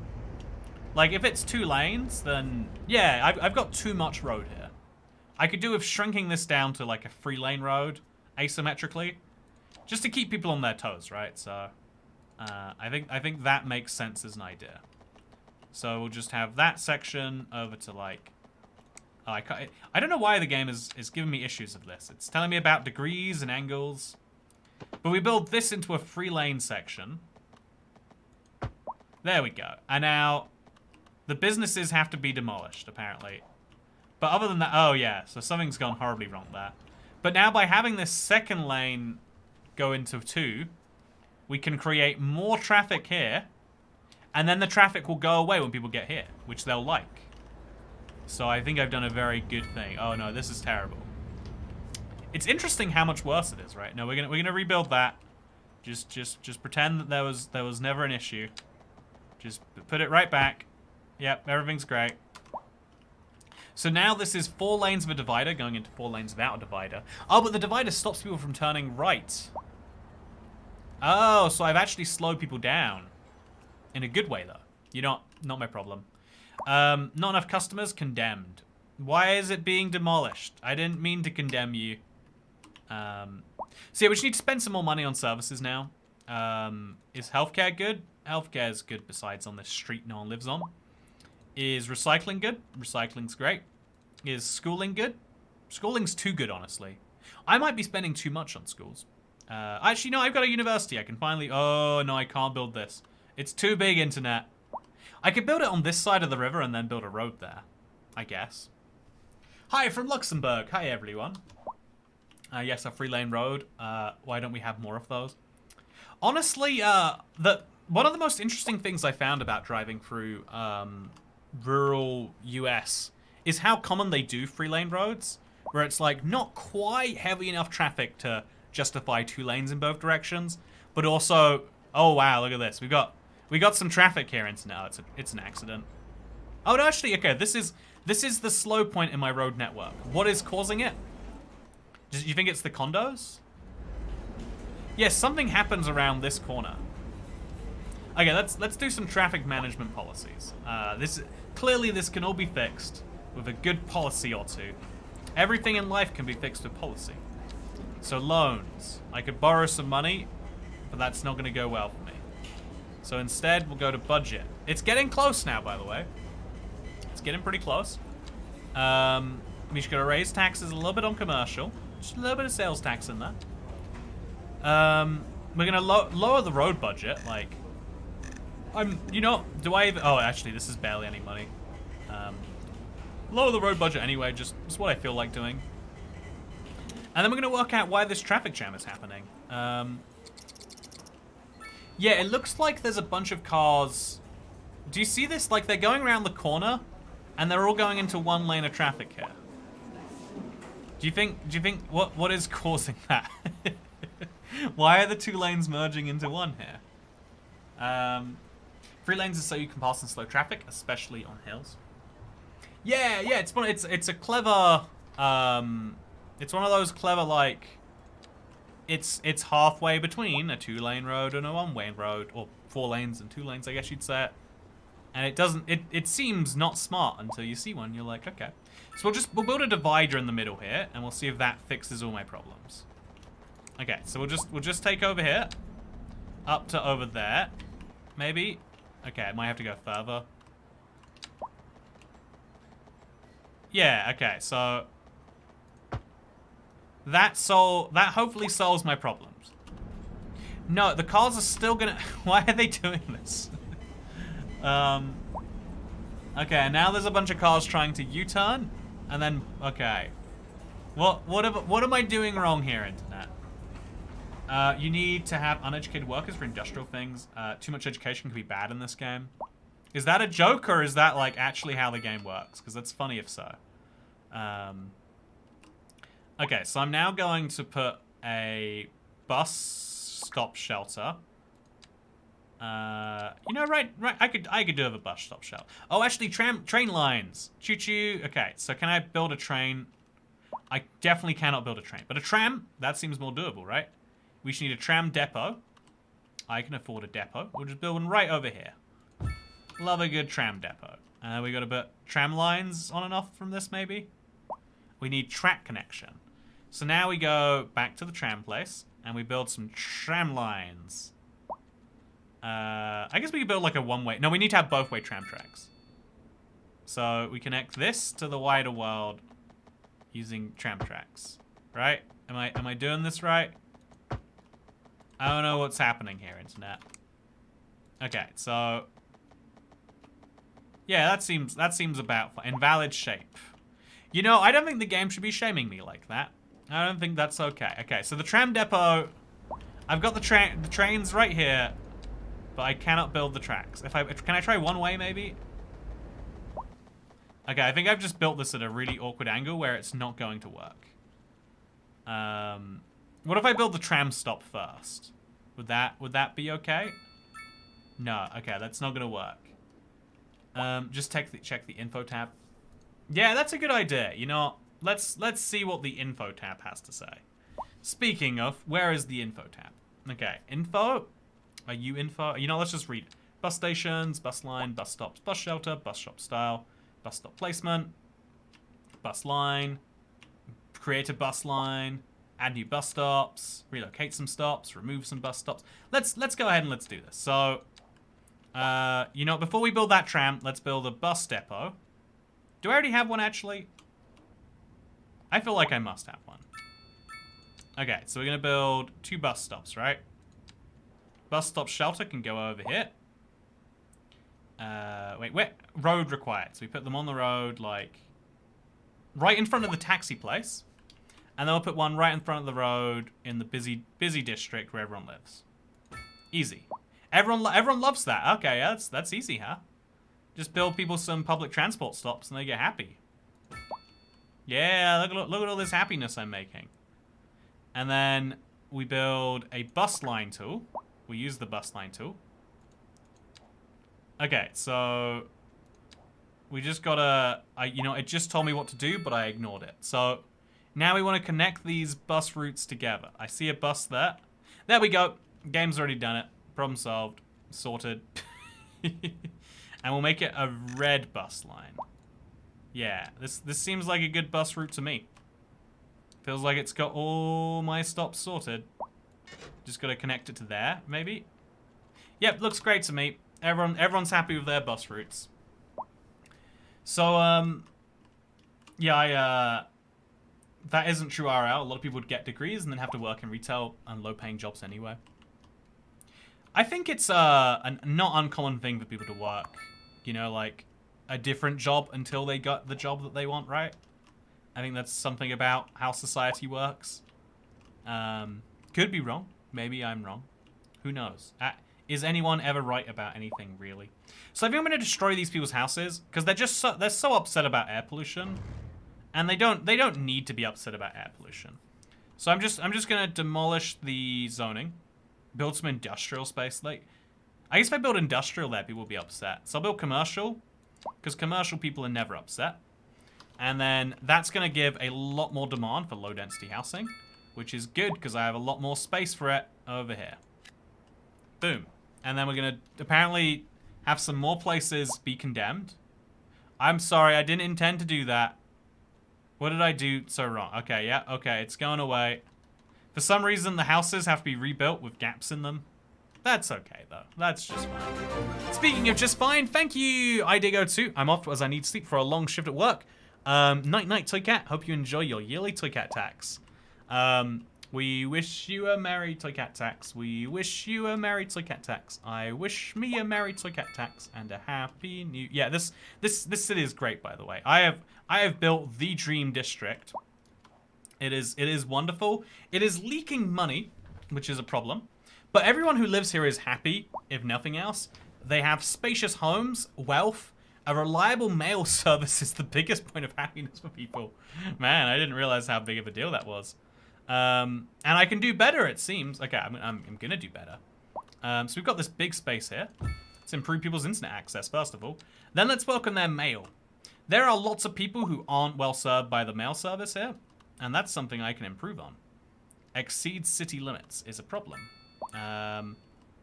Like, if it's 2 lanes, then, yeah, I've got too much road here. I could do with shrinking this down to, like, a 3-lane road, asymmetrically, just to keep people on their toes, right? So, I think that makes sense as an idea. So we'll just have that section over to, like, I don't know why the game is giving me issues of this. It's telling me about degrees and angles. But we build this into a 3-lane section. There we go. And now, the businesses have to be demolished, apparently. But other than that, oh yeah, so something's gone horribly wrong there. But now by having this 2nd lane go into 2, we can create more traffic here. And then the traffic will go away when people get here, which they'll like. So I think I've done a very good thing. Oh no, this is terrible. It's interesting how much worse it is, right? No, we're gonna rebuild that. Just pretend that there was never an issue. Just put it right back. Yep, everything's great. So now this is 4 lanes of a divider going into 4 lanes without a divider. Oh, but the divider stops people from turning right. Oh, so I've actually slowed people down. In a good way, though. You're not my problem. Not enough customers, condemned. Why is it being demolished? I didn't mean to condemn you. So yeah, we just need to spend some more money on services now. Is healthcare good? Healthcare is good besides on this street no one lives on. Is recycling good? Recycling's great. Is schooling good? Schooling's too good, honestly. I might be spending too much on schools. Actually, no, I've got a university. I can finally... Oh, no, I can't build this. It's too big, internet. I could build it on this side of the river and then build a road there, I guess. Hi, from Luxembourg. Hi, everyone. Yes, a 3-lane road. Why don't we have more of those? Honestly, one of the most interesting things I found about driving through rural US is how common they do 3-lane roads, where it's like not quite heavy enough traffic to justify 2 lanes in both directions, but also, oh wow, look at this. We got some traffic here, internet. Oh, it's an accident. Oh no, actually, okay, this is the slow point in my road network. What is causing it? Do you think it's the condos? Yes, something happens around this corner. Okay, let's do some traffic management policies. Clearly this can all be fixed with a good policy or 2. Everything in life can be fixed with policy. So loans. I could borrow some money, but that's not going to go well for me. So instead, we'll go to budget. It's getting close now, by the way. It's getting pretty close. We just got to raise taxes a little bit on commercial. Just a little bit of sales tax in there. We're going to lower the road budget, like... do I even... Oh, actually, this is barely any money. Lower the road budget anyway, just what I feel like doing. And then we're going to work out why this traffic jam is happening. Yeah, it looks like there's a bunch of cars... Do you see this? Like, they're going around the corner, and they're all going into 1 lane of traffic here. Do you think what is causing that? Why are the 2 lanes merging into 1 here? 3 lanes is so you can pass in slow traffic, especially on hills. Yeah, it's a clever, it's one of those clever, like, it's halfway between a 2-lane road and a 1-lane road, or 4 lanes and 2 lanes, I guess you'd say it. And it doesn't, it seems not smart until you see one. You're like, okay. So we'll build a divider in the middle here, and we'll see if that fixes all my problems. Okay, so we'll just take over here. Up to over there. Maybe. Okay, I might have to go further. Yeah, okay, so that hopefully solves my problems. No, the cars are still gonna why are they doing this? Okay, now there's a bunch of cars trying to U-turn, and then okay. What am I doing wrong here, internet? You need to have uneducated workers for industrial things. Too much education can be bad in this game. Is that a joke, or is that like actually how the game works? Because that's funny if so. Okay, so I'm now going to put a bus stop shelter. You know, right. I could do have a bus stop shelter. Oh, actually, train lines. Choo choo. Okay, so can I build a train? I definitely cannot build a train, but a tram, that seems more doable, right? We should need a tram depot. I can afford a depot. We'll just build one right over here. Love a good tram depot. We got to put tram lines on and off from this, maybe? We need track connection. So now we go back to the tram place, and we build some tram lines. I guess we could build like a one-way. No, we need to have both-way tram tracks. So we connect this to the wider world using tram tracks, right? Am I doing this right? I don't know what's happening here, internet. Okay, so yeah, that seems about fine. Invalid shape. You know, I don't think the game should be shaming me like that. I don't think that's okay. Okay, so the tram depot, I've got the trains right here, but I cannot build the tracks. Can I try one way maybe? Okay, I think I've just built this at a really awkward angle where it's not going to work. What if I build the tram stop first? Would that be okay? No, okay, that's not gonna work. Just check the info tab. Yeah, that's a good idea. You know, let's see what the info tab has to say. Speaking of, where is the info tab? Okay, info. Are you info? You know, let's just read. Bus stations, bus line, bus stops, bus shelter, bus shop style, bus stop placement, bus line, create a bus line, add new bus stops, relocate some stops, remove some bus stops. Let's go ahead and let's do this. So, you know, before we build that tram, let's build a bus depot. Do I already have one, actually? I feel like I must have one. Okay, so we're going to build 2 bus stops, right? Bus stop shelter can go over here. Wait, where? Road required. So we put them on the road, like, right in front of the taxi place. And then we'll put one right in front of the road in the busy district where everyone lives. Easy. Everyone loves that. Okay, yeah, that's easy, huh? Just build people some public transport stops and they get happy. Yeah, look at all this happiness I'm making. And then we build a bus line tool. We use the bus line tool. Okay, so we just gotta, you know, it just told me what to do, but I ignored it. So now we want to connect these bus routes together. I see a bus there. There we go. Game's already done it. Problem solved. Sorted. And we'll make it a red bus line. Yeah, this seems like a good bus route to me. Feels like it's got all my stops sorted. Just gotta connect it to there, maybe. Yep, looks great to me. Everyone's happy with their bus routes. So, yeah, that isn't true RL. A lot of people would get degrees and then have to work in retail and low-paying jobs anyway. I think it's a not uncommon thing for people to work, you know, like a different job until they got the job that they want, right? I think that's something about how society works. Could be wrong. Maybe I'm wrong. Who knows? Is anyone ever right about anything, really? So I think I'm going to destroy these people's houses because they're so upset about air pollution, and they don't need to be upset about air pollution. So I'm just going to demolish the zoning. Build some industrial space. Like, I guess if I build industrial there, people will be upset. So I'll build commercial, because commercial people are never upset. And then that's going to give a lot more demand for low-density housing, which is good, because I have a lot more space for it over here. Boom. And then we're going to, apparently, Have some more places be condemned. I'm sorry, I didn't intend to do that. What did I do so wrong? Okay, yeah, okay, it's going away. For some reason, the houses have to be rebuilt with gaps in them. That's okay, though. That's just fine. Speaking of just fine, thank you, idigo2. I'm off as I need sleep for a long shift at work. Night-night, Toycat. Hope you enjoy your yearly Toycat tax. We wish you a merry Toycat tax. We wish you a merry Toycat tax. I wish me a merry Toycat tax and a happy new... Yeah, this city is great, by the way. I have built the dream district. It is wonderful. It is leaking money, which is a problem. But everyone who lives here is happy, if nothing else. They have spacious homes, wealth, a reliable mail service is the biggest point of happiness for people. Man, I didn't realize how big of a deal that was. And I can do better, it seems. Okay, I'm gonna do better. So we've got this big space here. Let's improve people's internet access, first of all. Then let's welcome their mail. There are lots of people who aren't well served by the mail service here, and that's something I can improve on. Exceeds city limits is a problem.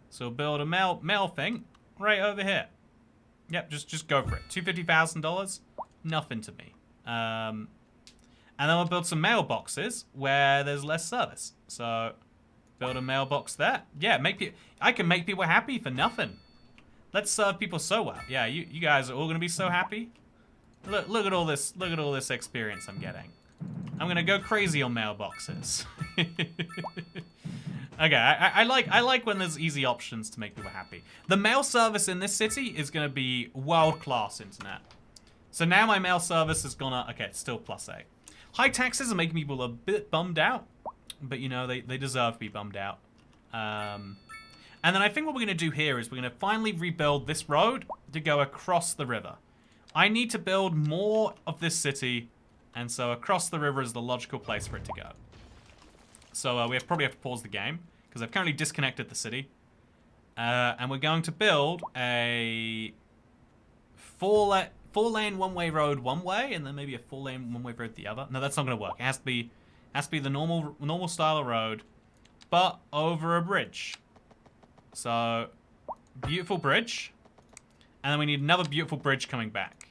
So build a mail thing right over here. Yep, just go for it. $250,000, nothing to me. And then we'll build some mailboxes where there's less service. So build a mailbox there. Yeah, I can make people happy for nothing. Let's serve people so well. Yeah, you guys are all gonna be so happy. Look at all this experience I'm getting. I'm gonna go crazy on mailboxes. Okay, I like when there's easy options to make people happy. The mail service in this city is gonna be world-class internet. So now my mail service is gonna, okay, it's still +8. High taxes are making people a bit bummed out, but you know, they deserve to be bummed out. And then I think what we're gonna do here is we're gonna finally rebuild this road to go across the river. I need to build more of this city, and so across the river is the logical place for it to go. So we probably have to pause the game, because I've currently disconnected the city. And we're going to build a four-lane one-way road one way, and then maybe a four-lane one-way road the other. No, that's not going to work. It has to be the normal style of road, but over a bridge. So, beautiful bridge. And then we need another beautiful bridge coming back.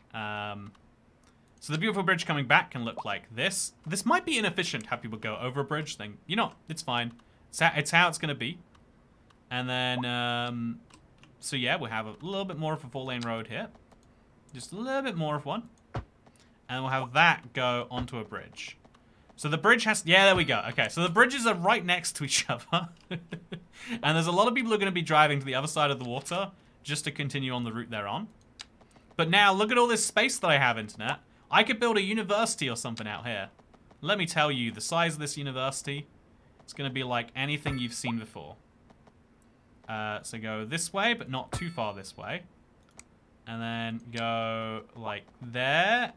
So the beautiful bridge coming back can look like this. This might be inefficient, have people go over a bridge thing. You know, it's fine. It's how it's going to be. And then, so yeah, we'll have a little bit more of a four-lane road here. Just a little bit more of one. And we'll have that go onto a bridge. So the bridge has, yeah, there we go. Okay, so the bridges are right next to each other. And there's a lot of people who are going to be driving to the other side of the water just to continue on the route they're on. But now, look at all this space that I have, internet. I could build a university or something out here. Let me tell you, the size of this university, it's going to be like anything you've seen before. So go this way, but not too far this way. And then go like there.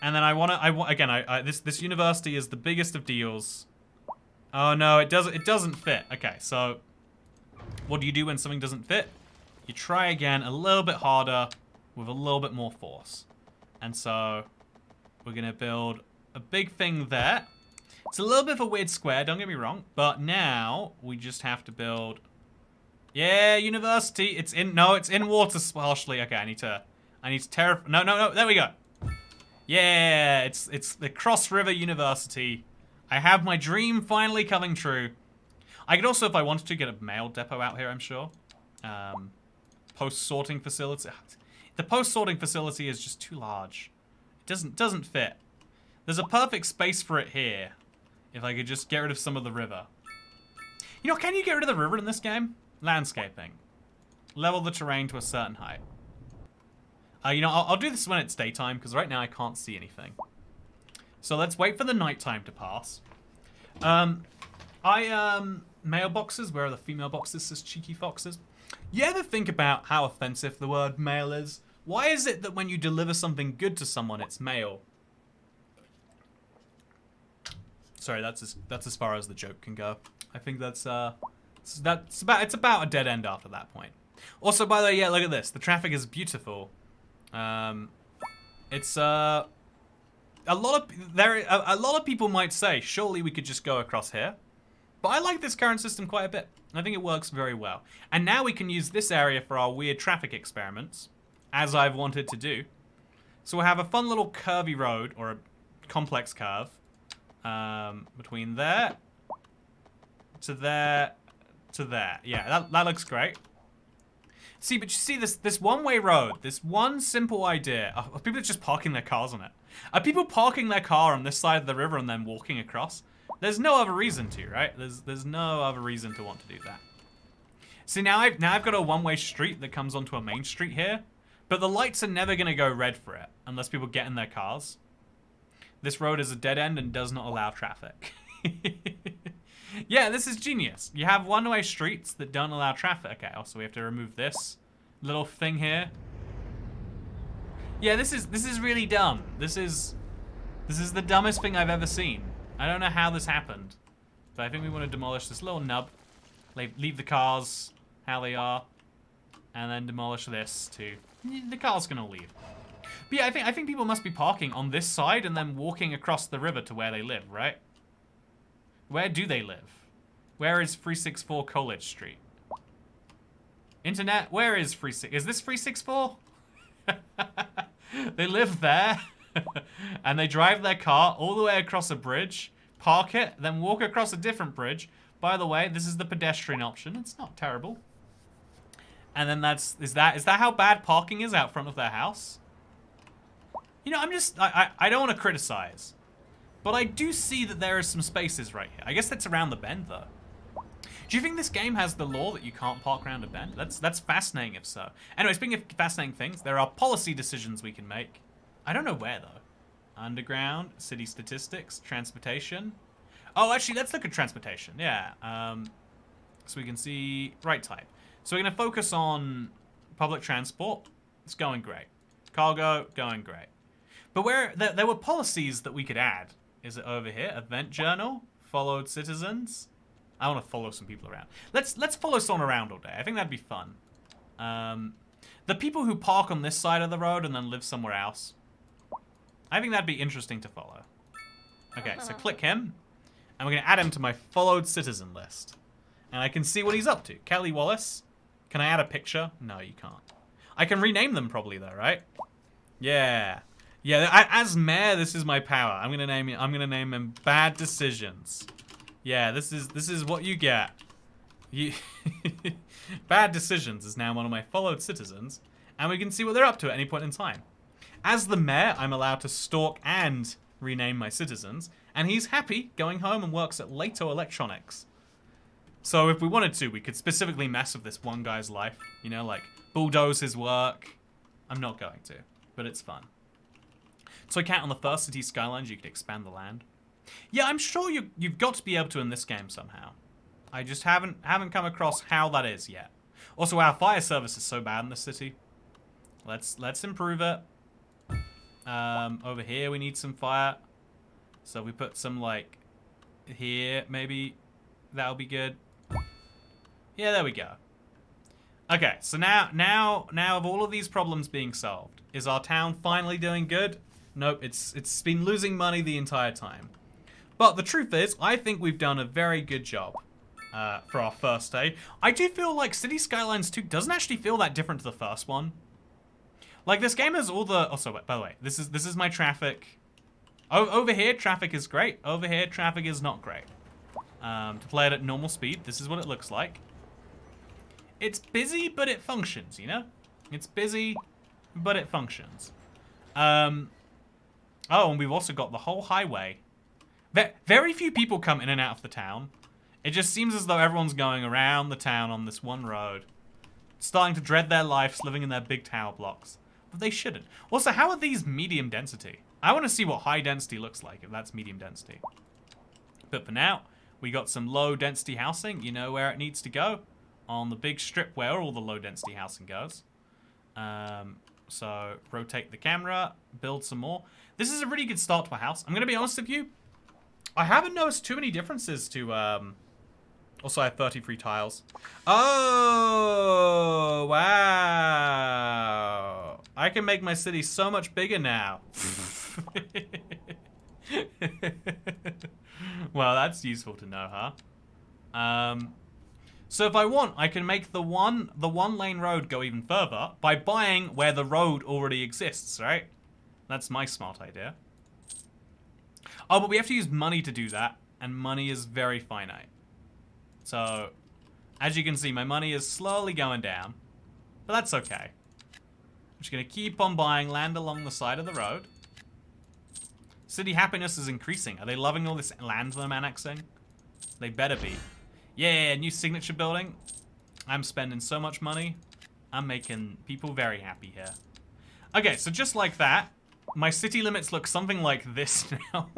And then I want again, this university is the biggest of deals. Oh no, it doesn't fit. Okay, so what do you do when something doesn't fit? You try again a little bit harder with a little bit more force. And so we're gonna build a big thing there. It's a little bit of a weird square, don't get me wrong, but now we just have to build, yeah, university. It's in water partially. Okay, I need to no, there we go. Yeah, it's the Cross River University. I have my dream finally coming true. I could also, if I wanted to, get a mail depot out here, I'm sure. Post-sorting facility. The post-sorting facility is just too large. It doesn't fit. There's a perfect space for it here. If I could just get rid of some of the river. You know, can you get rid of the river in this game? Landscaping. Level the terrain to a certain height. You know, I'll do this when it's daytime, because right now I can't see anything. So let's wait for the nighttime to pass. Mailboxes, where are the female boxes, says Cheeky Foxes? You ever think about how offensive the word mail is? Why is it that when you deliver something good to someone, it's mail? Sorry, that's as far as the joke can go. I think it's about a dead end after that point. Also, by the way, yeah, look at this. The traffic is beautiful. It's a lot of people might say, surely we could just go across here. But I like this current system quite a bit. I think it works very well. And now we can use this area for our weird traffic experiments, as I've wanted to do. So we'll have a fun little curvy road, or a complex curve, between there to there to there. Yeah, that looks great. See, but you see this one-way road, this one simple idea. Are people just parking their cars on it? Are people parking their car on this side of the river and then walking across? There's no other reason to, right? There's no other reason to want to do that. See, now I've got a one-way street that comes onto a main street here, but the lights are never gonna go red for it unless people get in their cars. This road is a dead end and does not allow traffic. Yeah, this is genius. You have one-way streets that don't allow traffic. Okay, also we have to remove this little thing here. Yeah, this is really dumb. This is the dumbest thing I've ever seen. I don't know how this happened, but I think we want to demolish this little nub, leave the cars how they are, and then demolish this too. The car's gonna leave. But yeah, I think people must be parking on this side and then walking across the river to where they live, right? Where do they live? Where is 364 College Street? Internet, where is is this 364? They live there, and they drive their car all the way across a bridge, park it, then walk across a different bridge. By the way, this is the pedestrian option. It's not terrible. And then is that how bad parking is out front of their house? You know, I don't want to criticize, but I do see that there are some spaces right here. I guess that's around the bend, though. Do you think this game has the law that you can't park around a bend? That's fascinating if so. Anyway, speaking of fascinating things, there are policy decisions we can make. I don't know where, though. Underground, city statistics, transportation. Oh, actually, let's look at transportation. Yeah. So we can see right type. So we're going to focus on public transport. It's going great. Cargo, going great. But where there were policies that we could add. Is it over here? Event journal, followed citizens. I want to follow some people around. Let's follow someone around all day. I think that'd be fun. The people who park on this side of the road and then live somewhere else. I think that'd be interesting to follow. Okay, so click him. And we're going to add him to my followed citizen list. And I can see what he's up to. Kelly Wallace. Can I add a picture? No, you can't. I can rename them probably though, right? Yeah. Yeah, as mayor, this is my power. I'm gonna name him Bad Decisions. Yeah, this is what you get. Bad Decisions is now one of my followed citizens, and we can see what they're up to at any point in time. As the mayor, I'm allowed to stalk and rename my citizens, and he's happy going home and works at Lato Electronics. So if we wanted to, we could specifically mess with this one guy's life, you know, like bulldoze his work. I'm not going to, but it's fun. So cat on the first city skylines, you could expand the land. Yeah, I'm sure you've got to be able to in this game somehow. I just haven't come across how that is yet. Also, our fire service is so bad in this city. Let's improve it. Over here we need some fire. So we put some like here, maybe that'll be good. Yeah, there we go. Okay, so now of all of these problems being solved, is our town finally doing good? Nope, it's been losing money the entire time. But the truth is, I think we've done a very good job for our first day. I do feel like City Skylines 2 doesn't actually feel that different to the first one. Like, this game has all the... Also, by the way, this is my traffic. Over here, traffic is great. Over here, traffic is not great. To play it at normal speed, this is what it looks like. It's busy, but it functions, you know? It's busy, but it functions. Oh, and we've also got the whole highway. Very few people come in and out of the town. It just seems as though everyone's going around the town on this one road, starting to dread their lives living in their big tower blocks. But they shouldn't. Also, how are these medium density? I want to see what high density looks like if that's medium density. But for now, we got some low density housing. You know where it needs to go. On the big strip where all the low density housing goes. So rotate the camera, build some more. This is a really good start to a house. I'm going to be honest with you. I haven't noticed too many differences to... Also, I have 33 tiles. Oh, wow. I can make my city so much bigger now. Well, that's useful to know, huh? So if I want, I can make the one lane road go even further by buying where the road already exists, right? That's my smart idea. Oh, but we have to use money to do that, and money is very finite. So, as you can see, my money is slowly going down, but that's okay. I'm just gonna keep on buying land along the side of the road. City happiness is increasing. Are they loving all this land that I'm annexing? They better be. Yeah, new signature building. I'm spending so much money. I'm making people very happy here. Okay, so just like that, my city limits look something like this now.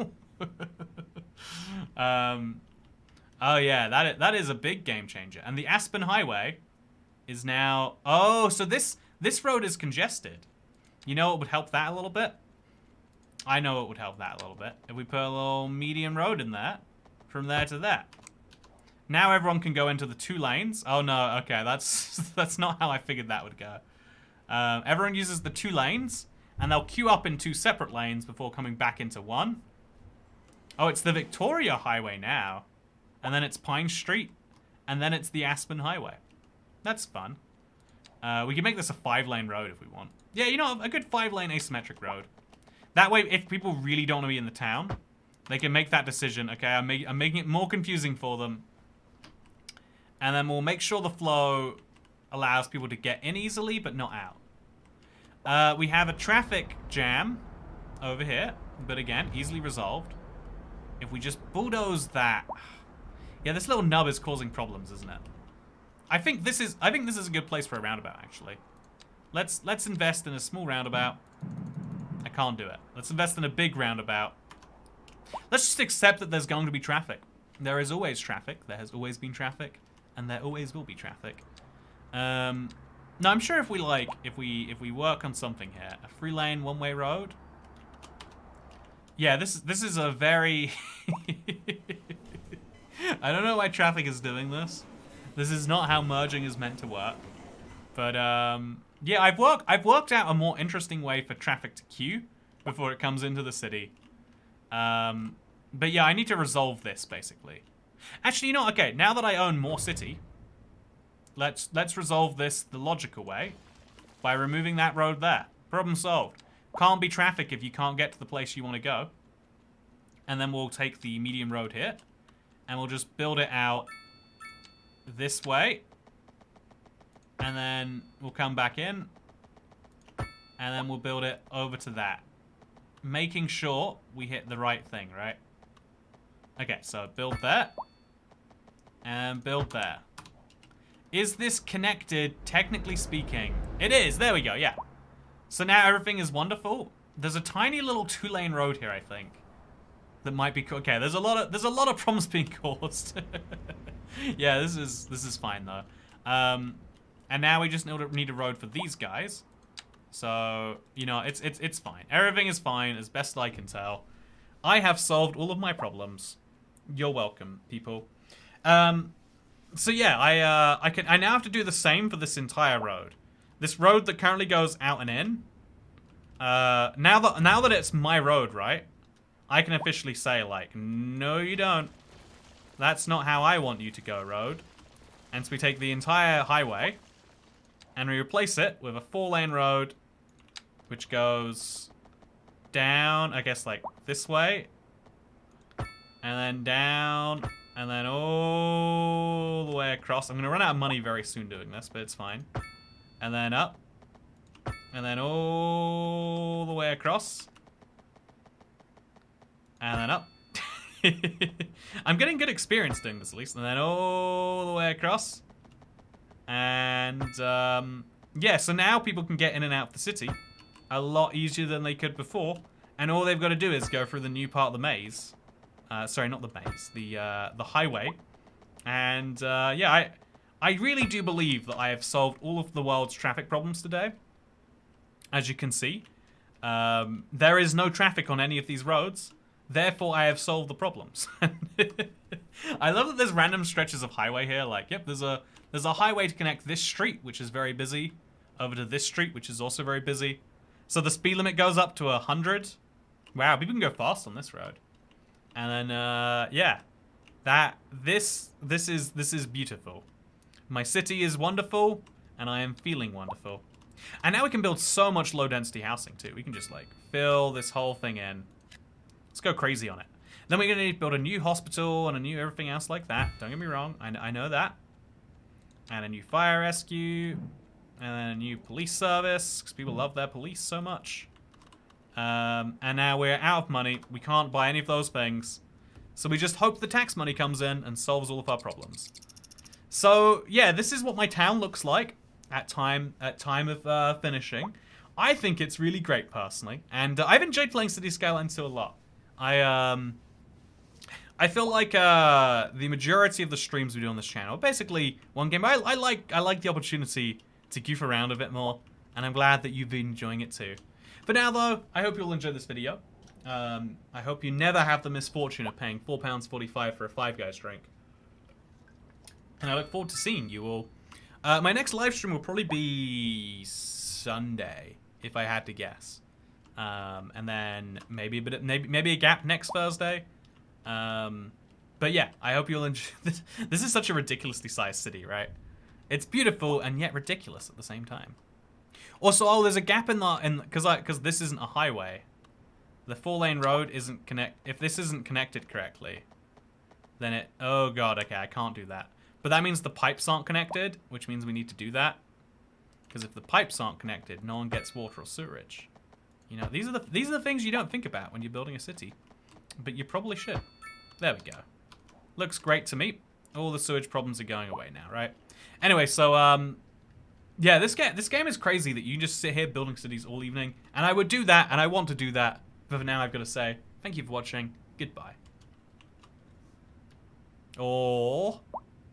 Oh yeah, that is a big game changer. And the Aspen Highway is now... Oh, so this road is congested. You know what would help that a little bit? I know what would help that a little bit. If we put a little medium road in there, from there to there. Now everyone can go into the 2 lanes. Oh no, okay, that's not how I figured that would go. Everyone uses the 2 lanes, and they'll queue up in 2 separate lanes before coming back into 1. Oh, it's the Victoria Highway now. And then it's Pine Street, and then it's the Aspen Highway. That's fun. We can make this a 5-lane road if we want. Yeah, you know, a good 5-lane asymmetric road. That way, if people really don't want to be in the town, they can make that decision. Okay, I'm making it more confusing for them. And then we'll make sure the flow allows people to get in easily, but not out. We have a traffic jam over here, but again, easily resolved. If we just bulldoze that... Yeah, this little nub is causing problems, isn't it? I think this is a good place for a roundabout, actually. Let's invest in a small roundabout. I can't do it. Let's invest in a big roundabout. Let's just accept that there's going to be traffic. There is always traffic. There has always been traffic. And there always will be traffic. No, I'm sure if we work on something here, a 3-lane, 1-way road. Yeah, this is a very... I don't know why traffic is doing this. This is not how merging is meant to work. But yeah, I've worked out a more interesting way for traffic to queue before it comes into the city. But yeah, I need to resolve this basically. Actually, you know, okay, now that I own more city, let's resolve this the logical way by removing that road there. Problem solved. Can't be traffic if you can't get to the place you want to go. And then we'll take the medium road here and we'll just build it out this way. And then we'll come back in and then we'll build it over to that. Making sure we hit the right thing, right? Okay, so build there. And build there. Is this connected, technically speaking? It is, there we go, yeah. So now everything is wonderful. There's a tiny little 2-lane road here, I think. That might be, okay, there's a lot of problems being caused. Yeah, this is fine though. And now we just need a road for these guys. So, you know, it's fine. Everything is fine as best I can tell. I have solved all of my problems. You're welcome, people. So yeah, I now have to do the same for this entire road. This road that currently goes out and in. Now that it's my road, right? I can officially say, like, no you don't. That's not how I want you to go, road. And so we take the entire highway and we replace it with a 4-lane road which goes down, I guess, like this way. And then down, and then all the way across. I'm going to run out of money very soon doing this, but it's fine. And then up. And then all the way across. And then up. I'm getting good experience doing this, at least. And then all the way across. And, yeah, so now people can get in and out of the city a lot easier than they could before. And all they've got to do is go through the new part of the maze. Sorry, not the maze. The highway. And, yeah, I really do believe that I have solved all of the world's traffic problems today. As you can see. There is no traffic on any of these roads. Therefore, I have solved the problems. I love that there's random stretches of highway here. Like, yep, there's a highway to connect this street, which is very busy, over to this street, which is also very busy. So the speed limit goes up to 100. Wow, people can go fast on this road. And then, yeah. This is beautiful. My city is wonderful, and I am feeling wonderful. And now we can build so much low density housing too. We can just like fill this whole thing in. Let's go crazy on it. Then we're gonna need to build a new hospital and a new everything else like that. Don't get me wrong, I know that. And a new fire rescue, and then a new police service, because people love their police so much. And now we're out of money. We can't buy any of those things. So we just hope the tax money comes in and solves all of our problems. So yeah, this is what my town looks like at time of finishing. I think it's really great personally, and I've enjoyed playing City Skylines 2 a lot. I feel like the majority of the streams we do on this channel are basically one game. I like the opportunity to goof around a bit more, and I'm glad that you've been enjoying it too. For now though, I hope you'll enjoy this video. I hope you never have the misfortune of paying £4.45 for a Five Guys drink. And I look forward to seeing you all. My next live stream will probably be Sunday, if I had to guess. And then maybe a gap next Thursday. But yeah, I hope you'll enjoy this. This is such a ridiculously sized city, right? It's beautiful and yet ridiculous at the same time. Also, there's a gap in the because this isn't a highway. The 4-lane road isn't if this isn't connected correctly, then it, oh god, okay, I can't do that. But that means the pipes aren't connected, which means we need to do that. Because if the pipes aren't connected, no one gets water or sewerage. You know, these are the things you don't think about when you're building a city, but you probably should. There we go. Looks great to me. All the sewage problems are going away now, right? Anyway, so yeah, this game is crazy that you just sit here building cities all evening, and I would do that, and I want to do that. But for now, I've got to say thank you for watching. Goodbye. Or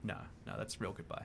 no, that's real goodbye.